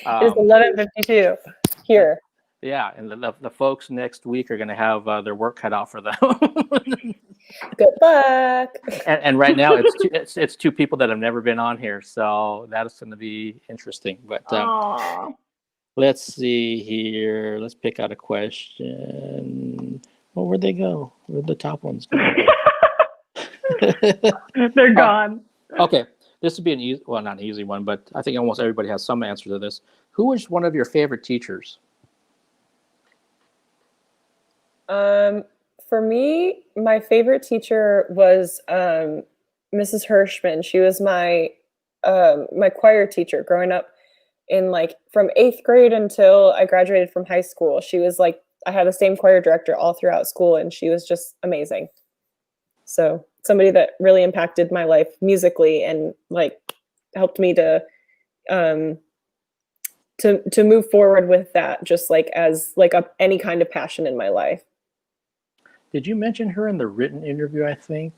It's 11:52 here. yeah, and the folks next week are going to have their work cut out for them. Good luck. And right now it's two people that have never been on here, so that's going to be interesting. But let's see here. Let's pick out a question. Well, where'd they go? Where'd the top ones go? They're gone. Okay, this would be not an easy one, but I think almost everybody has some answer to this. Who was one of your favorite teachers? For me, my favorite teacher was Mrs. Hirschman. She was my my choir teacher growing up in like from 8th grade until I graduated from high school. She was like, I had the same choir director all throughout school, and she was just amazing. So somebody that really impacted my life musically and like helped me to move forward with that, just like as like any kind of passion in my life. Did you mention her in the written interview? I think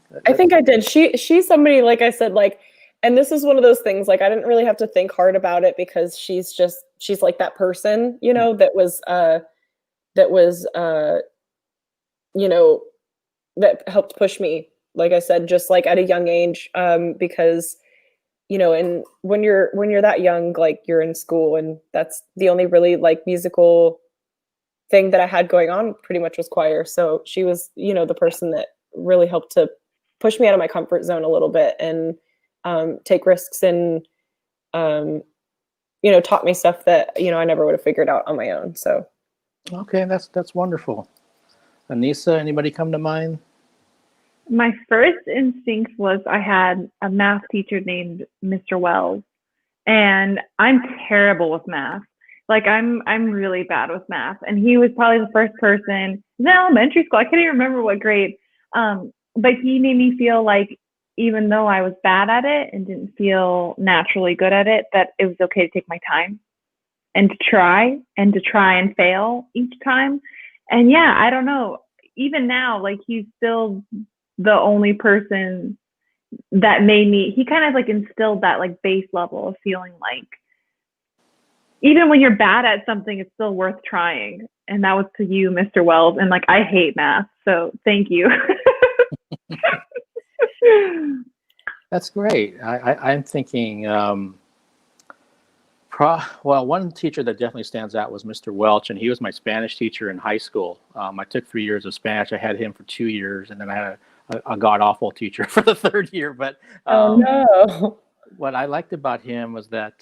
I did. She's somebody, like I said, like, and this is one of those things, like I didn't really have to think hard about it, because she's like that person, you know, that was you know, that helped push me, like I said, just like at a young age, because, you know, and when you're that young, like you're in school, and that's the only really like musical thing that I had going on pretty much was choir. So she was, you know, the person that really helped to push me out of my comfort zone a little bit and take risks and, you know, taught me stuff that, you know, I never would have figured out on my own. So. Okay, that's wonderful. Anisa, anybody come to mind? My first instinct was I had a math teacher named Mr. Wells, and I'm terrible with math. Like I'm really bad with math, and he was probably the first person in elementary school. I can't even remember what grade, but he made me feel like even though I was bad at it and didn't feel naturally good at it, that it was okay to take my time and to try and fail each time. And yeah, I don't know. Even now, like he's still the only person that made me, he kind of like instilled that like base level of feeling like even when you're bad at something, it's still worth trying. And that was to you, Mr. Wells. And like, I hate math. So thank you. That's great. I'm thinking, well, one teacher that definitely stands out was Mr. Welch, and he was my Spanish teacher in high school. I took 3 years of Spanish. I had him for 2 years, and then I had a god-awful teacher for the third year. But Oh no. what I liked about him was that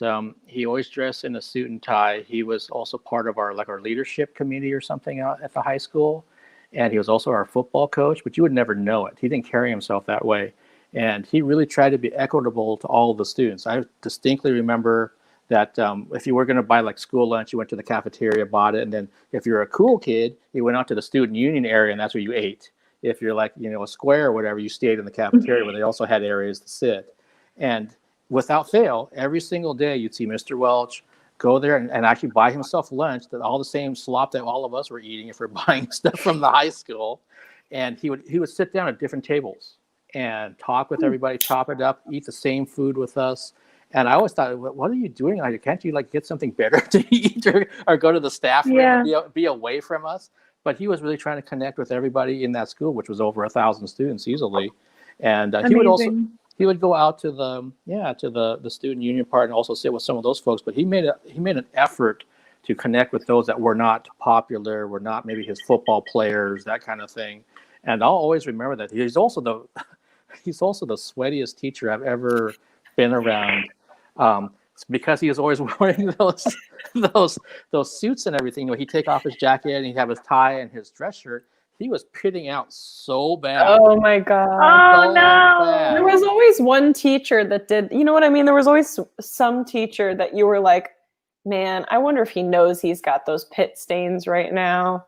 he always dressed in a suit and tie. He was also part of our leadership committee or something out at the high school, and he was also our football coach. But you would never know it. He didn't carry himself that way, and he really tried to be equitable to all of the students. I distinctly remember that if you were going to buy like school lunch, you went to the cafeteria, bought it, and then if you're a cool kid, you went out to the student union area, and that's where you ate. If you're like, you know, a square or whatever, you stayed in the cafeteria where they also had areas to sit. And without fail, every single day you'd see Mr. Welch go there and actually buy himself lunch, that all the same slop that all of us were eating if we're buying stuff from the high school. And he would sit down at different tables and talk with everybody, chop it up, eat the same food with us. And I always thought, what are you doing? Like, can't you like get something better to eat or go to the staff room and be away from us? But he was really trying to connect with everybody in that school, which was over 1,000 students easily. And he would go out to the student union part and also sit with some of those folks. But he made an effort to connect with those that were not popular, were not maybe his football players, that kind of thing. And I'll always remember that he's also the sweatiest teacher I've ever been around. It's because he was always wearing those suits and everything. You know, he'd take off his jacket and he'd have his tie and his dress shirt. He was pitting out so bad. Oh my God. Oh, no. There was always one teacher that did, you know what I mean? There was always some teacher that you were like, man, I wonder if he knows he's got those pit stains right now.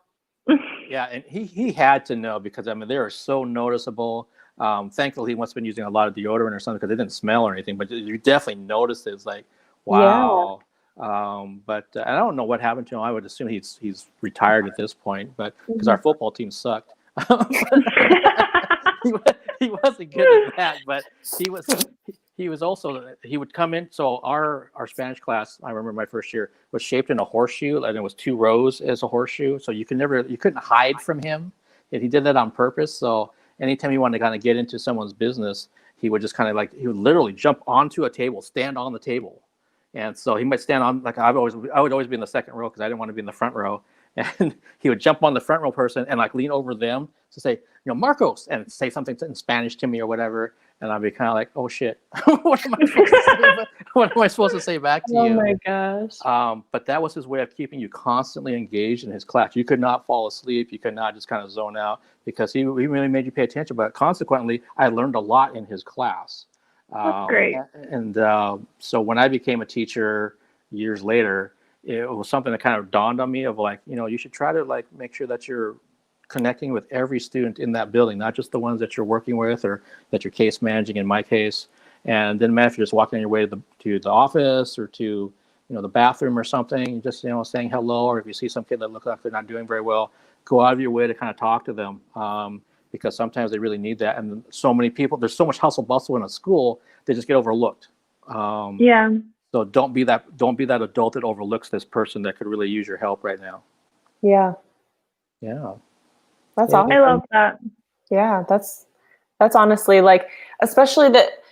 Yeah, and he had to know, because I mean, they are so noticeable. Thankfully, he must have been using a lot of deodorant or something, because it didn't smell or anything, but you definitely noticed it. It's like, wow. Yeah. But I don't know what happened to him. I would assume he's retired at this point, but because our football team sucked. he wasn't good at that, but he was also, he would come in. So our Spanish class, I remember my first year, was shaped in a horseshoe, and it was 2 rows as a horseshoe. So you couldn't hide from him. And he did that on purpose. So anytime he wanted to kind of get into someone's business, he would just kind of like, he would literally jump onto a table, stand on the table. And so he might stand on, like I would always be in the second row because I didn't want to be in the front row. And he would jump on the front row person and like lean over them to say, you know, Marcos, and say something in Spanish to me or whatever. And I'd be kind of like, oh shit, what am I supposed to say back to you? Oh my gosh. But that was his way of keeping you constantly engaged in his class. You could not fall asleep. You could not just kind of zone out, because he really made you pay attention. But consequently, I learned a lot in his class. That's great. And so when I became a teacher years later, it was something that kind of dawned on me of like, you know, you should try to like make sure that you're connecting with every student in that building, not just the ones that you're working with or that you're case managing in my case. And then if you're just walking on your way to the office or to, you know, the bathroom or something, just, you know, saying hello, or if you see some kid that looks like they're not doing very well, go out of your way to kind of talk to them. Because sometimes they really need that. And so many people, there's so much hustle bustle in a school, they just get overlooked. Yeah. So don't be that adult that overlooks this person that could really use your help right now. Yeah. Yeah. That's Yeah. awesome. I love that. Yeah, that's honestly, like, especially that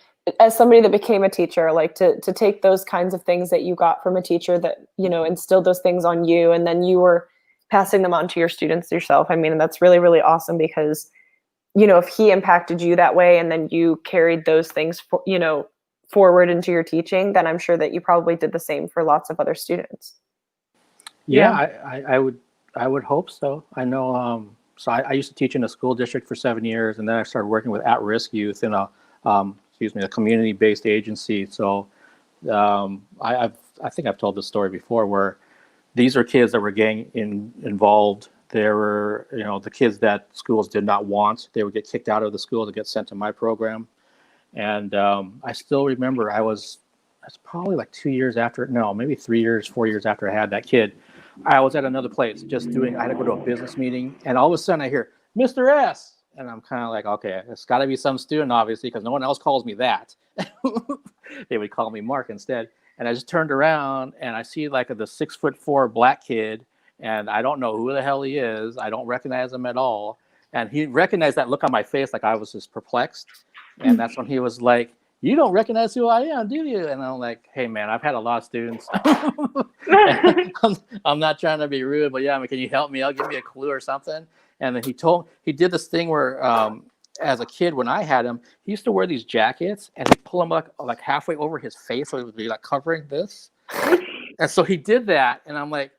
as somebody that became a teacher, like to take those kinds of things that you got from a teacher that, you know, instilled those things on you, and then you were passing them on to your students yourself. I mean, and that's really, really awesome because, you know, if he impacted you that way and then you carried those things, you know, forward into your teaching, then I'm sure that you probably did the same for lots of other students. Yeah, I would hope so. I know. So I used to teach in a school district for 7 years, and then I started working with at-risk youth in a a community-based agency. So I think I've told this story before, where these are kids that were involved. There were, you know, the kids that schools did not want. They would get kicked out of the school to get sent to my program. And I still remember that's probably like 2 years after, no, maybe 3 years, 4 years after I had that kid. I was at another place I had to go to a business meeting, and all of a sudden I hear, Mr. S. And I'm kind of like, okay, it's got to be some student, obviously, because no one else calls me that. They would call me Mark instead. And I just turned around and I see like the 6'4" black kid, and I don't know who the hell he is. I don't recognize him at all. And he recognized that look on my face, like I was just perplexed. And that's when he was like, you don't recognize who I am, do you? And I'm like, hey, man, I've had a lot of students. I'm not trying to be rude, but yeah, I mean, can you help me out? Give me a clue or something. And then he did this thing where, as a kid, when I had him, he used to wear these jackets and he'd pull them like halfway over his face, so it would be like covering this. And so he did that. And I'm like,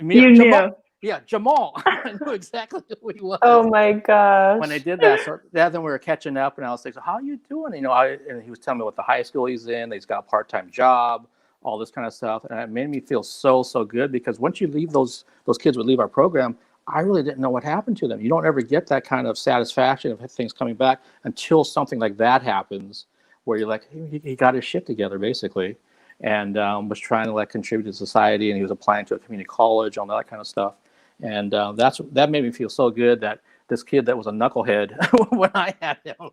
You knew. Yeah, Jamal. I knew exactly who he was. Oh my gosh. When they did that, so then we were catching up, and I was like, so how are you doing? You know, and he was telling me what the high school he's in, that he's got a part-time job, all this kind of stuff. And it made me feel so good, because once you leave those kids would leave our program, I really didn't know what happened to them. You don't ever get that kind of satisfaction of things coming back until something like that happens, where you're like, hey, he got his shit together, basically, and was trying to like contribute to society, and he was applying to a community college, all that kind of stuff. And that made me feel so good that this kid that was a knucklehead when I had him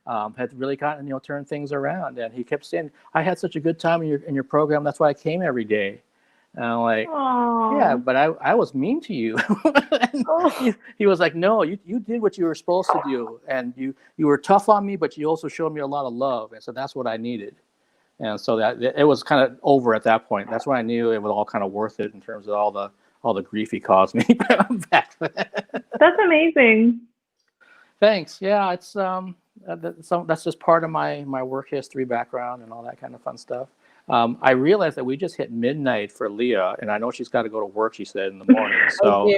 had really gotten, you know, turned things around. And he kept saying, I had such a good time in your program. That's why I came every day. And I'm like, Aww. yeah, but I was mean to you. He was like, no, you did what you were supposed to do. And you were tough on me, but you also showed me a lot of love. And so that's what I needed. And so that it was kind of over at that point. That's when I knew it was all kind of worth it in terms of all the grief he caused me back then. That's amazing. Thanks. Yeah, it's that's just part of my work history background and all that kind of fun stuff. I realized that we just hit midnight for Leah, and I know she's got to go to work, she said, in the morning. So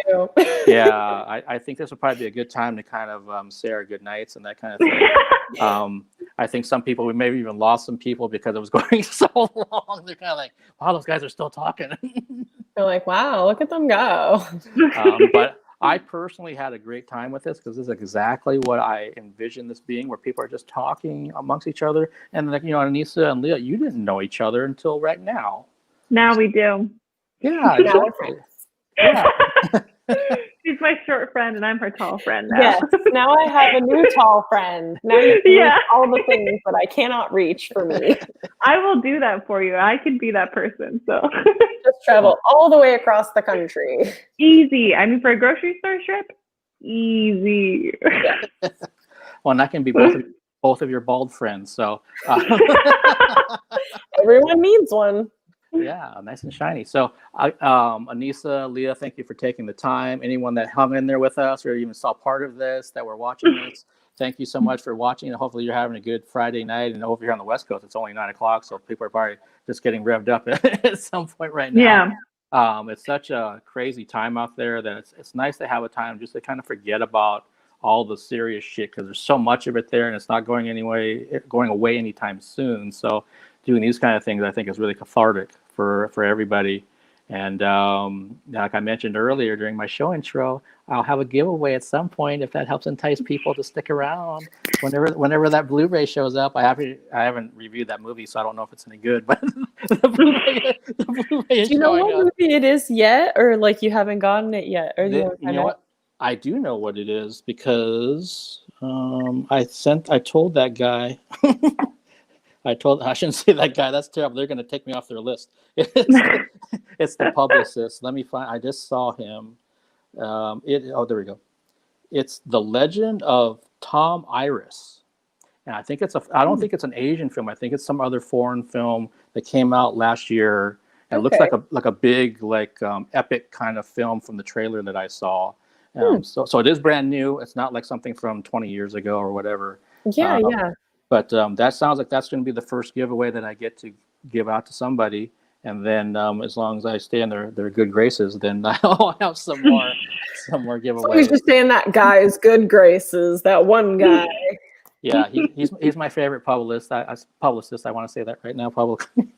yeah, I think this would probably be a good time to kind of say our good nights and that kind of thing. I think some people, we maybe even lost some people because it was going so long. They're kind of like, wow, those guys are still talking. They're like, wow, look at them go. But I personally had a great time with this, because this is exactly what I envisioned this being, where people are just talking amongst each other. And like, you know, Anisa and Leah, you didn't know each other until right now. Now we do. Yeah, exactly. Yeah. She's my short friend and I'm her tall friend now. Yes, now I have a new tall friend. Now you can reach all the things that I cannot reach for me. I will do that for you. I could be that person. So just travel all the way across the country. Easy. I mean, for a grocery store trip, easy. Well, and that can be both of your bald friends. So everyone needs one. Yeah, nice and shiny. So, Anisa, Leah, thank you for taking the time. Anyone that hung in there with us or even saw part of this, that were watching this, thank you so much for watching. And hopefully you're having a good Friday night. And over here on the West Coast, it's only 9 o'clock, so people are probably just getting revved up at some point right now. Yeah. It's such a crazy time out there that it's nice to have a time just to kind of forget about all the serious shit, because there's so much of it there, and it's not going away anytime soon. So doing these kind of things, I think, is really cathartic for everybody. And like I mentioned earlier during my show intro, I'll have a giveaway at some point if that helps entice people to stick around whenever that Blu-ray shows up. I haven't reviewed that movie, so I don't know if it's any good, but the Blu-ray is. Do you know what movie it is yet, or like you haven't gotten it yet? Or you know what? I do know what it is, because I told that guy. I shouldn't say that guy. That's terrible. They're going to take me off their list. It's the publicist. Let me find. I just saw him. There we go. It's The Legend of Tom Iris, and I don't think it's an Asian film. I think it's some other foreign film that came out last year, And it looks Okay. like a big epic kind of film from the trailer that I saw. So it is brand new. It's not like something from 20 years ago or whatever. Yeah, yeah. But that sounds like that's going to be the first giveaway that I get to give out to somebody. And then as long as I stay in their good graces, then I'll have some more So he's giveaways. just saying that guy's good graces, that one guy. Yeah, he's my favorite publicist. I want to say that right now publicly.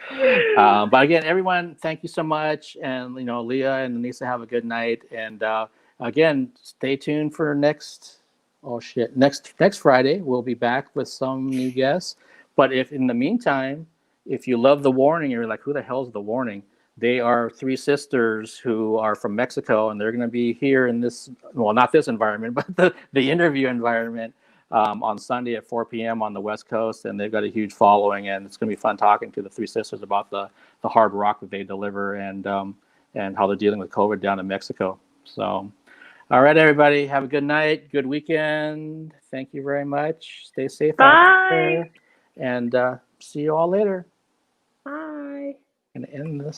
But again, everyone, thank you so much. And, Leah and Anisa, have a good night. And again, stay tuned for next Friday. We'll be back with some new guests. But if in the meantime, if you love The Warning, you're like, who the hell's The Warning? They are three sisters who are from Mexico, and they're going to be here in this, well, not this environment, but the interview environment on Sunday at 4 p.m. on the West Coast. And they've got a huge following, and it's going to be fun talking to the three sisters about the hard rock that they deliver and how they're dealing with COVID down in Mexico. So, all right, everybody, have a good night, good weekend. Thank you very much. Stay safe out there, and see you all later. Bye. And end this.